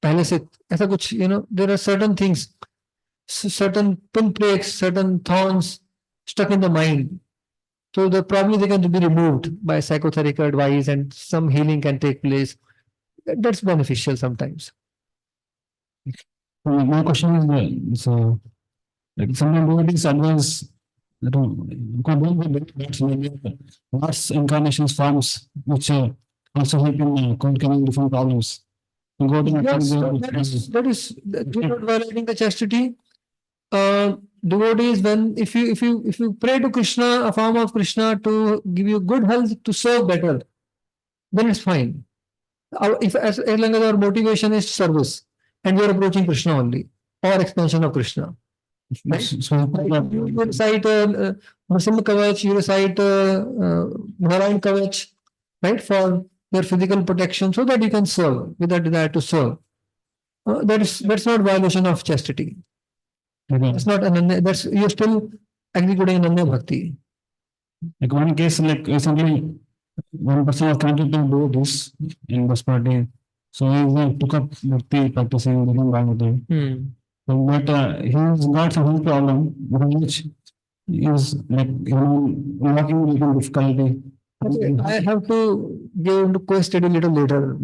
पहले से ऐसा कुछ, there are certain things, certain pinpricks, certain thorns stuck in the mind. So probably they can be removed by psychotherapy advice, and some healing can take place. That's beneficial sometimes. My question is, so like sometimes devotees advise that last incarnations forms which also help in conquering different problems. Yes, that is not violating the chastity. Devotees, when if you pray to Krishna, a form of Krishna, to give you good health to serve better, then it's fine. If as long as our motivation is service and we are approaching Krishna only, or expansion of Krishna. Right? You recite Narasimha Kavach, you recite Narayan Kavach, right, for your physical protection, so that you can serve with that desire to serve. That's not violation of chastity. That's not that's you're still executing Ananya Bhakti. Like one case, like recently, one person was connected to do this in this party. So he took up bhakti practicing different Bhagavati. But he's got some health problem, which is like, walking with difficulty. Okay, I have to go into quiz study a little later.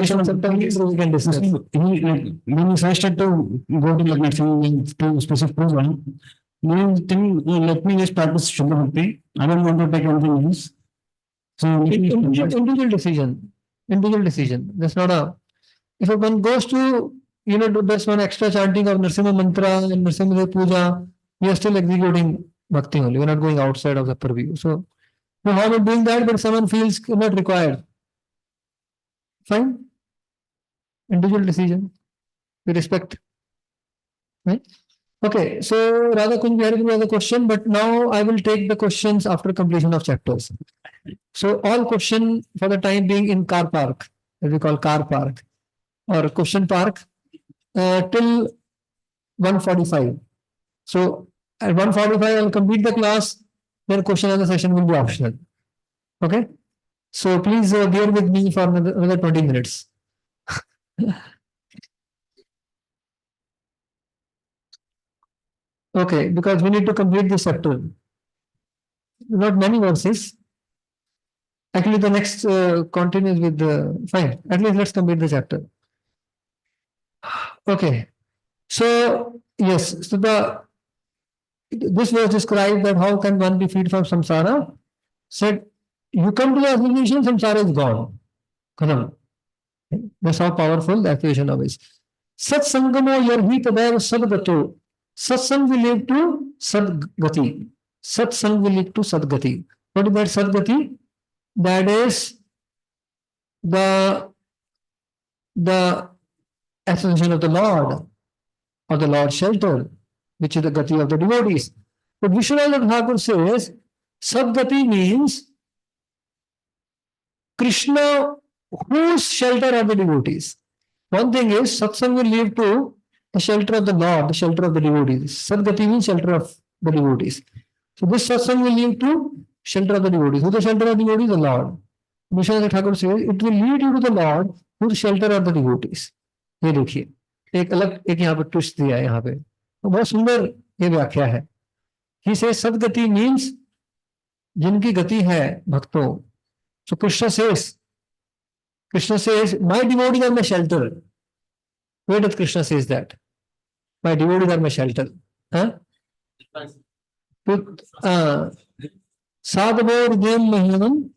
Sometimes we can discuss. When he suggested to go to like nursing to specific program, let me just practice Shuddha Bhakti. I don't want to take anything else. So individual decision. Individual decision. That's not a. If one goes to do this one extra chanting of Narasimha mantra and Narasimha puja, we are still executing bhakti only. We're not going outside of the purview. So no harm in doing that, but someone feels not required. Fine. Individual decision. We respect. Right? Okay, so Radha Kunj Bihari has a question, but now I will take the questions after completion of chapters. So all question for the time being in car park, as we call car park, or question park, till 1:45. So at 1:45 I will complete the class, then question answer session will be optional. Okay? So please bear with me for another 20 minutes. Okay, because we need to complete this chapter. Not many verses. Actually, the next continues with the fine. At least let's complete the chapter. Okay. So yes, so this was described that how can one be freed from samsara? Said you come to the association, samsara is gone. Khanam. That's how powerful the activation of is. Sat sangamo yarhi tadaiva sadgato. Satsang will lead to sadgati. Satsang will lead to sadgati. What is that sadgati? That is the association of the Lord, or the Lord's shelter, which is the gati of the devotees. But Vishwanath Thakur says, sadgati means Krishna, whose shelter are the devotees. One thing is, satsang will lead to the shelter of the Lord, the shelter of the devotees. Sadgati means shelter of the devotees. So this satsang will lead to shelter of the devotees. Who the shelter of the devotees? The Lord. Vishwanath Thakur says, it will lead you to the Lord, who the shelter of the devotees. ये देखिए, एक अलग एक यहाँ पर twist दिया है यहाँ पे, तो बहुत सुंदर ये व्याख्या है. He says सदगति means जिनकी गति है भक्तों. So Krishna says, my devotees are my shelter. Where does Krishna says that? My devotees are my shelter. Huh? Sadhavo hridayam mahyam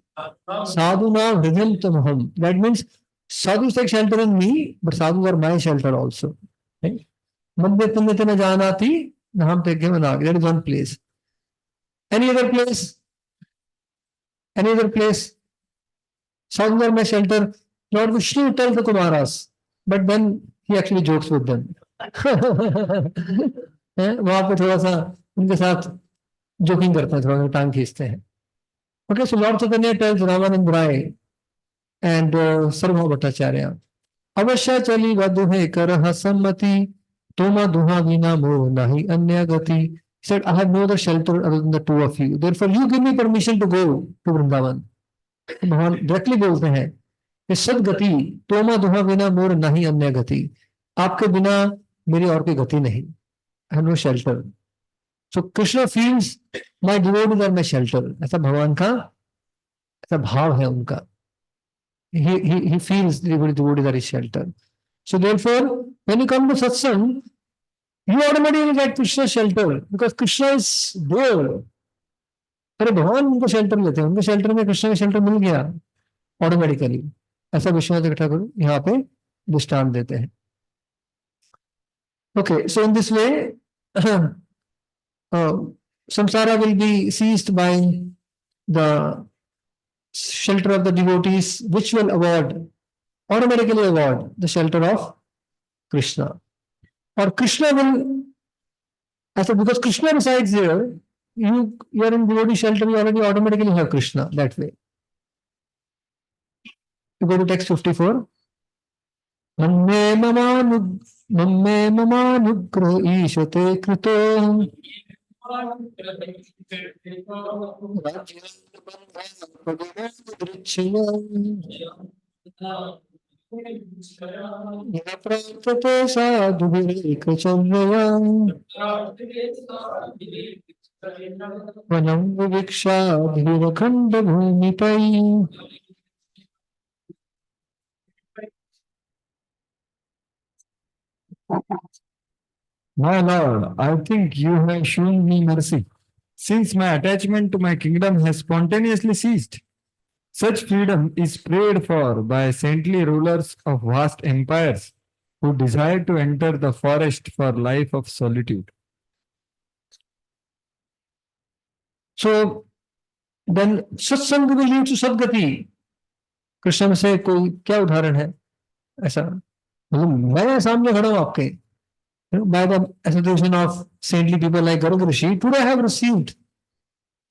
sadhuna hridayam tamaham. That means sadhus take shelter in me, but sadhus are my shelter also. Right? Madhyatanyate na janati naham te gyamanag. That is one place. Any other place? Any other place? Sadhus are my shelter. Lord Vishnu tells the Kumaras, but then he actually jokes with them. वहां पे थोड़ा सा उनके साथ joking करते हैं, थोड़ा सा टांग खींचते हैं. Okay, so Lord Chaitanya tells Ramananda Raya and Sarvabhauma Bhattacharya, अवश्य चली वधु कर सम्मति, तोमा दुहा विना मोह नहीं अन्य गति. He said, I have no other shelter other than the two of you. Therefore, you give me permission to go to Vrindavan. भगवान डायरेक्टली बोलते हैं कि सदगति तोमा दुहा बिना मोर नहीं अन्य गति, आपके बिना मेरी और कोई गति नहीं. I have no shelter. So Krishna feels my devotees are my shelter. ऐसा भगवान का ऐसा भाव है उनका. He feels the devotees are his shelter. So therefore, when you come to satsang, you automatically get Krishna's shelter because Krishna is there. अरे भगवान उनको शेल्टर लेते हैं, उनके शेल्टर में कृष्ण का शेल्टर मिल गया ऑटोमेटिकली. ऐसा विश्वनाथ ठाकुर यहाँ पे दृष्टांत देते हैं. Okay, so in this way samsara will be seized by the shelter of the devotees, which will automatically award the shelter of Krishna. Or Krishna will, because Krishna resides there, you are in devotee shelter, you already automatically have Krishna that way. You go to text 54. Mamme mamanugraha ishate krito प्राप्यते साधुभिरेकचर्यया वनं विविक्षाभिरखण्डभूमिपै. My Lord, I think you have shown me mercy, since my attachment to my kingdom has spontaneously ceased. Such freedom is prayed for by saintly rulers of vast empires who desire to enter the forest for life of solitude. So then सत्संग will lead to सदगति. कृष्ण में से कोई क्या उदाहरण है ऐसा? मतलब मैं सामने खड़ा हूं आपके, by the association of saintly people like Garg Rishi, today I have received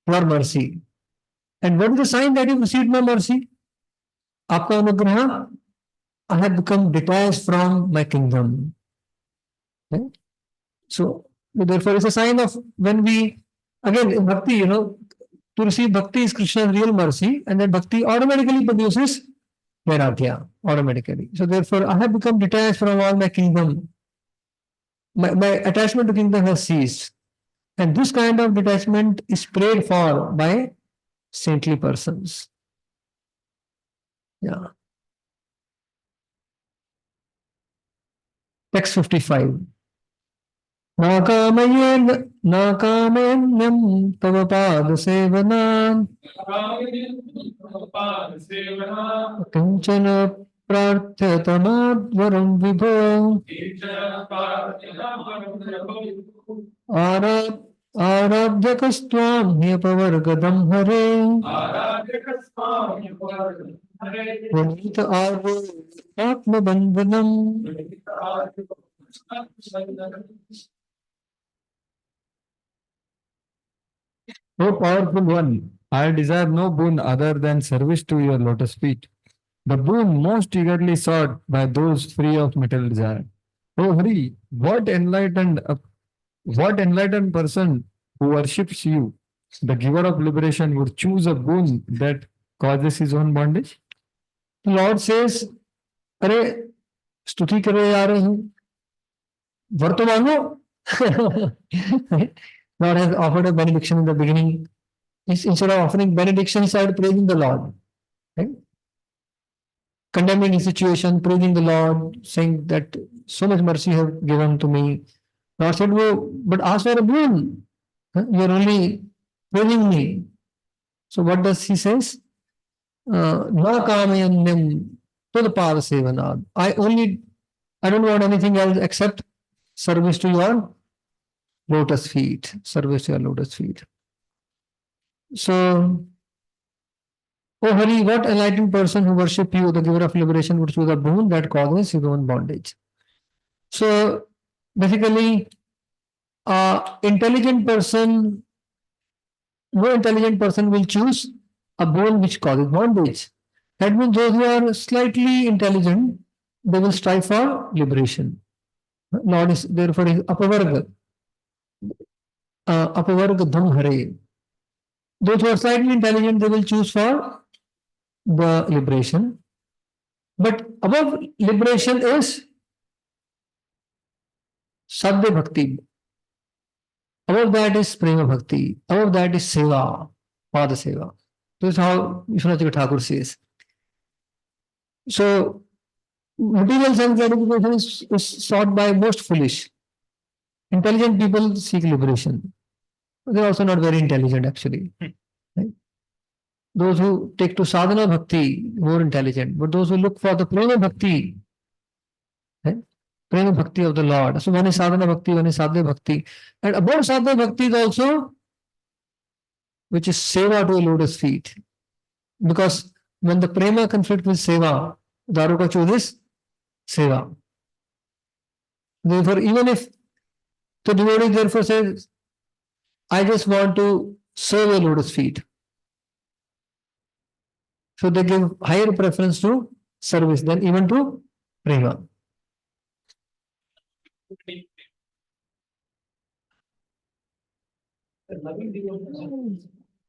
your mercy. And what is the sign that you received my mercy? आपका अनुग्रह, I have become detached from my kingdom. Okay? So therefore it's a sign of when we, again in bhakti, to receive bhakti is Krishna's real mercy, and then bhakti automatically produces vairagya, automatically. So therefore I have become detached from all my kingdom. My attachment to kingdom has ceased. And this kind of detachment is prayed for by saintly persons. Yeah. Text 55. नाकामयन्यं तव पादसेवनान् किञ्चन प्रार्थ्यतमाद्वरं विभो आराध्यकस्त्वां ह्यपवर्गदं हरे Puneet आर्यो आत्मबन्धनम्. O powerful one, I desire no boon other than service to your lotus feet, the boon most eagerly sought by those free of material desire. O Hari, what enlightened person who worships you, the giver of liberation, would choose a boon that causes his own bondage? The Lord says, अरे स्तुति करे जा रहे हैं, वर तो मांगो. Lord has offered a benediction in the beginning. Instead of offering benediction, he started praising the Lord. Right? Condemning his situation, praising the Lord, saying that so much mercy you have given to me. Lord said, "Oh, but ask for a boon. You are only praising me." So what does he says? Na kamayanyam tadpada sevanad. I don't want anything else except service to your lotus feet. Service to your lotus feet. So, O Hari, what enlightened person who worship you, the giver of liberation, would choose a boon that causes his own bondage. So, basically, intelligent person, no intelligent person will choose a bone which causes bondage. That means those who are slightly intelligent, they will strive for liberation. Lord is therefore is apavarga, apavarga dham hare. Those who are slightly intelligent, they will choose for the liberation. But above liberation is Sadhya Bhakti. Above that is Prema Bhakti. Above that is Seva, Pada Seva. This is how Vishwanath Thakur says. So, material sense gratification is sought by most foolish. Intelligent people seek liberation. They are also not very intelligent, actually. Right? Those who take to sadhana bhakti, more intelligent. But those who look for the prema bhakti, right? Prema bhakti of the Lord. So one is sadhana bhakti, one is sadhya bhakti. And above sadhana bhakti is also, which is seva to a lotus feet. Because when the prema conflict with seva, Daruka chooses seva. Therefore, even if the devotee therefore says, I just want to serve a lotus feet. So they give higher preference to service than even to prema.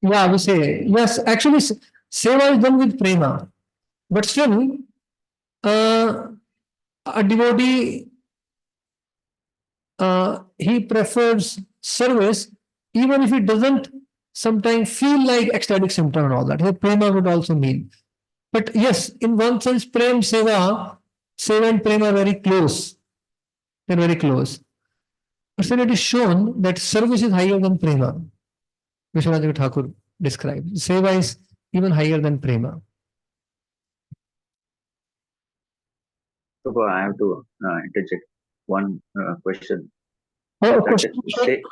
Yeah, we say, yes, actually, seva is done with prema. But still, a devotee, he prefers service, even if he doesn't sometimes feel like ecstatic symptom and all that. Here, prema would also mean. But yes, in one sense, seva and prema are very close. They're very close. But still, it is shown that service is higher than prema. Vishwanath Thakur described. Seva is even higher than prema. So I have to interject one question. Oh, That question. say,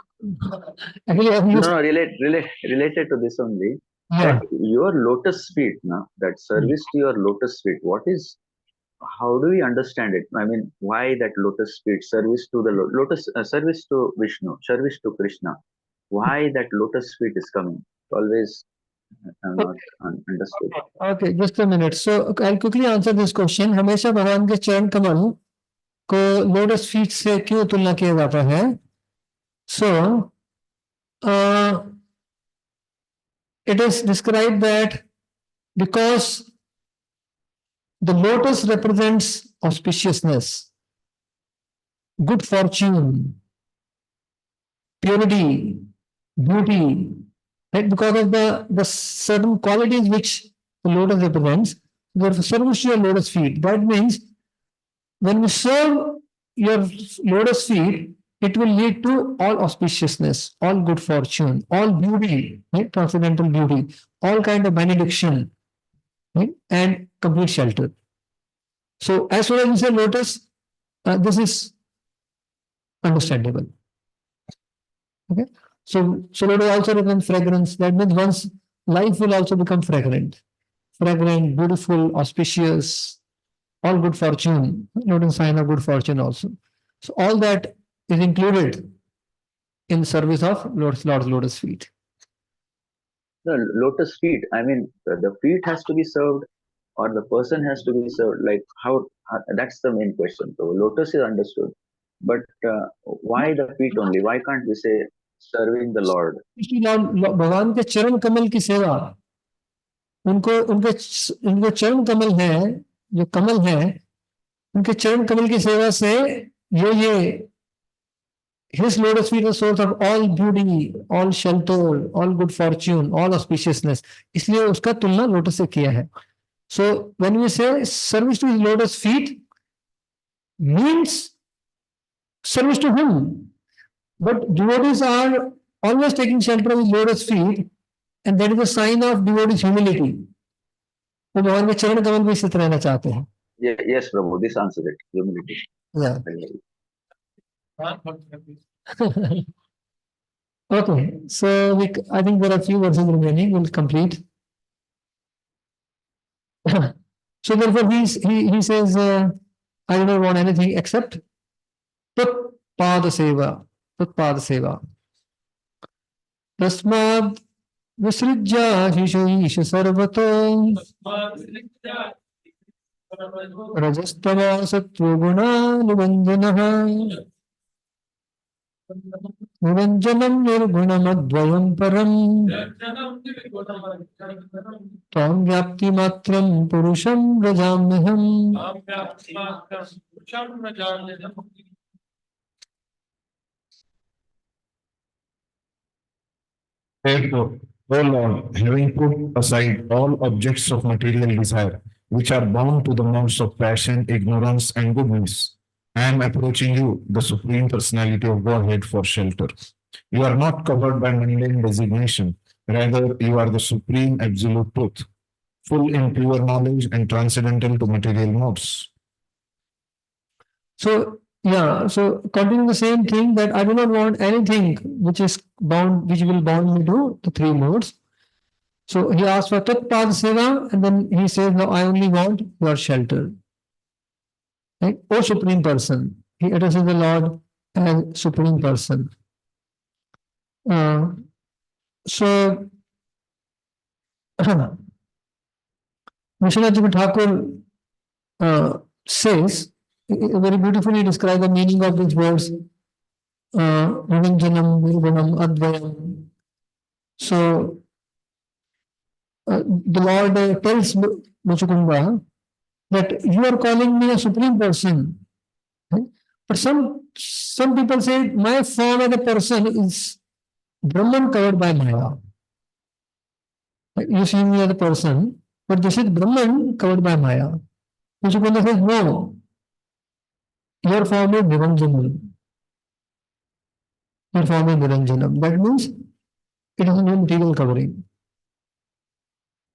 Actually, I've used, related to this only. yeah. That your lotus feet, now that service to your lotus feet, what is? How do we understand it? I mean, why that lotus feet service to the lotus service to Vishnu, service to Krishna? Why that lotus feet is coming? Always I'm not understood. Okay, just a minute. So I'll quickly answer this question. हमेशा भगवान के चरण कमल को lotus feet से क्यों तुलना किया जाता है? So it is described that because the lotus represents auspiciousness, good fortune, purity, beauty, right? Because of the certain qualities which the lotus represents, therefore service to your lotus feet. That means when we serve your lotus feet, it will lead to all auspiciousness, all good fortune, all beauty, right? Transcendental beauty, all kind of benediction, right? And complete shelter. So as soon as we say lotus, this is understandable. Okay. So lotus also represents fragrance. That means one's life will also become fragrant, beautiful, auspicious, all good fortune, noting sign of good fortune also. So all that is included in service of Lord's lotus feet. The lotus feet, I mean, the feet has to be served or the person has to be served. Like how that's the main question. So lotus is understood, but why the feet only? Why can't we say serving the Lord? भगवान के चरण कमल की सेवा, उनके चरण कमल है, जो कमल है, उनके चरण कमल की सेवा से ये his lotus feet are source of all beauty, all shelter, all good fortune, all auspiciousness. इसलिए उसका तुलना लोटस से किया है. So when we say service to his lotus feet means service to him, but devotees are always taking shelter of his lotus feet, and that is a sign of devotees' humility. वो भगवान के चरण कमल में स्थित रहना चाहते हैं. Yes, Prabhu, this answers it. Humility. Yeah. Okay, so I think there are a few verses remaining. We'll complete. So therefore, he says, I don't want anything except पाद सेवा, तत्पाद सेवा। तस्माद् विसृज्य शिशुईश सर्वतो रजस्तम सत्त्वगुणा निबन्धनः निरञ्जनं निर्गुणमद्वयं परम् त्वां व्याप्तिमात्रं पुरुषं व्रजाम्यहम्। Therefore, O Lord, having put aside all objects of material desire, which are bound to the modes of passion, ignorance, and goodness, I am approaching you, the Supreme Personality of Godhead, for shelter. You are not covered by mundane designation, rather, you are the Supreme Absolute Truth, full in pure knowledge and transcendental to material modes. So, yeah, so continuing the same thing that I do not want anything which is bound, which will bound me to the three modes. So he asks for Tatpad Seva and then he says, no, I only want your shelter. Right? O Supreme Person. He addresses the Lord as Supreme Person. So, Vishwanath Thakur says, very beautifully describe the meaning of these words, Niranjanam, Nirgunam, Advayam. So, the Lord tells Muchukunda that you are calling me a Supreme Person. Right? But some people say my form as a person is Brahman covered by Maya. You see me as a person, but this is Brahman covered by Maya. Muchukunda says, no, your form is Niranjanam. Your form is Niranjanam. That means it has no material covering.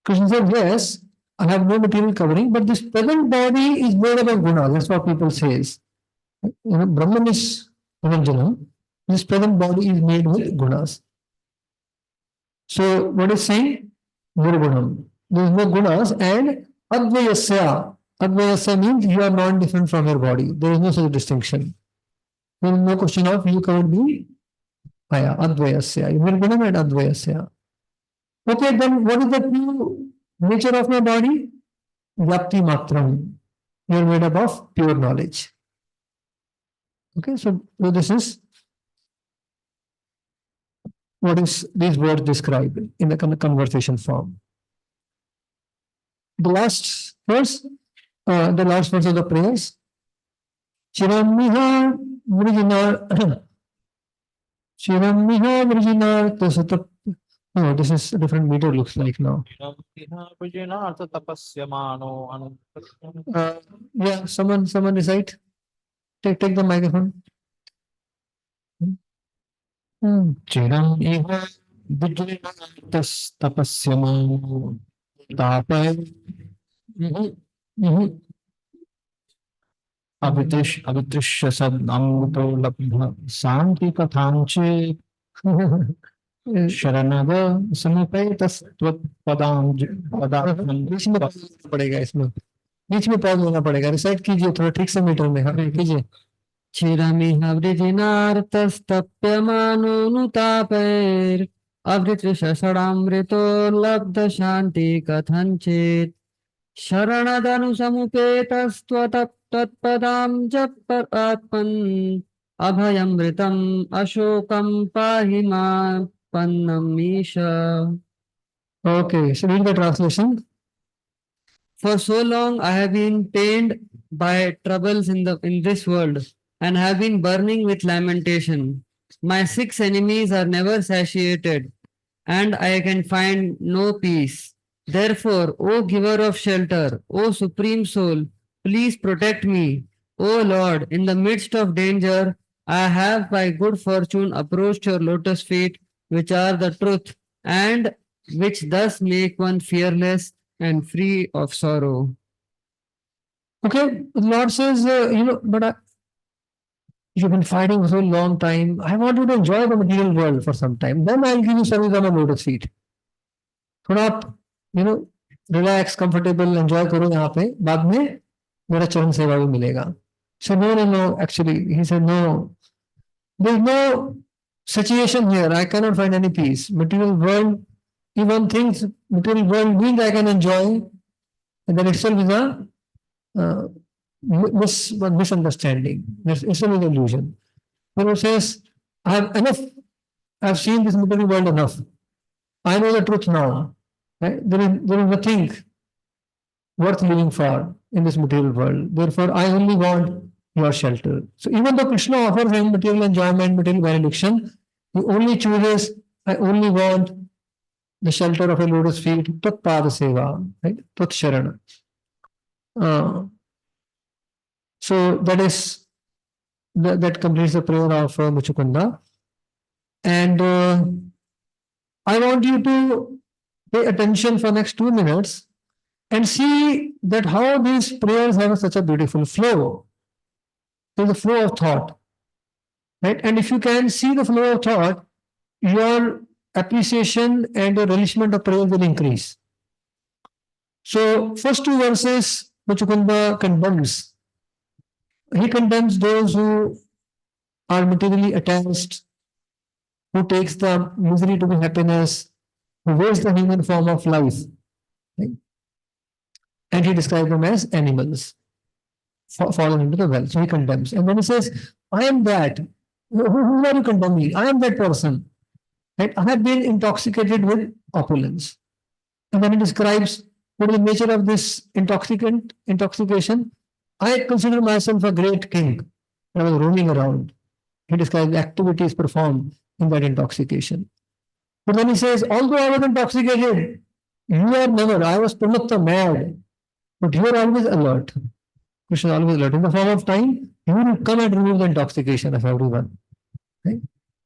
Krishna said, yes, I have no material covering, but this present body is made up of gunas. That's what people say. Brahman is Niranjanam. This present body is made with gunas. So what is saying? Nirgunam. There is no gunas and Advayasya. Advayasya means you are not different from your body. There is no such distinction. There is no question of you covered me. Maya, Advayasya. Nirgunam and Advayasya. Okay, then what is the true nature of my body? Vyapti matram. You are made up of pure knowledge. Okay, so this is what is these words describe in the conversation form. The last verse of the prayers. Chiramiha Vrijina Chiramiha Vrijina Tasatap. No, this is a different meter looks like now. Yeah, someone recite. Take the microphone. Chiram iha vijnatas tapasyamo tapai avitrishya sad amrito labdha santi kathanche sharanada samapaitas padam बीच में पड़ेगा इसमें बीच में pause होना पड़ेगा recite कीजिए थोड़ा ठीक से मीटर में हाँ कीजिए Chiramiha vrijinartastapyamano avritrishashadamrito labdha shanti kathanchit sharanadanu samupetastvataptatpadam japparatman abhayamritam ashokam pahima pannam isha. Okay, so read the translation. For so long I have been pained by troubles in this world and have been burning with lamentation. My 6 enemies are never satiated, and I can find no peace. Therefore, O giver of shelter, O supreme soul, please protect me. O Lord, in the midst of danger, I have by good fortune approached your lotus feet, which are the truth, and which thus make one fearless and free of sorrow. Okay, the Lord says, but you've been fighting for so long time. I want you to enjoy the material world for some time. Then I'll give you service on a lotus feet. थोड़ा आप, relax, comfortable, enjoy करो यहाँ पे. बाद में मेरा चरण सेवा भी मिलेगा. So no, actually, he said no. There is no situation here. I cannot find any peace. Material world, even things, material world being I can enjoy, and that itself is a misunderstanding. That's itself is an illusion. One says, I have enough, I have seen this material world enough. I know the truth now. Right? There is nothing worth living for in this material world. Therefore, I only want your shelter. So even though Krishna offers him material enjoyment, material benediction, he only chooses, I only want the shelter of a lotus feet, Tat Pada Seva, right? Tat Sharana. So that completes the prayer of Muchukunda. And I want you to pay attention for next 2 minutes and see that how these prayers have such a beautiful flow. There's a flow of thought, right? And if you can see the flow of thought, your appreciation and your relishment of prayer will increase. So, first 2 verses, Muchukunda condemns. He condemns those who are materially attached, who takes the misery to be happiness, who wastes the human form of life. Right? And he describes them as animals fallen into the well. So he condemns. And then he says, I am that. Who are you condemning? I am that person. Right? I have been intoxicated with opulence. And then he describes what is the nature of this intoxication. I consider myself a great king. I was roaming around. He describes the activities performed in that intoxication. But then he says, although I was intoxicated, you are never. I was Pramatta mad. But you are always alert. Krishna is always alert. In the form of time, you will come and remove the intoxication of everyone. Right?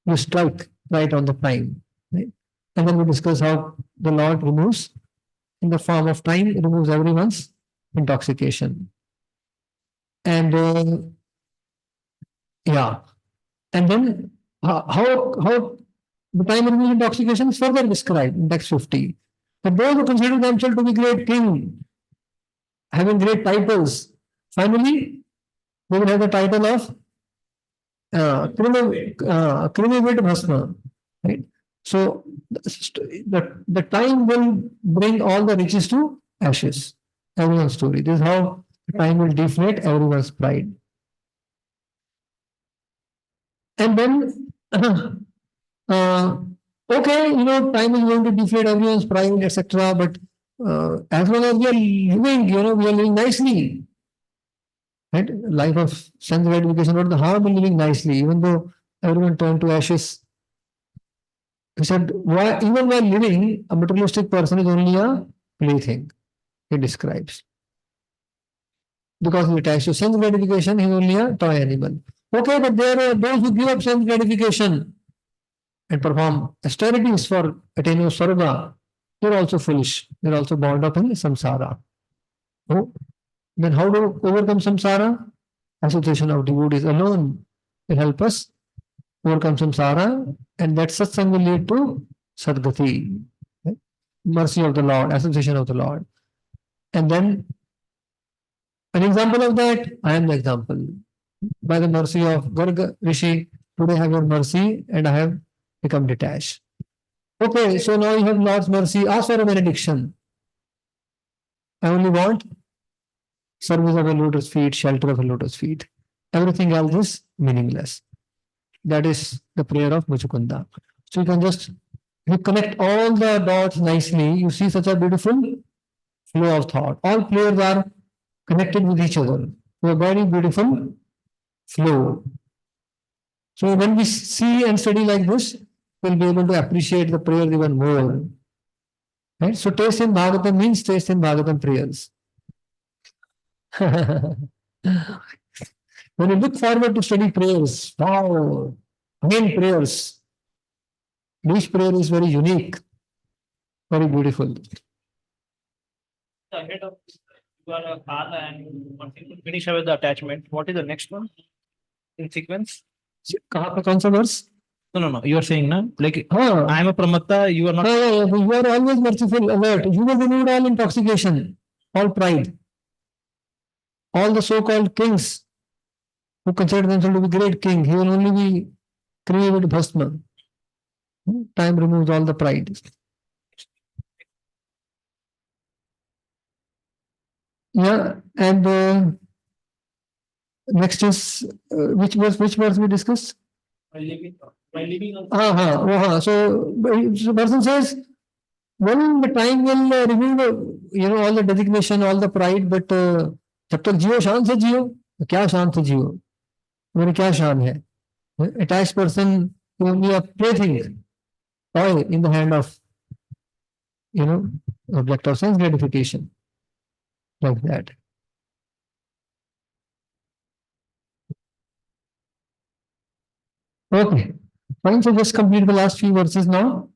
You strike right on the time. Right? And then we discuss how the Lord removes, in the form of time, removes everyone's intoxication. And yeah. And then how the time removes intoxication is further described in text 50. That those who consider themselves to be great king, having great titles, finally, they will have the title of Krimivid Bhasma. Right? So the time will bring all the riches to ashes. Everyone's story. This is how time will deflate everyone's pride. And then, okay, time is going to deflate everyone's pride, etc. But as long as we are living, we are living nicely. Right? Life of sense gratification, not the harm in living nicely, even though everyone turned to ashes. He said, why, even while living, a materialistic person is only a plaything, he describes. Because he attached to sense gratification, he is only a toy animal. Okay, but there are those who give up sense gratification and perform austerities for attaining of Sarga. They are also foolish. They are also bound up in samsara. Oh, then how to overcome samsara? Association of devotees alone will help us overcome samsara, and that satsang will lead to sadgati, right? Mercy of the Lord, association of the Lord. And then an example of that, I am the example. By the mercy of Garga Rishi, today I have your mercy and I have become detached. Okay, so now you have Lord's mercy, ask for a benediction. I only want service of a lotus feet, shelter of a lotus feet. Everything else is meaningless. That is the prayer of Muchukunda. So you can just, you connect all the dots nicely, you see such a beautiful flow of thought. All prayers are connected with each other. So a very beautiful flow. So when we see and study like this, we'll be able to appreciate the prayer even more. Right? So taste in Bhagavatam means taste in Bhagavatam prayers. When you look forward to study prayers, wow, again prayers. Each prayer is very unique, very beautiful. Ahead of you are a Kala and once you finish with the attachment, what is the next one in sequence? कौन सा verse? No. You are saying, na? Like, I am a Pramatta, you are not. You are always merciful, alert. You will remove all intoxication, all pride. All the so-called kings who consider themselves to be great king, he will only be created bhasma. Time removes all the pride. Yeah, and next is which verse we discussed? So person says, well, the time will remove all the designation, all the pride, but जब तक जियो शान से जियो, तो क्या शान से जियो, मेरी क्या शान है? Attached person only a plaything, toy in the hand of object of sense gratification, like that. Okay, fine. So just complete the last few verses now.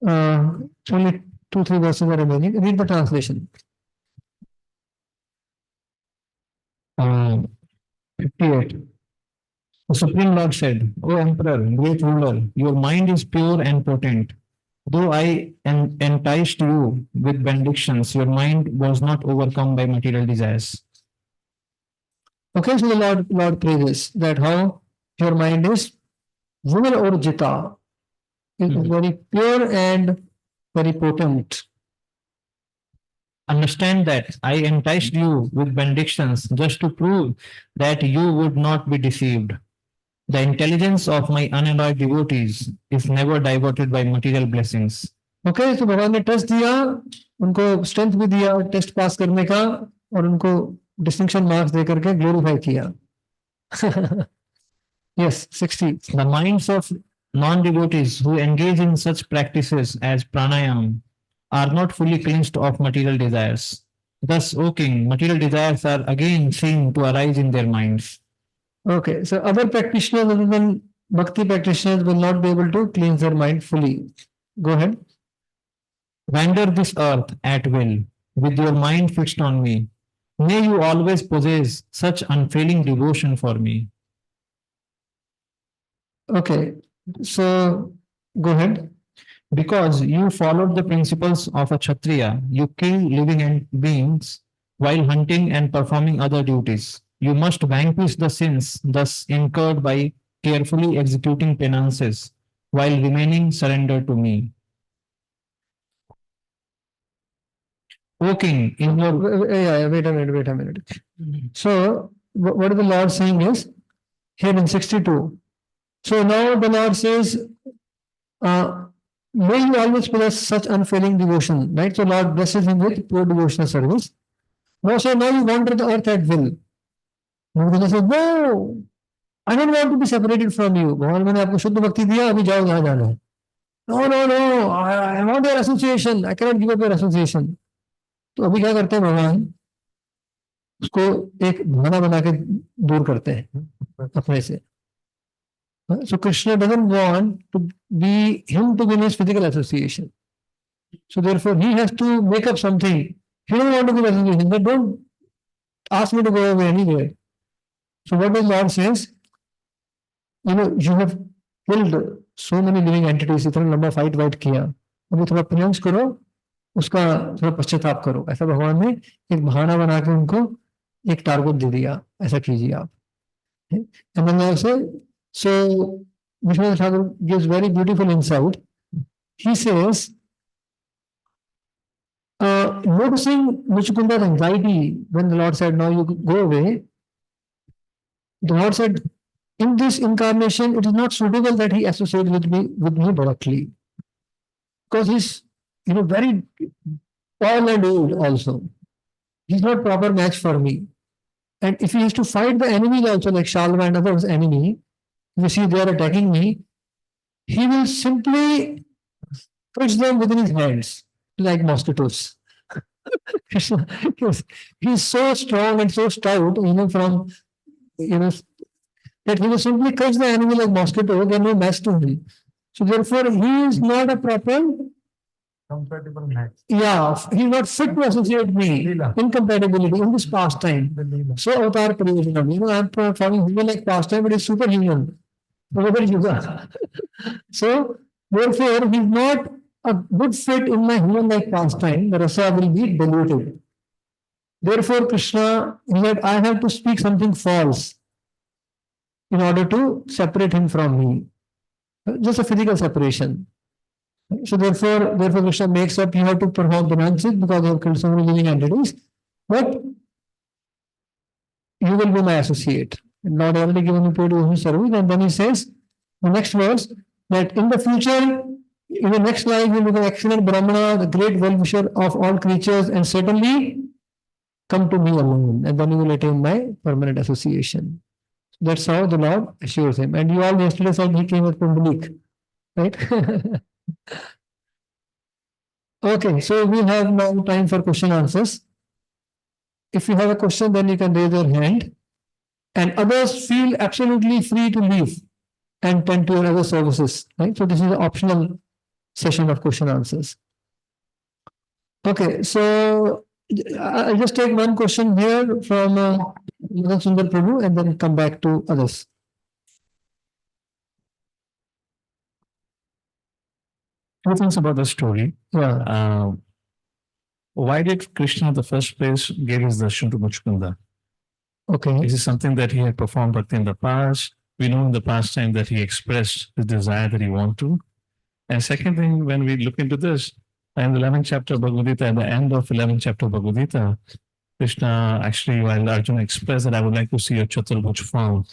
Only 2-3 verses are remaining. Read the translation. 58. The Supreme Lord said, O Emperor, great ruler, your mind is pure and potent. Though I enticed you with benedictions, your mind was not overcome by material desires. Okay, so the Lord praises that how your mind is Vimal or Jita. It is very pure and very potent. Understand that I enticed you with benedictions just to prove that you would not be deceived. The intelligence of my unalloyed devotees is never diverted by material blessings. Okay, so भगवान ने test दिया, उनको strength भी दिया test pass करने का और उनको डिस्टिंक्शन मार्क्स दे करके ग्लोरीफाई किया. Yes, 60. The minds of non-devotees who engage in such practices as pranayam are not fully cleansed of material desires. Thus, O king, material desires are again seen to arise in their minds. Okay, so other practitioners other than bhakti practitioners will not be able to cleanse their mind fully. Go ahead. Wander this earth at will, with your mind fixed on me. May you always possess such unfailing devotion for me. Okay, so go ahead. Because you followed the principles of a Kshatriya, you kill living beings while hunting and performing other duties. You must vanquish the sins thus incurred by carefully executing penances while remaining surrendered to me. O king, in your wait a minute. So what the Lord saying is here in 62. So now the Lord says, may you always possess such unfailing devotion, right? So Lord blesses him with pure devotional service. Now you wander the earth at will. Now says, no, I don't want to be separated from you. भगवान मैंने आपको शुद्ध भक्ति दिया, अभी जाओ जहाँ जाना है. No, I want your association. I cannot give up your association. तो अभी क्या करते हैं भगवान? उसको एक बहाना बना के दूर करते हैं अपने से. So Krishna doesn't want to be him to be in his physical association. So therefore he has to make up something. He doesn't want to give association, but don't ask me to go away anywhere. So what the Lord says, you have killed so many living entities, इतना लंबा fight किया, अभी थोड़ा प्रयास करो, उसका थोड़ा पश्चाताप करो. ऐसा भगवान ने एक बहाना बना के उनको एक टारगेट दे दिया, ऐसा कीजिए आप. And then also, so Vishwanath Thakur gives very beautiful insight. He says, noticing Muchukunda's anxiety when the Lord said, now you go away, the Lord said, in this incarnation, it is not suitable that he associate with me directly. Because he's, very tall and old also. He's not proper match for me. And if he has to fight the enemy also, like Shalva and others enemy, you see they are attacking me, he will simply push them within his hands like mosquitoes. He's so strong and so stout, from, that he will simply catch the enemy like mosquito, there no match to him. So therefore, he is not a proper compatible match. Yeah, he is not fit to associate me. Incompatibility in this pastime. So Avatar Pr, I am performing human like pastime, but it's superhuman. So therefore, he is not a good fit in my human like pastime. The rasa will be diluted. Therefore, Krishna said, I have to speak something false. in order to separate him from me. Just a physical separation. So therefore Krishna makes up, you have to perform penances because you have killed so many living entities, but you will be my associate. Lord already given me paid devotional service, and then he says, the next verse, that in the future, in the next life, you will become excellent Brahmana, the great well-wisher of all creatures, and certainly come to me alone, and then you will attain my permanent association. That's how the Lord assures him. And you all yesterday said he came with Pumbalik, right? Okay, so we have now time for question answers. If you have a question, then you can raise your hand. And others feel absolutely free to leave and tend to your other services, right? So this is an optional session of question answers. Okay, so I'll just take one question here from Sundar Prabhu and then come back to others. Two things about the story. Yeah. Why did Krishna, in the first place, give his darshan to Muchukunda? Okay. Is it something that he had performed bhakti in the past? We know in the past time that he expressed the desire that he wanted to. And second thing, when we look into this, in the 11th chapter of Bhagavad Gita, at the end of 11th chapter of Bhagavad Gita, Krishna actually, while Arjuna expressed that I would like to see a Chaturbhuj form,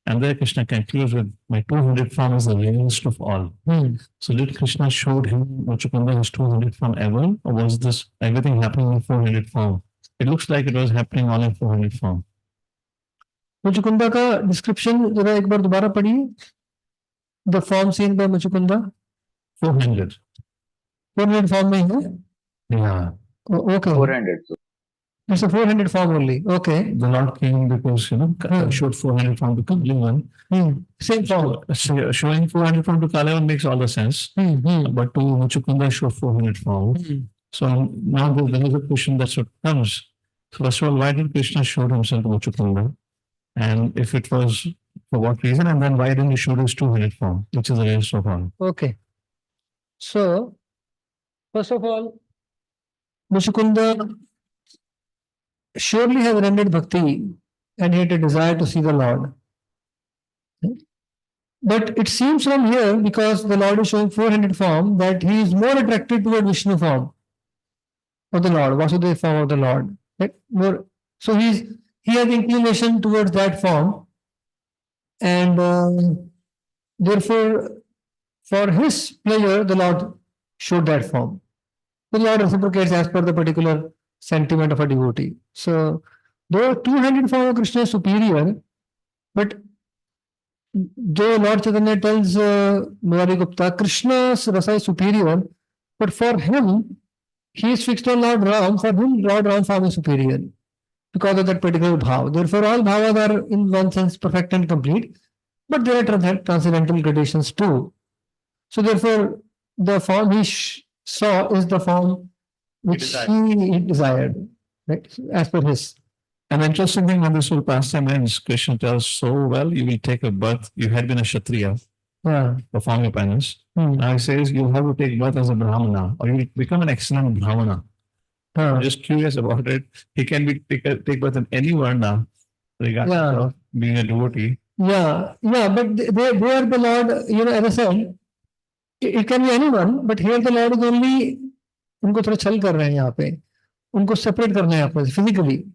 and there Krishna concludes with, my 200 form is the rarest of all. So did Krishna showed him Muchukunda his 200 form ever, or was this everything happening in 400 form? It looks like it was happening all in 400 form. मुचुकुंदा का description जरा एक बार दोबारा पढ़िए. The form seen by Muchukunda. 400. 400 form में है. Yeah. Okay. 400. It's a 400 form only. Okay. The Lord came because, showed 400 form to Kalivan. Same form. Showing 400 form to Kalivan makes all the sense. But to Muchukunda showed 400 form. So now there is a question that comes. So first of all, why did Krishna show himself to Muchukunda? And if it was for what reason? And then why didn't he show his 200 form, which is the rarest of all? Okay. So, first of all, Muchukunda surely has rendered bhakti and he had a desire to see the Lord. But it seems from here, because the Lord is showing 400 form, that he is more attracted toward Vishnu form of the Lord, Vasudeva form of the Lord. Right? So he has inclination towards that form, and therefore, for his pleasure, the Lord showed that form. The Lord reciprocates as per the particular sentiment of a devotee. So, though 200 form of Krishna is superior, but though Lord Chaitanya tells Murari Gupta, Krishna's rasa is superior, but for him, he is fixed on Lord Ram. For him, Lord Ram form is superior because of that particular bhav. Therefore, all bhavas are in one sense perfect and complete, but there are transcendental gradations too. So therefore, the form he saw is the form which he desired, right? As per his. An interesting thing when this whole pastime ends, Krishna tells, so well, you will take a birth. You had been a Kshatriya, perform your penance. Now he says, you have to take birth as a Brahmana, or you will become an excellent Brahmana. I'm just curious about it. He can take birth in any Varna, regardless of being a devotee. But they are the Lord, as I said, it can be anyone, but here the Lord is only, उनको थोड़ा छल कर रहे हैं यहाँ पे, उनको separate करना है आपको physically.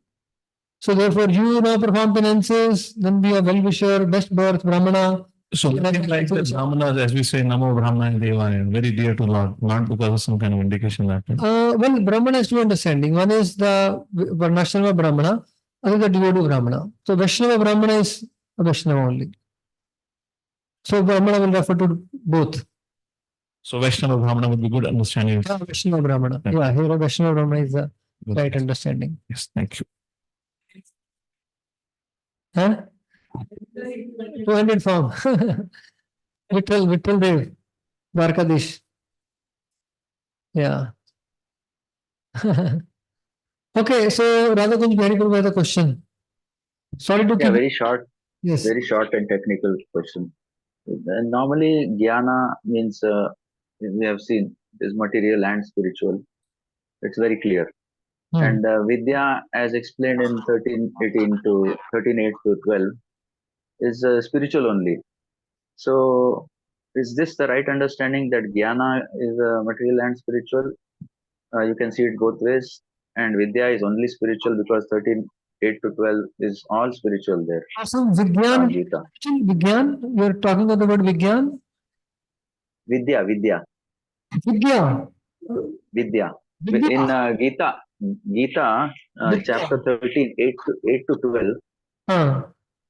So therefore, you now perform penances, then be a well-wisher, best birth, Brahmana. So nothing like the Brahmanas, as we say, Namo Brahmana Devaya, very dear to Lord, not because of some kind of indication that. Well, Brahmana has two understanding. One is the Varnashrama Brahmana, other the devotee Brahmana. So Vaishnava Brahmana is a Vaishnava only. So Brahmana will refer to both. So Vaishnava Brahmana would be good understanding. Yeah, Vaishnava Brahmana. Yeah, here Vaishnava Brahmana is the right understanding. Yes, thank you. Huh? 200 form. Vittal Dev, Dwarkadish. Yeah. Okay, so Radha Kunj Bihari Prabhu has a question. Sorry to keep very short. Yes. Very short and technical question. Normally, jnana means we have seen is material and spiritual. It's very clear. And Vidya, as explained in 13:18 to 13:8 to 12, is spiritual only. So, is this the right understanding that jnana is material and spiritual? You can see it both ways, and vidya is only spiritual because 13, 8 to 12 is all spiritual there. So Vigyan, Gita. Vigyan, you're talking about the word Vigyan? Vidya, Vidya, Vidya. Vidya. Vidya. In Gita, Vidya. chapter 13, 8 to 12, Huh.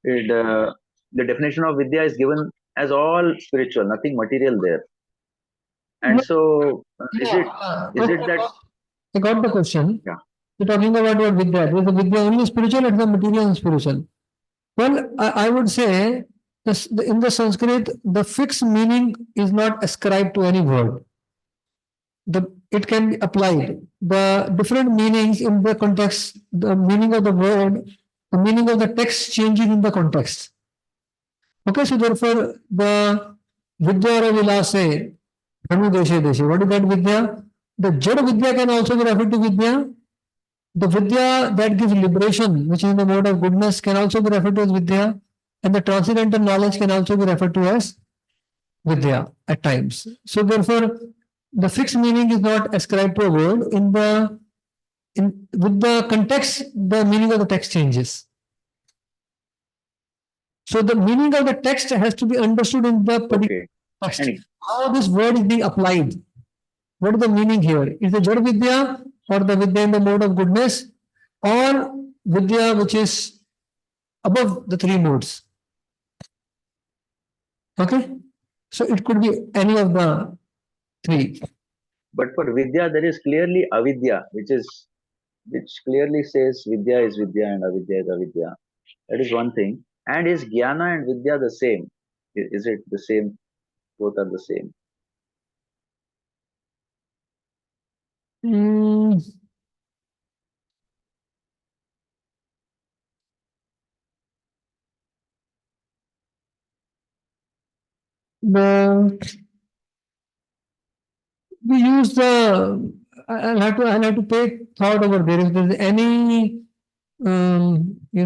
The definition of Vidya is given as all spiritual, nothing material there. And so, is it that? I got the question. Yeah. You're talking about what Vidya. Is the Vidya only spiritual or is the material and spiritual? Well, I would say this, in the Sanskrit, the fixed meaning is not ascribed to any word. It can be applied. The different meanings in the context, the meaning of the word, the meaning of the text changes in the context. Okay, so therefore, the Vidya or Vilase, Dhanu Deshe Deshe, what is that Vidya? The Jad Vidya can also be referred to Vidya. The Vidya that gives liberation, which is in the mode of goodness, can also be referred to as Vidya. And the transcendental knowledge can also be referred to as Vidya at times. So therefore, the fixed meaning is not ascribed to a word. With the context, the meaning of the text changes. So the meaning of the text has to be understood in the particular text. How this word is being applied. What is the meaning here? Is the Jad Vidya or the Vidya in the mode of goodness, or Vidya which is above the three modes? Okay? So it could be any of the three. But for Vidya, there is clearly avidya, which clearly says Vidya is Vidya and avidya is avidya. That is one thing. And is Jnana and Vidya the same? Is it the same? Both are the same. We use the. I'll have to pay thought over there. If there's any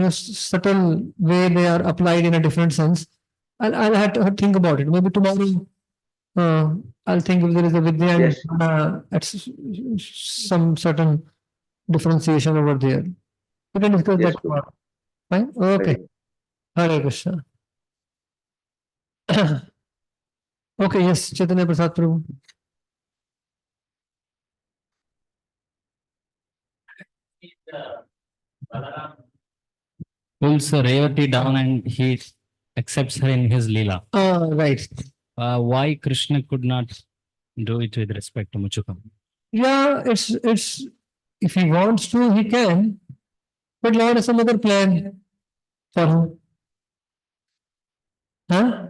subtle way they are applied in a different sense, I'll have to think about it. Maybe tomorrow I'll think if there is a Vidya and some certain differentiation over there. We can discuss that tomorrow. Fine? Okay. Hare Krishna. Okay, yes, Chaitanya Prasad Prabhu. Pulls Revati down and he accepts her in his Leela. Right. Why Krishna could not do it with respect to Muchukam? Yeah, it's if he wants to, he can. But Lord has some other plan for him. Huh?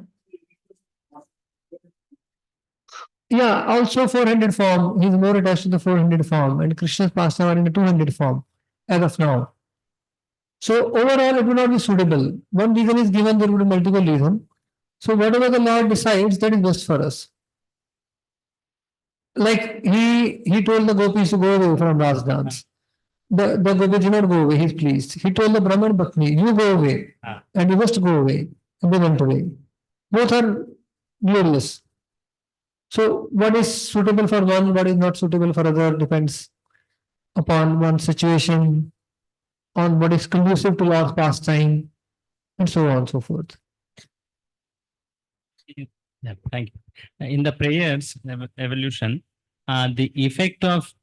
Yeah, also 400 form. He's more attached to the 400 form, and Krishna's pastime are in the 200 form as of now. So overall, it will not be suitable. One reason is given, there will be multiple reasons. So whatever the Lord decides, that is best for us. Like he told the gopis to go away from Ras dance. The gopis did not go away. He's pleased. He told the Brahman Bhakti, you go away, and you must go away, and they went away. Both are glorious. So what is suitable for one, what is not suitable for other depends upon one's situation, on what is conducive to Lord's pastime, and so on and so forth. Yeah, thank you. In the prayers evolution, the effect of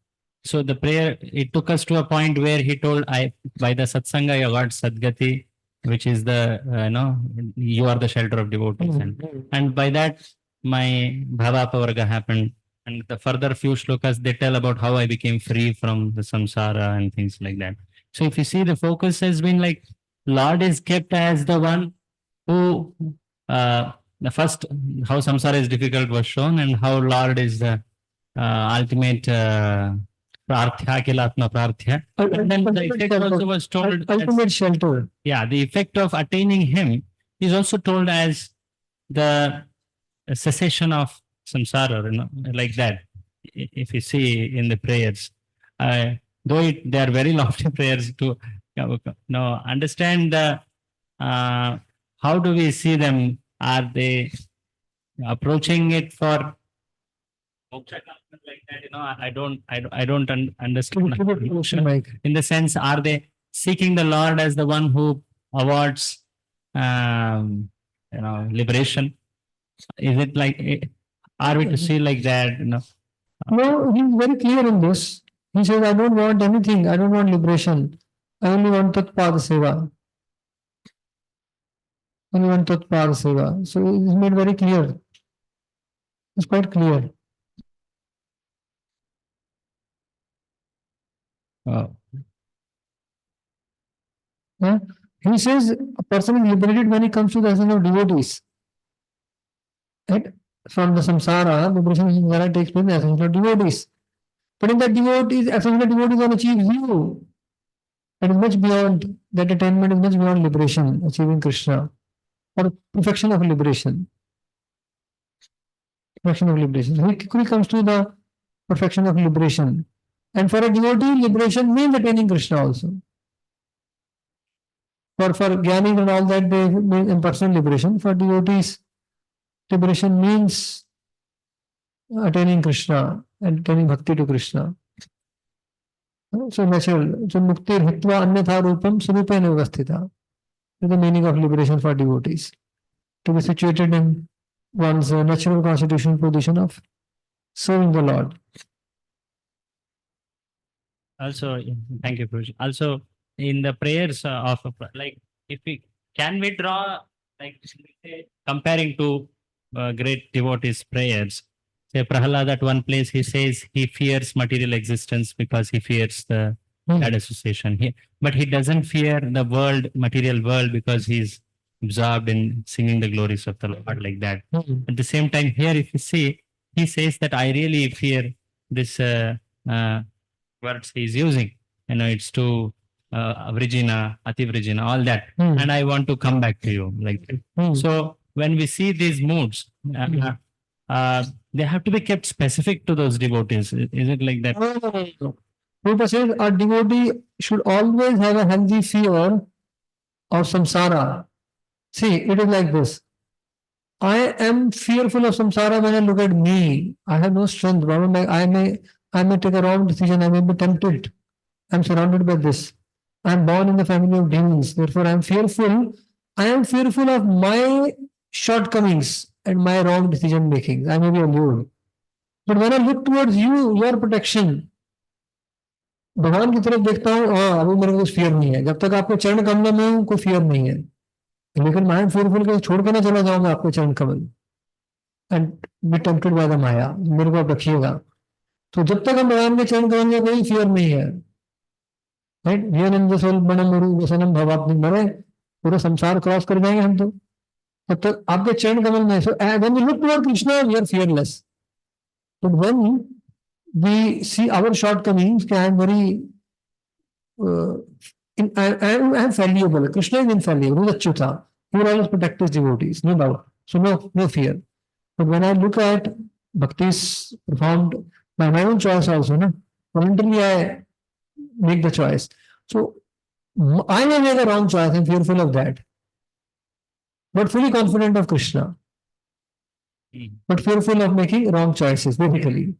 the prayer, it took us to a point where he told, by the satsanga you got sadgati, which is the you are the shelter of devotees, and by that my bhava pavarga happened, and the further few shlokas they tell about how I became free from the samsara and things like that. So if you see, the focus has been like Lord is kept as the one who the first how samsara is difficult was shown, and how Lord is the ultimate prarthya, kilatma prarthya. And then the effect also was told ultimate shelter. Yeah, the effect of attaining him is also told as the cessation of samsara, like that. If you see in the prayers, though they are very lofty prayers to understand the how do we see them? Are they approaching it for moksha like that? I don't understand. In the sense, are they seeking the Lord as the one who awards, liberation? Is it like, are we to see like that? No, he's very clear in this. He says, I don't want anything. I don't want liberation. I only want Tatpad Seva. Only want Tatpad Seva. So it's made very clear. It's quite clear. Oh. Huh? He says a person is liberated when he comes to the essence of devotees. Right? From the samsara, liberation in samsara takes place in the essence of devotees. But in that devotees, essence of devotees one achieves zero. That is much beyond, that attainment is much beyond liberation, achieving Krishna. Or perfection of liberation. Perfection of liberation. So he quickly comes to the perfection of liberation. And for a devotee, liberation means attaining Krishna also. For Gyanis and all that, they mean impersonal liberation. For devotees, liberation means attaining Krishna and attaining bhakti to Krishna. So natural. So muktir hitva anyatha rupam surupena vyavasthita. Is the meaning of liberation for devotees. To be situated in one's natural constitutional position of serving the Lord. Also, thank you, Prabhuji. Also, in the prayers like, if we draw, like, say, comparing to great devotees' prayers. Say Prahalad, at one place he says he fears material existence because he fears the bad association. But he doesn't fear the world, material world, because he's absorbed in singing the glories of the Lord like that. At the same time, here, if you see, he says that I really fear this words he's using. It's to Vrigina, Ati Vrigina, all that. And I want to come back to you. Like so, when we see these moods, they have to be kept specific to those devotees. Is it like that? No. Prabhupada says a devotee should always have a healthy fear of samsara. See, it is like this. I am fearful of samsara when I look at me. I have no strength. I may take a wrong decision. I may be tempted. I am surrounded by this. I am born in the family of demons. Therefore, I am fearful. I am fearful of my shortcomings and my wrong decision making. I may be allured. But when I look towards you, your protection, भगवान की तरफ देखता हूँ, हाँ अभी मेरे को कुछ फियर नहीं है. जब तक आपके चरण कमल में हूँ, कोई फियर नहीं है. लेकिन मैं fearful के छोड़ के ना चला जाऊंगा आपके चरण कमल. And be tempted by the माया. मेरे को आप रखिएगा. तो जब तक हम भगवान के चरण कमल में कोई फियर नहीं है. Right? Vyananda sol manamuru vasanam bhavapni mare. पूरा संसार क्रॉस कर जाएंगे हम तो. तब तक आपके चरण कमल में. So when we look toward Krishna, we are fearless. But when we see our shortcomings, I am very, I am fallible. Krishna is infallible. He will always protect his devotees, no doubt. So no fear. But when I look at bhaktis performed by my own choice also, voluntarily I make the choice. So I may make a wrong choice. I am fearful of that. But fully confident of Krishna. But fearful of making wrong choices, basically.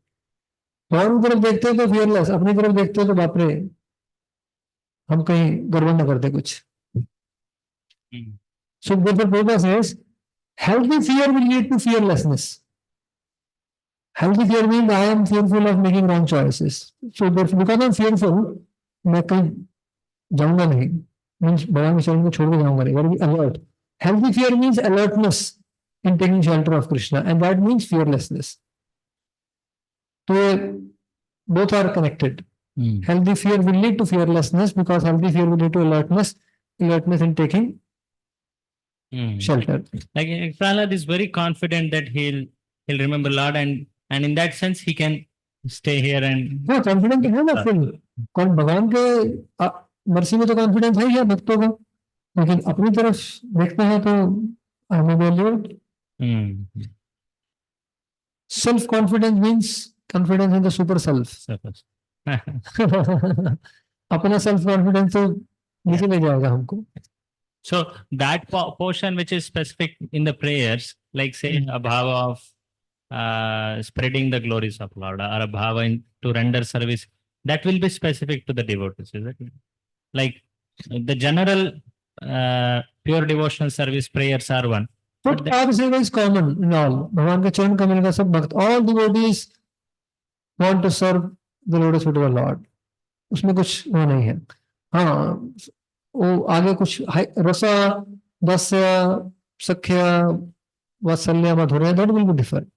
भगवान की तरफ देखते हैं तो fearless, अपनी तरफ देखते हैं तो बाप रे हम कहीं गड़बड़ न करते कुछ. So therefore Prabhupada says healthy fear will lead to fearlessness. Healthy fear means I am fearful of making wrong choices. So therefore because I am fearful, मैं कहीं जाऊंगा नहीं. Means भगवान के चरण को छोड़ के जाऊंगा नहीं. Very alert. Healthy fear means alertness in taking shelter of Krishna, and that means fearlessness. So both are connected. Healthy fear will lead to fearlessness because healthy fear will lead to alertness in taking shelter. Like Prahlad is very confident that he'll remember Lord, and in that sense he can stay here and. हाँ confident है ना full. कौन भगवान के mercy में तो confidence है ही है भक्तों को, लेकिन अपनी तरफ देखते हैं तो हमें बोलिए. Self confidence means confidence in the super self. अपना self confidence तो नीचे ले जाएगा हमको. So that portion which is specific in the prayers, like say a bhava of spreading the glories of Lord or a bhava to render service, that will be specific to the devotees, is it? Like the general pure devotional service prayers are one. But path seva is common in all. भगवान के चरण कमल का सब भक्त, all devotees want to serve the lotus feet of the Lord. उसमें कुछ वो नहीं है. हाँ, वो आगे कुछ रसा, दस्य, सख्या, वात्सल्य, माधुर्य, that will be different.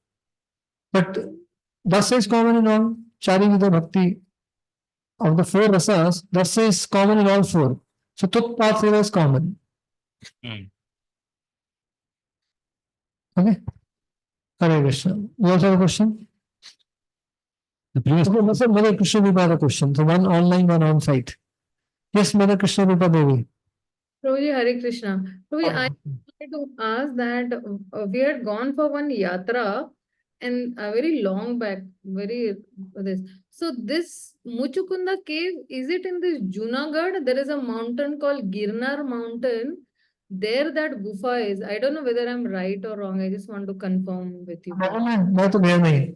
But dasa is common in all. Chari vida bhakti of the four rasas, dasa is common in all four. So tut path seva is common. Okay. Hare Krishna. You also have a question? The previous Okay, Mother Krishna Vipada a question. So one online, one on site. Yes, Mother Krishna Vipada Devi. Prabhuji, Hare Krishna. Prabhuji, I wanted to ask that we had gone for one yatra and a very long back, very this. So this Muchukunda cave, is it in this Junagadh? There is a mountain called Girnar mountain. There that gufa is. I don't know whether I'm right or wrong. I just want to confirm with you. मैं तो गया नहीं.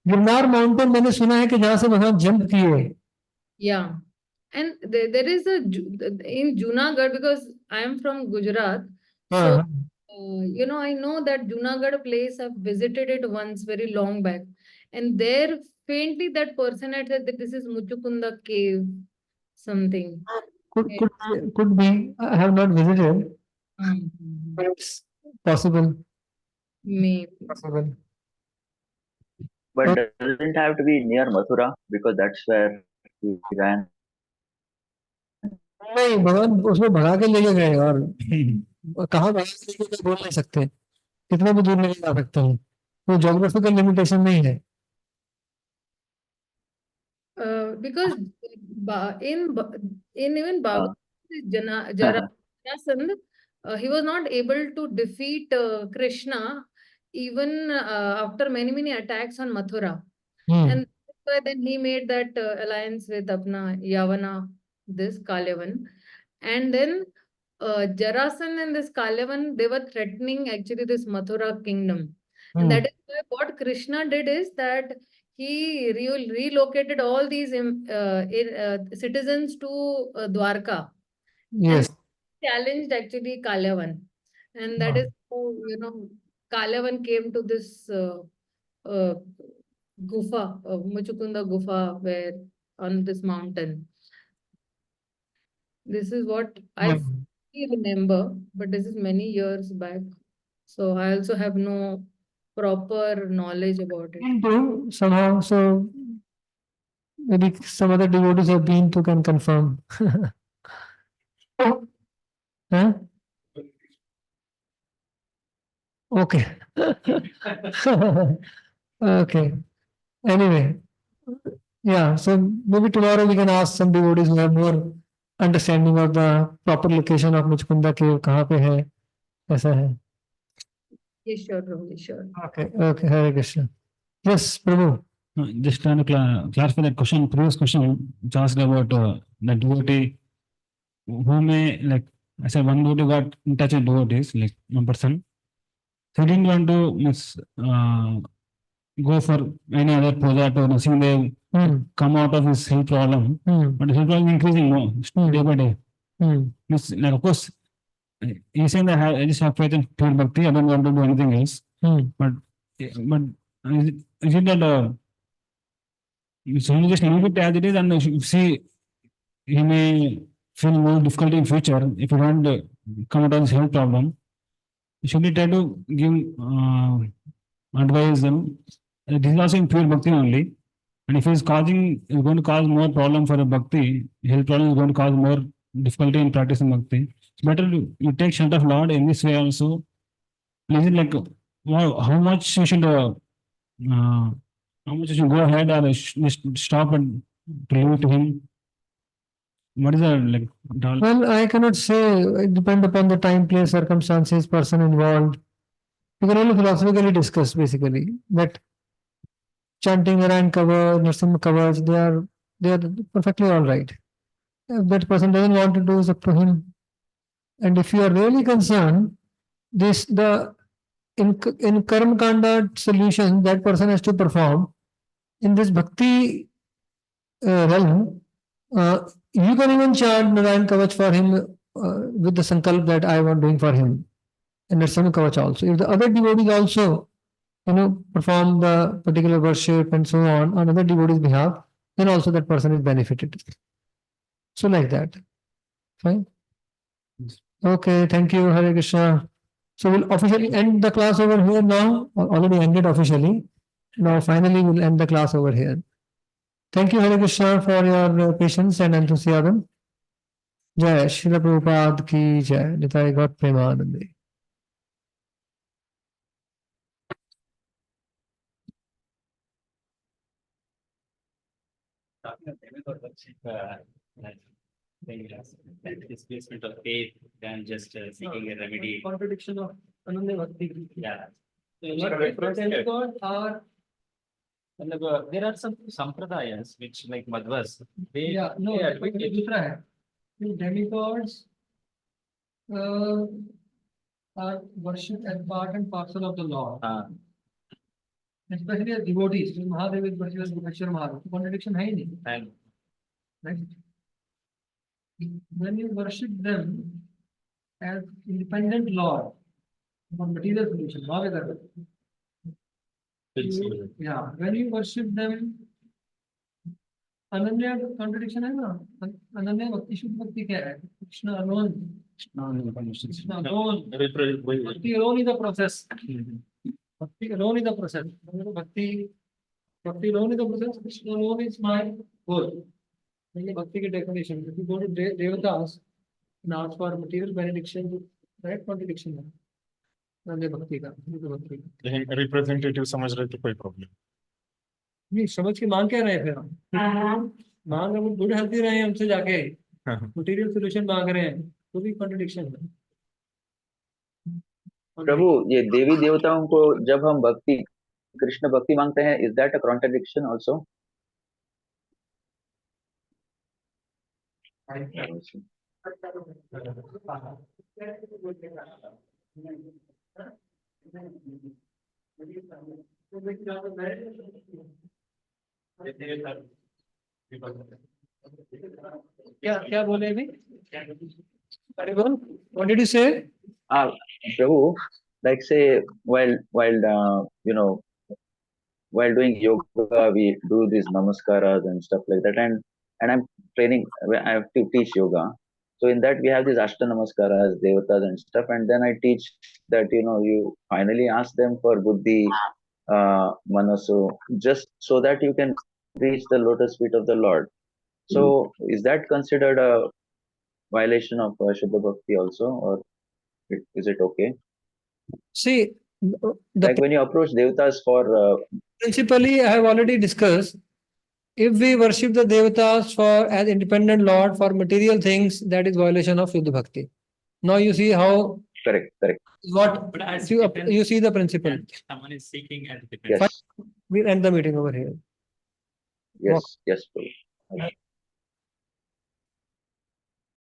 Girnar mountain मैंने सुना है कि जहाँ से भगवान जंप किए. Yeah. And there is a in Junagadh, because I am from Gujarat. So, I know that Junagadh place, I've visited it once very long back. And there, faintly, that person had said that this is Muchukunda cave, something. Could be. I have not visited. But it's possible. Maybe. Possible. But doesn't have to be near Mathura because that's where he ran. नहीं, भगवान उसमें भगा के लेके गए और कहाँ भगा के लेके गए बोल नहीं सकते. कितना भी दूर लेके जा सकते हैं. तो ज्योग्राफिकल लिमिटेशन नहीं है. Because in even Bhagavad Jarasandh, he was not able to defeat Krishna even after many attacks on Mathura. And that's why then he made that alliance with Apna Yavana, this Kalyavan. And then Jarasandh and this Kalyavan, they were threatening actually this Mathura kingdom. And that is why what Krishna did is that he relocated all these citizens to Dwarka. Yes. And challenged actually Kalyavan. And that is how, Kalyavan came to this gufa, Muchukunda gufa, where on this mountain. This is what I remember, but this is many years back. So I also have no proper knowledge about it. Somehow, so maybe some other devotees have been to can confirm. Huh? Okay. Okay. Anyway, yeah. So maybe tomorrow we can ask some devotees who have more understanding of the proper location of Muchkunda cave. कहाँ पे है? ऐसा है. Yes, sure, Prabhu, sure. Okay. Okay. Hare Krishna. Yes, Prabhu. Just trying to clarify that question, previous question, which asked about the devotee who may, like, I said one devotee got in touch with devotees, like one person. So he didn't want to go for any other puja or nothing. They come out of his health problem, but his health problem is increasing more day by day. Means, like, of course, he's saying that I just have faith in pure bhakti. I don't want to do anything else. But is it that so you just leave it as it is, and you see he may feel more difficulty in future if you don't come out of his health problem. Should we try to give advise them? This is also in pure bhakti only. And if he's going to cause more problem for a bhakti, health problem is going to cause more difficulty in practicing bhakti. It's better you take shelter of Lord in this way also. Is it like how much you should go ahead or stop and leave it to him? What is that like? Well, I cannot say. It depends upon the time, place, circumstances, person involved. We can only philosophically discuss basically that chanting Narayan cover, Narsimha covers, they are perfectly all right. If that person doesn't want to do, it's up to him. And if you are really concerned, in Karma Kanda solution that person has to perform in this bhakti realm, you can even chant Narayan Kavach for him with the sankalp that I want doing for him. And Narsama Kavach also. If the other devotees also, perform the particular worship and so on other devotees' behalf, then also that person is benefited. So like that. Fine. Okay, thank you, Hare Krishna. So we'll officially end the class over here now. Already ended officially. Now finally we'll end the class over here. Thank you, Hare Krishna, for your patience and enthusiasm. Jai Srila Prabhupada ki jai. Nitai Gaur Premanande. Displacement of faith than just seeking a remedy. Contradiction of Ananya Bhakti. Yeah. God are There are some sampradayas which like Madhvas. They, no, they but advocate- दूसरा है. Demigods are worshipped as part and parcel of the Lord. Especially as devotees. Mahadev is worshipped as Bhuveshwar Mahadev. Contradiction है ही नहीं. And Right? When you worship them as independent Lord for material solution, not other. Yeah, when you worship them, Ananya contradiction है ना? Ananya Bhakti Shuddha Bhakti क्या है? Krishna alone. Krishna alone. Bhakti alone is the process. Bhakti alone is the process. Bhakti alone is the process. Krishna alone is my goal. Bhakti की definition. If you go to Devatas and ask for material benediction, right contradiction है. Ananya Bhakti का, Bhakti का. Representative समझ रहे तो कोई problem नहीं समझ के मांग क्या रहे फिर हम मांग हम गुड हेल्थी रहे हैं हमसे जाके मटेरियल सॉल्यूशन मांग रहे हैं तो भी कॉन्ट्रडिक्शन है. प्रभु ये देवी देवताओं को जब हम भक्ति कृष्ण भक्ति मांगते हैं is that a contradiction also? क्या क्या बोले अभी? अरे बोल, what did you say? Prabhu, like say while while doing yoga we do these namaskaras and stuff like that, and I'm training, I have to teach yoga. So in that we have these ashta namaskaras, devatas and stuff, and then I teach that you finally ask them for buddhi, manaso, just so that you can reach the lotus feet of the Lord. So is that considered a violation of Shuddha Bhakti also, or is it okay? See, Like when you approach devatas for principally I have already discussed. If we worship the devatas for as independent Lord for material things, that is violation of Shuddha Bhakti. Now you see how. Correct. What But as you see the principle. Yeah, someone is seeking as dependent. Yes. We'll end the meeting over here. Yes, Prabhu.